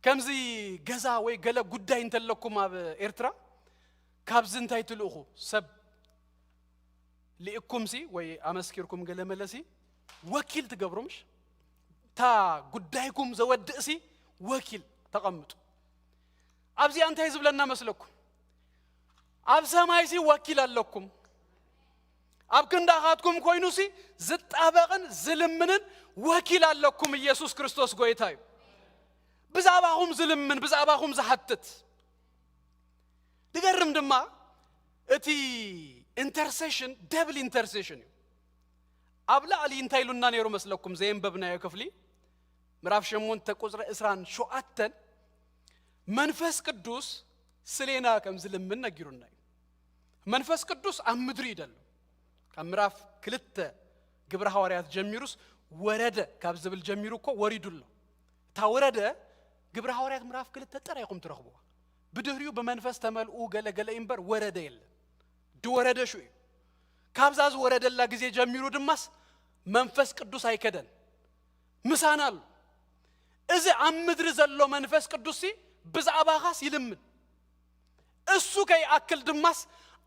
ከምዚ ገዛ ወይ ገለ ጉዳይ እንተለኩም አብ ኤርትራ ካብዝንታይ ትልኡኹ ሰብ ሊእኩምሲ ወይ አመስኪርኩም ገለ መለሲ ወኪል ትገብሩምሽ ታ ጉዳይኩም ዘወድእሲ ወኪል ተቀምጡ አብዚ አንታይ ዝብለና መስለኩም አብ ሰማይሲ ወኪል አለኩም አብከንዳኻትኩም ኮይኑሲ ዝጣበቅን ዝልምንን ወኪል አለኩም ኢየሱስ ክርስቶስ ጎይታዩ ብዛባኹም ዝልምን ብዛባኹም ዝሐትት ድገርም ድማ እቲ ኢንተርሴሽን ደብል ኢንተርሴሽን አብላ አሊ እንታይሉና ነይሩ መስለኩም ዘይንበብና የክፍሊ ምዕራፍ 8 ቁጥር 27 መንፈስ ቅዱስ ስለና ከም ዝልምን ነጊሩና መንፈስ ቅዱስ አምድሪ ይደል ከምራፍ ክልተ ግብረ ሐዋርያት ጀሚሩስ ወረደ ካብ ዝብል ጀሚሩ እኮ ወሪዱሎ ታወረደ ግብረ ሐዋርያት ምዕራፍ ክልተ ጠራይኩም ትረኽቡ بدهريو بمنفس تمل أو جل إمبر ورد يل دو ورد شوي كابزاز ورد الله جزء جميرو دماس منفس قدوس هاي كدن مسانال إذا عم مدرز الله منفس قدوسي بز أباغاس يلمن السو كي أكل دماس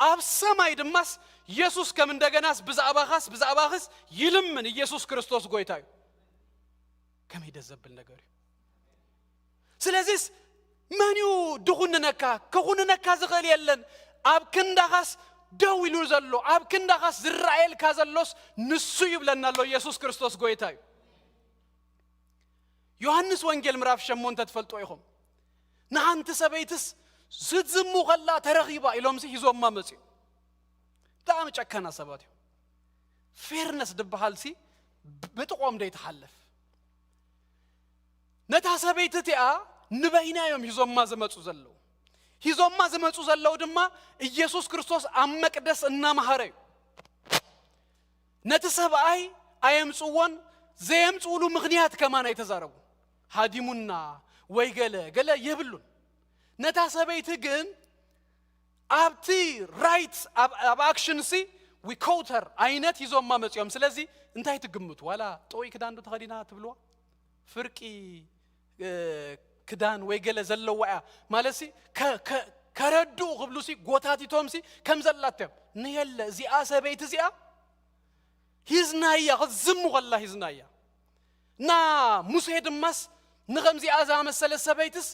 أب سماي دماس يسوع كمن دجناس بز أباغاس يلمن يسوع كريستوس قويتاي كم هيدا زبل نجاري سلازيس مانيو دخون نكا كخون نكا زغال يلن ኣብ ክንዳኻስ ደው ኢሉ ዘሎ ኣብ ክንዳኻስ ዝራኤል ካዘሎስ ንሱ ይብለና ኣሎ ኢየሱስ ክርስቶስ ጎይታ እዩ ዮሐንስ ወንጌል ምዕራፍ 8 ተፈልጦ ይኹም ንሓንቲ ሰበይትስ ዝዝሙ ኸላ ተረኺባ ኢሎምሲ ሂዞማ መጽዩ ብጣዕሚ ጨከና ሰባት እዩ ፌርነስ ድበሃልሲ ብጥቆም ደይተሓልፍ ነታ ሰበይቲ እቲኣ ንበይናዮም ሂዞማ ዝመጹ ዘለው ሂዞማ ዝመጹ ዘለው ድማ ኢየሱስ ክርስቶስ ኣብ መቅደስ እናመሃረ እዩ ነቲ ሰብኣይ ኣየምጽዎን ዘየምጽውሉ ምኽንያት ከማን ኣይተዛረቡ ሃዲሙና ወይ ገለ የብሉን ነታ ሰበይቲ ግን ኣብቲ ራይት ኣብ ኣክሽንሲ ዊ ኮውተር ዓይነት ሂዞማ መጽዮም ስለዚ እንታይ ትግምቱ ዋላ ጦይ ክዳን ዶ ተኸዲና ትብልዋ ፍርቂ ክዳን ወይ ገለ ዘለዋ ማለሲ ከረዱ ክብሉሲ ጎታቲቶምሲ ከም ዘላትዮም ንየለ እዚኣ ሰበይቲ እዚኣ ሂዝናያ ክዝሙ ኸላ ሂዝናያ ና ሙሴ ድማስ ንኸምዚኣ ዝኣመሰለ ሰበይትስ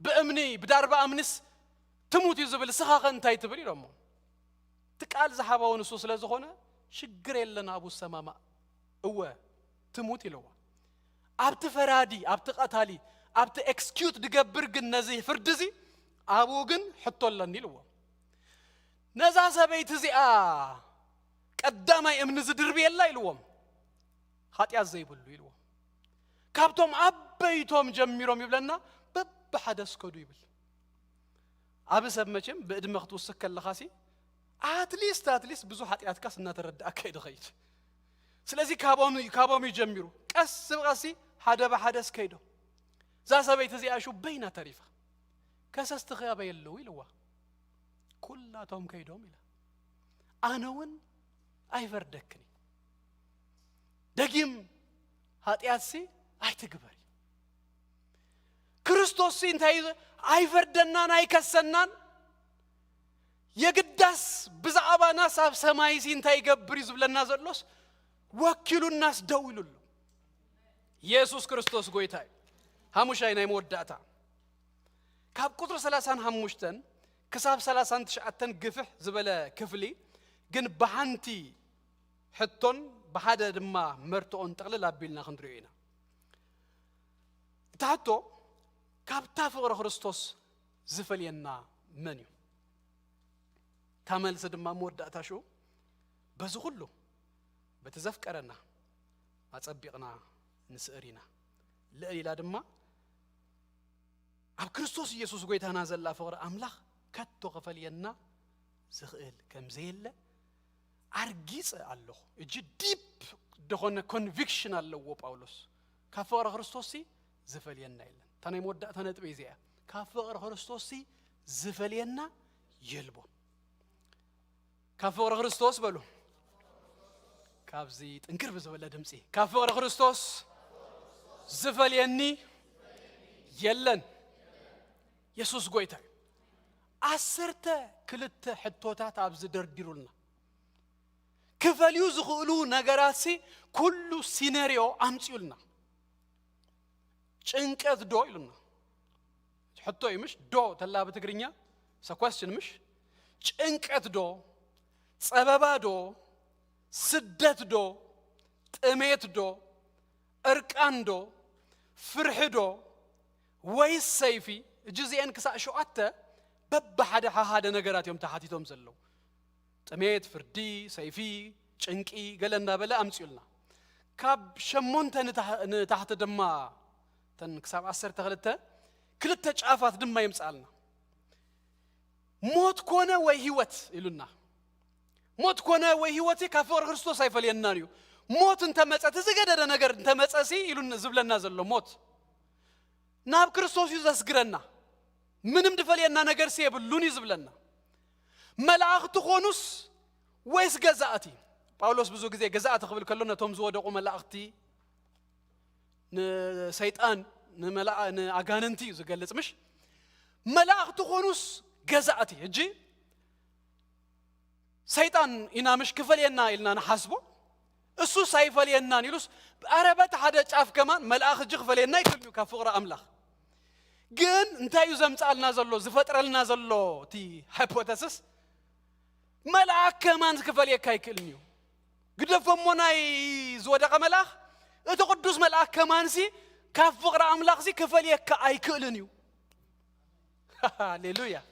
ብእምኒ ብዳርባ እምንስ ትሙት እዩ ዝብል ስኻ ኸ እንታይ ትብል ኢሎሞ ትቃል ዝሓባው ንሱ ስለ ዝኾነ ሽግር የለና አቡ ሰማማ እወ ትሙት ኢለዋ ኣብቲ ፈራዲ ኣብቲ ቀታሊ ኣብቲ ኤክስኪዩት ድገብር ግን ነዚ ፍርድዚ አቡ ግን ሕቶለኒ ኢልዎ ነዛ ሰበይቲ እዚኣ ቀዳማይ እምኒ ዝድርብ የላ ኢልዎም ኃጢአት ዘይብሉ ኢልዎ ካብቶም አበይቶም ጀሚሮም ይብለና በብሓደ እስከዱ ይብል ኣብ ሰብ መቼም ብዕድመ ክትውስክ ከለኻሲ አትሊስት ብዙ ኃጢአትካስ እናተረዳእካ ይድኸይድ ስለዚ ካቦም ይጀሚሩ ቀስ ብቀሲ ሓደ በሓደ እስከይዶ ዛ ሰበይቲ እዚኣ ሹበይና ተሪፋ ከሰስቲ ኸያበ የለው ኢልዋ ኩላቶም ከይዶም ኢላ ኣነውን ኣይፈርደክኒ ደጊም ኃጢአትሲ ኣይትግበሪ ክርስቶስ እንታይ ኣይፈርደናን ኣይከሰናን የግዳስ ብዛዕባ ናስ ኣብ ሰማይሲ እንታይ ይገብር ይዝብለና ዘሎስ ወኪሉ ናስ ደው ኢሉሉ ኢየሱስ ክርስቶስ ጎይታ ሃሙሻይ ናይ መወዳእታ ካብ ቁጥር 35 ክሳብ 39 ግፍሕ ዝበለ ክፍሊ ግን በሓንቲ ሕቶን በሓደ ድማ መርቶን ጠቕልል ኣቢልና ክንድሪዮ ኢና ታቶ ካብታ ፍቅሪ ክርስቶስ ዝፈልየና መን እዩ ታመልስ ድማ መወዳእታ ሹ በዚ ሁሉ በተዘፍቀረና አጸቢቅና ንስእሪና ለኢላ ድማ ኣብ ክርስቶስ ኢየሱስ ጎይታና ዘላ ፍቅሪ አምላኽ ከቶ ከፈልየና ዝኽእል ከም ዘየለ አርጊጽ ኣለኹ እጅ ዲፕ ደኾነ ኮንቪክሽን ኣለዎ ጳውሎስ ካብ ፍቅሪ ክርስቶስ ዝፈልየና የለን ታናይ መወዳእታ ነጥብ እዚኣ ካብ ፍቅሪ ክርስቶስ ዝፈልየና የልቦ ካብ ፍቅሪ ክርስቶስ በሉ ካብዚ ጥንክር ብዝበለ ድምፂ ካብ ፍቅሪ ክርስቶስ ዝፈልየኒ የለን ኢየሱስ ጎይታ ዓሰርተ ክልተ ሕቶታት ኣብ ዝደርዲሩልና ክፈልዩ ዝኽእሉ ነገራትሲ ኩሉ ሲነሪዮ ኣምፂኡልና ጭንቀት ዶ ኢሉና ሕቶ ይምሽ ዶ ተላ በትግርኛ ሰኳስችን ምሽ ጭንቀት ዶ ጸበባ ዶ ስደት ዶ ጥሜት ዶ እርቃን ዶ ፍርሕ ዶ ወይስ ሰይፊ እጅዚአን ክሳዕ ሸውዓተ በብሓደ ሓደ ነገራት እዮም ተሓቲቶም ዘለው ጥሜት ፍርዲ ሰይፊ ጭንቂ ገለና በለ ኣምፂኡልና ካብ 8 ንታሕቲ ድማ ተን ክሳብ 12 ክልተ ጫፋት ድማ ይምጻልና ሞት ኮነ ወይ ህይወት ኢሉና ሞት ኮነ ወይ ህይወት ካብ ፍቅሪ ክርስቶስ ኣይፈልየናን እዩ ሞት እንተመጸት ዝገደደ ነገር እንተመጸሲ ኢሉን ዝብለና ዘሎ ሞት ናብ ክርስቶስ ይዘስግረና ምንም ድፈልየና ነገር ሲየብሉን ይዝብለና መላእኽቲ ኾኑስ ወይስ ገዛእቲ ጳውሎስ ብዙ ጊዜ ገዛእቲ ክብል ከሎ ነቶም ዝወደቁ መላእኽቲ ንሰይጣን ንአጋንንቲ ዝገልጽ ምሽ መላእኽቲ ኾኑስ ገዛእቲ እጂ ሰይጣን ኢና ምሽ ክፈልየና ኢልና ንሓስቦ እሱ ሳይፈልየናን ኢሉስ አረበት ሓደ ጫፍ ከማን መልአኽ እጂ ክፈልየና ይክልዩ ካብ ፍቅሪ አምላኽ ግን እንታይ እዩ ዘምጻልና ዘሎ ዝፈጥረልና ዘሎ እቲ ሃይፖቴሲስ ملاك كمان كفل يكايكلنيو قدف مناي زودق ملاك اتقدس ملاك كمان سي كاف فقر أملاك سي كفل يكايكلنيو هاليلويا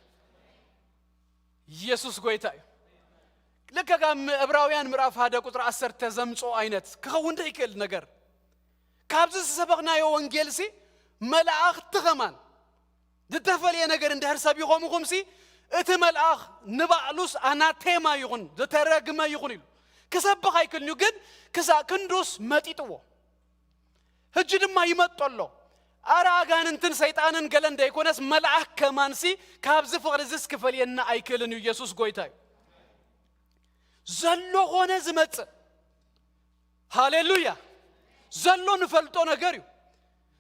يسوع قويتاي لك كم إبراهيم مرأف هذا كتر أثر تزمت أو عينت كخون تيكل نجار كابز سبقنا يو إنجلسي ملاك تغمان دتفعلي نجار إندهر سبي قوم قومسي اتملاك نبعلوس أنا تيما يغن دترج ما يغنيل كسبق هيكل نجد كسا كندوس ماتيتوا هجد ما يمت الله أراجعن أنتن سيطانن قلنا ده يكونس ملاك كمان سي كابز فقرزس كفلي إن أيكلن يسوع قويتاي زلوا غنا زمت هاليلويا زلوا نفلتون أجريو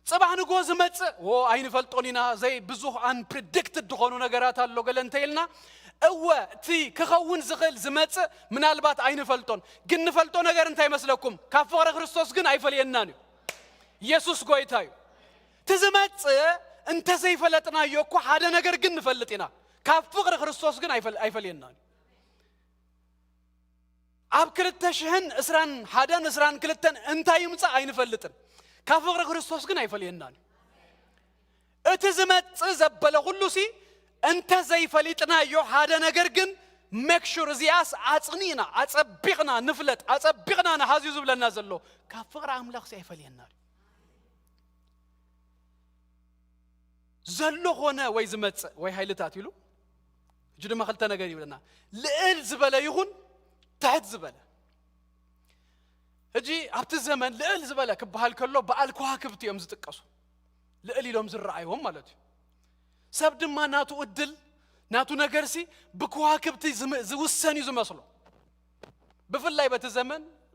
صباح نجوز زمت هو أين فلتونينا زي بزوح unpredicted دخانو نجارات هاللو قلنا تيلنا أوه تي كخون زغل زمت من البات أين فلتون جن فلتون أجر أنتي مسلكم كفار خريستوس جن أي فلي النانيو يسوع قويتاي تزمت أنت زي فلتنا يوكو حدا نجر جن فلتنا كفار خريستوس جن أي فلي النانيو أب كلتشهن إسران حدان إسران كلتن أنت يمسا عين فلتن كافغر خريستوس كنا يفلينان اتزمت زبل غلوسي أنت زي فلتنا يو حدا نجرجن make sure زياس عصنينا عصبيغنا نفلت عصبيغنا نحازي زبل نازلو كافغر عملاق سي يفلينان زلو هنا وي زمت وي هايلتات يلو جد ما خلتنا نجري لنا لئل زبل يغن تحت زبالة هجي عبت الزمن لقل زبالة كبهال كله بقال كواكبت يوم زتقصوا لقلي لهم زرعيهم مالتي سبد ما ناتو أدل ناتو نجرسي بكواكبت زوساني زمسلو بفلاي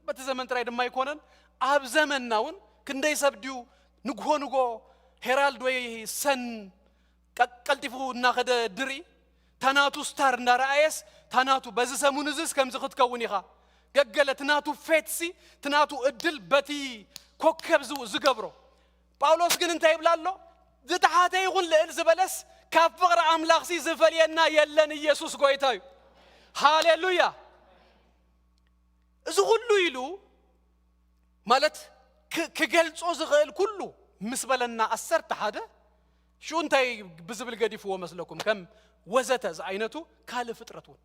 بتزمن تراي دم ما يكونن أب زمن ناون كندي سبديو نجو هيرالد وي سن كالتفو ناخد دري تناتو ستار نرايس تناتو بز سمونزس كم زخت كونيها جعلة تناتو فاتسي تناتو أدل بتي كوكب زجبرو باولوس جن انتهي بلالو زتحاتي يقول لإلزبلس كفر أملاخسي زفلينا يلن يسوع قويتاي هاليلويا زغلو يلو مالت كجلس أزغل كله مسبلنا أثرت هذا شو انتهي بزبل قديف هو مثلكم كم وزتز عينته كال فترتون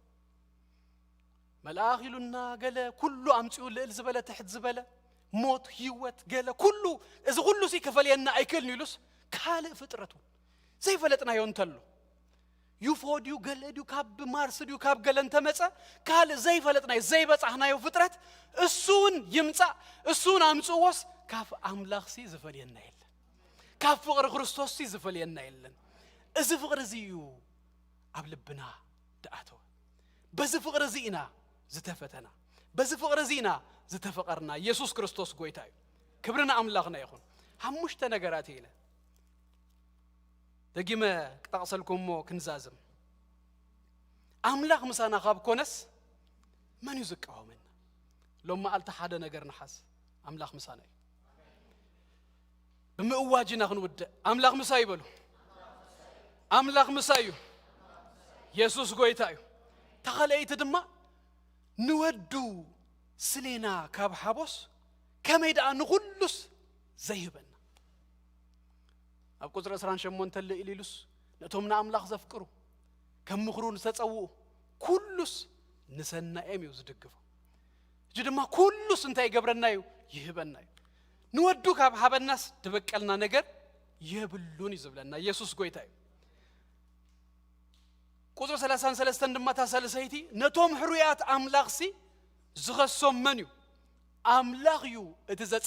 ملاغيلنا قال كله أمسيو للزبالة تحت زبالة موت هيوت قال كله إذا كله سي كفلينا أيكل نيلوس كال فترتون زي فلتنا يونتلو يفوديو قال ديو كاب مارس ديو كاب قال انت مسا كال زي فلتنا زي بس احنا يو فترت السون يمسا السون أمسوس كاف أملاخ سي زفلينا يلن كاف فقر خريستوس سي زفلينا يلن إذا فقر زيو قبل بنا دعته بس فقر زينا زتفتنا بس فقر زينا زتفقرنا يسوع كريستوس قويتاي كبرنا أملاقنا يخون همش تنجراتي له دقيمة تقصلكم مو كنزازم أملاق مسانا خاب كونس من يزكاه منا لما قلت حدا نجر نحس أملاق مسانا بمواجنا خنود أملاق مسايبلو أملاق مسايو يسوع قويتاي تخليت دما نودو سلينا كاب حبوس كما يدعى نغلس زيبنا أبقى رسران شمون تلي إليلوس نتومنا أملاخ زفكرو كم مخرون ستسوو كلس نسنا أميوز دقفو جدما كلس انتاي قبرنا يهبنا نودو كاب حب الناس تبكلنا نجر يهبلوني زبلنا يسوع قويتاي قدر سلسان دم تسلسيتي نتوم حريات أملاخسي زغسوم منيو أملاخيو اتزات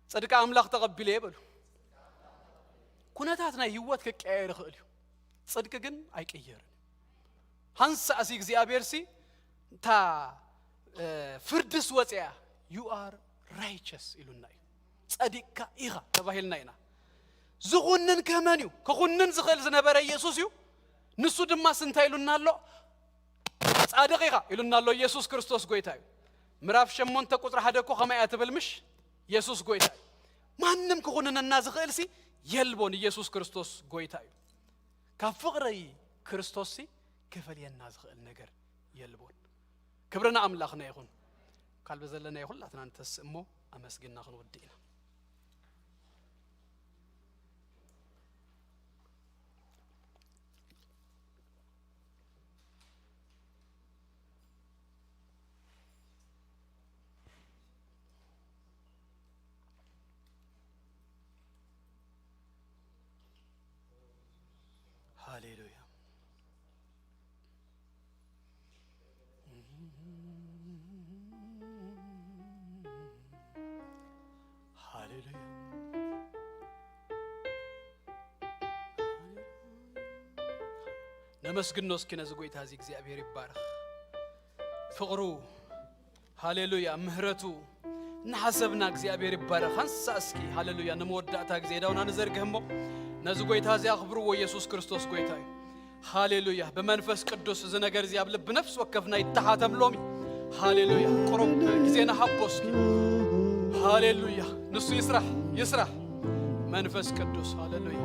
صدق أملاخ تقبليه بلو كنا تاتنا يوات كأير خليو صدق جن أي كير هنس أسيق زي أبيرسي تا فردس وتيا you are righteous إلوناي صدق كإيغا تباهلنا هنا زغنن كمانيو كخنن زخل زنبرة يسوسيو نسود ما سنتايلونا الله صادقيقة إلونا الله يسوع كريستوس قويتاي مراف شمون تقطر حدكو خما ياتبلمش يسوع قويتاي ما نم كخوننا الناس غيرسي يلبون يسوع كريستوس قويتاي كفقري كريستوسي كفلي الناس غير نجر يلبون كبرنا أملاخنا يخون قال بزلنا يخون لا تنانتس أمو أمسجنا خن ودينا هاليلويا هاليلويا نمسكن نسكن زغويت هذه እግዚአብሔር ይባረክ ፍቅሩ ሃሌሉያ ምህረቱ نحسبنا እግዚአብሔር ይባረክ አንሳ እስኪ ሃሌሉያ ነመወዳታ ጊዜ ዳውና ነዘርገህሞ ነዝጎይታ ዚያ አኽብሩ ወኢየሱስ ክርስቶስ ጎይታይ ሃሌሉያ በመንፈስ ቅዱስ ዘነገር ዚያ ብልብ ነፍስ ወከፍና ይተሐተም ሎሚ ሃሌሉያ ቆሮብ ጊዜና ሐቦስኪ ሃሌሉያ ንሱ ይስራህ መንፈስ ቅዱስ ሃሌሉያ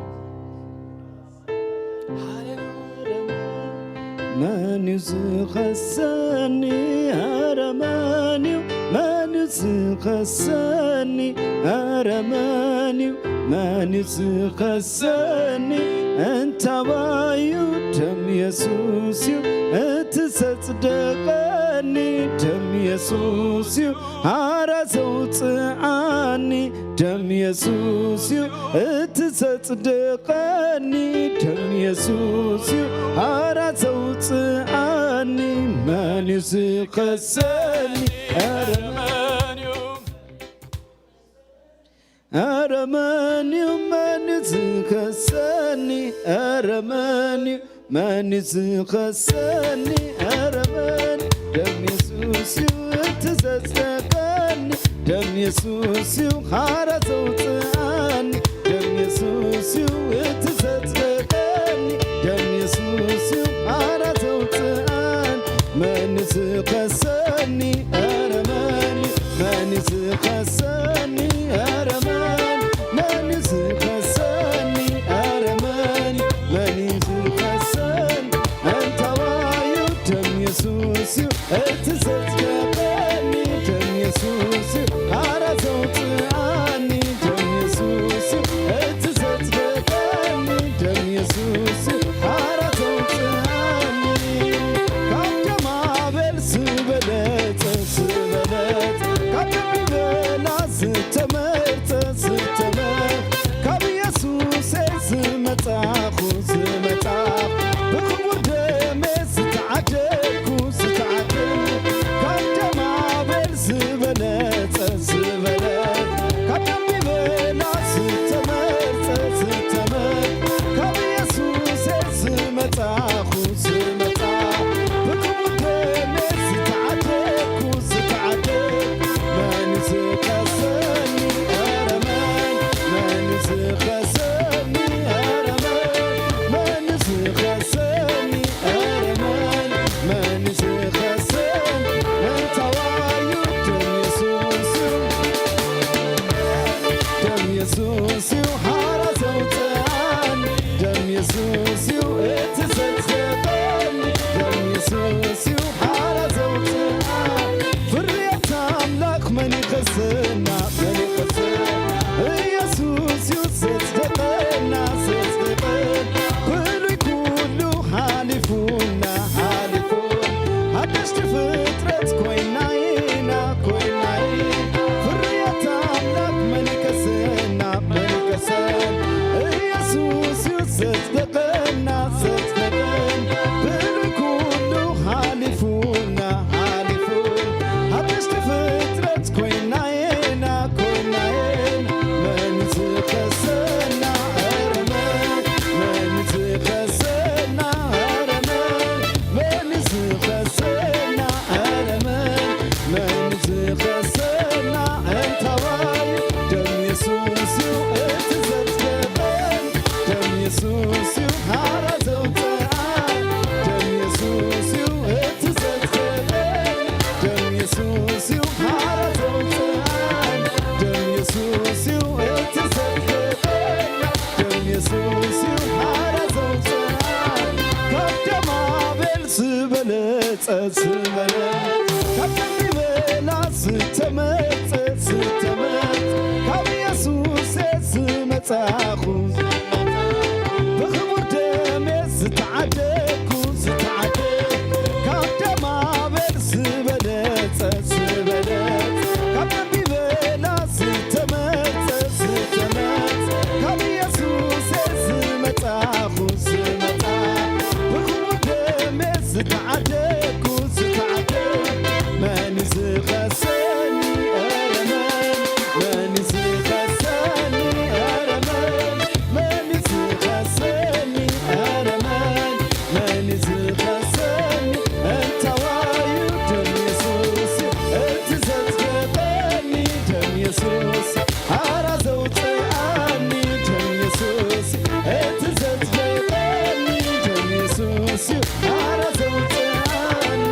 من يزخسني أرماني من يزخسني أرماني من يزخسني أنت بايو دم يسوع أتصدقني دم يسوع عرزوت عني دم يسوع أتصدقني دم يسوع عرزوت عني من يزخسني أرماني من يزخسني أرماني من يزخسني أرماني دم يسوع تصدقني دم يسوع حرزوت عني دم يسوع تصدقني دم يسوع حرزوت عني من يزخسني أرماني من يزخسني أرماني من يزخسني أرماني من يزخسني أنت وايو دم يسوع أتصدقني دم يسوع عرزوت عني دم يسوع أتصدقني دم يسوع عرزوت عني كم جمال سبلت كم بلا ستمرت كم يسوع زمتاخ بخبر دمي ستعدك كم جمال سبلت كم بلا ستمرت كم يسوع زمتاخ بخبر دمي ستعدك من يزخسني أرمان من يزخسني أرمان من يزخسني أرمان من يزخسني أنت وايو دم يسوع حرزوت عني دم يسوع اتصدقني دم يسوع حرزوت عني فريت أملاك من يخسرنا يسوع يصدقنا كله حالفونا هدشت فترة كويناينا فريت أملاك من يكسرنا يسوع يصدقنا كله حالفونا هدشت فترة كويناينا من يزخسنا أرمان من يزخسنا أرمان من يزخسنا أرمان من يزخسنا أنت وايو دم يسوع اتصدقني دم يسوع عرزوت عني دم يسوع اتصدقني دم يسوع عرزوت عني دم يسوع اتصدقني دم يسوع عرزوت عني كم جمال سبلت ዝበለጽ ካብቲ በላ ዝተመጽ ካብ ኢየሱስ ዝመጻኹ ብኽቡር ደም ዝተዓደግኩ ካብ ደማበል ዝበለጸ ካብቲ በላ ዝተመጽ ካብ ኢየሱስ ዝመጻኹ ብኽቡር ደም ዝተዓደግኩ መን ዝኸሰኒ መን ዝኸሰኒ መን ዝኸሰኒ መን ዝኸሰኒ እንተዋዩ ደም ኢየሱስ እቲ ዘዝገበኒ ደም ኢየሱስ ሓራ ዘውፅአኒ ደም ኢየሱስ እቲ ዘዝገበኒ ደም ኢየሱስ ሓራ ዘውፅአኒ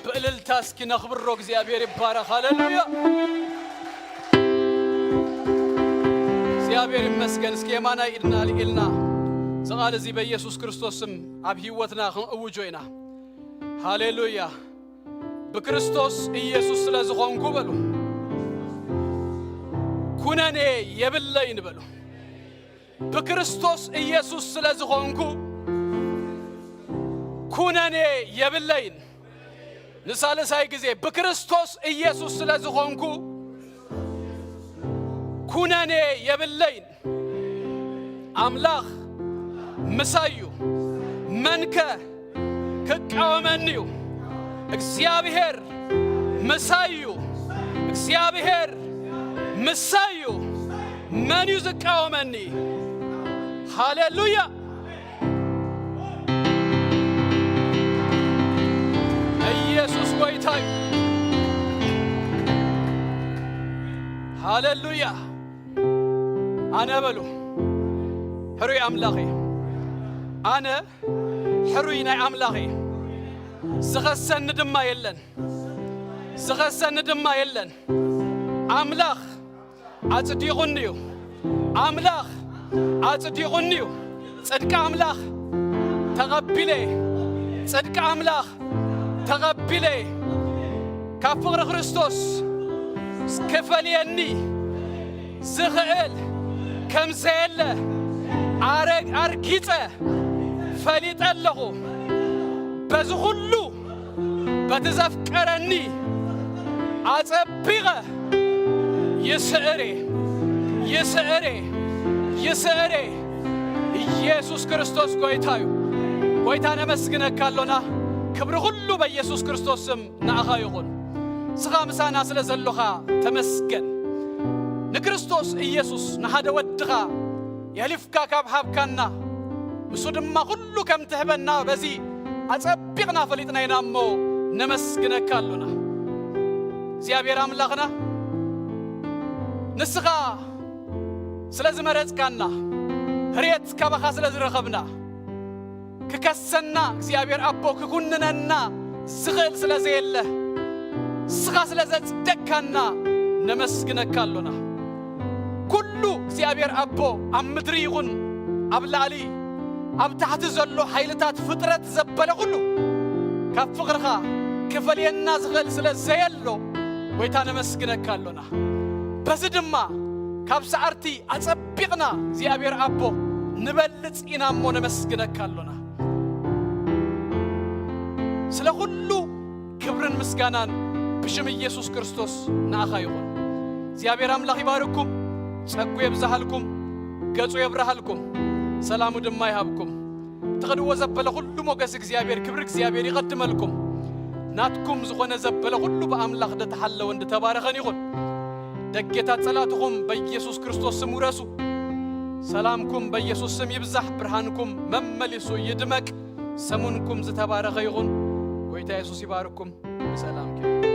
بأللتاسكي نخبرك زيابير يبارك هاللويا زيابير مسكن سكي مانا إلنا لإلنا زغال زي بيسوس كريستوس أبهيوتنا خن أوجوينا هاللويا بكريستوس إيسوس لازغون قبلو كوناني يبلين بلو بكريستوس إيسوس لازغون كوناني يبلين نسال ساي غزي بكريستوس ኢየሱስ ስለዝኾንኩ ኩነኔ የብለይን አምላኽ ምሳዩ መንከ ክቃወመኒዩ እግዚአብሔር ምሳዩ እግዚአብሔር ምሳዩ መን ይዝቃወመኒ ሃሌሉያ ኢየሱስ ጌታዬ ሃሌሉያ አነ በሉ ሕሩይ አምላኺ አነ ሕሩይ ናይ አምላኺ ዝኸሰኒ ድማ የለን አምላኽ አጽዲቁኒዩ አምላኽ አጽዲቁኒዩ ጽድቅ አምላኽ ተቀቢለ ጽድቅ አምላኽ ተቀቢለ ካብ ፍቅሪ ክርስቶስ ስከፈልየኒ ዝኽእል ከም ዘየለ አርጊፀ ፈሊጠ ኣለኹ በዚ ሁሉ በትዘፍቀረኒ አጸቢቐ ይስዕሬ يسري ኢየሱስ ክርስቶስ ጎይታዩ ጎይታነ መስግነካሎና ክብሪ ሁሉ በኢየሱስ ክርስቶስ ስም ናአኻ ይኹን ስኻ ምሳና ስለ ዘለኻ ተመስገን ንክርስቶስ ኢየሱስ ንሓደ ወድኻ የሊፍካ ካብ ሃብካና ምሱ ድማ ሁሉ ከም ትህበና በዚ አጸቢቅና ፈሊጥና ይናሞ ነመስግነካሎና እግዚአብሔር አምላኽና ንስኻ ስለዚህ መረጽካና ህሪየት ካባኻ ስለዝረኸብና ክከሰና እግዚአብሔር አቦ ክኩንነና ዝኽእል ስለዘየለ ስኻ ስለዘጽደቅካና ነመስግነካሎና ኩሉ እግዚአብሔር አቦ ኣብ ምድሪ ይኹን ኣብ ላዕሊ ኣብ ታሕቲ ዘሎ ኃይልታት ፍጥረት ዘበለ ሁሉ ካብ ፍቕርኻ ክፈልየና ዝኽእል ስለዘየሎ ጎይታ ነመስግነካሎና በዚ ድማ ካብ ሰዓርቲ አጸቢቅና እግዚአብሔር አቦ ንበልጽ ኢናሞ ነመስግነካሎና ስለ ሁሉ ክብርን ምስጋናን ብሽም ኢየሱስ ክርስቶስ ናአኻ ይኹን እግዚአብሔር አምላኽ ይባርኩም ጸጉ ይብዛሃልኩም ገጹ ይብራሃልኩም ሰላሙ ድማ ይሃብኩም ትኸድዎ ዘበለ ሁሉ ሞገስ እግዚአብሔር ክብር እግዚአብሔር ይቀድመልኩም ናትኩም ዝኾነ ዘበለ ሁሉ በአምላኽ ደተሐለው እንድተባረኸን ይኹን ደጌታት ጸላትኩም በኢየሱስ ክርስቶስ ስም ውረሱ ሰላምኩም በኢየሱስ ስም ይብዛህ ብርሃንኩም መመልሱ ይድመቅ ሰሙንኩም ዝተባረኸ ይኹን ጎይታ ኢየሱስ ይባርኩም ሰላም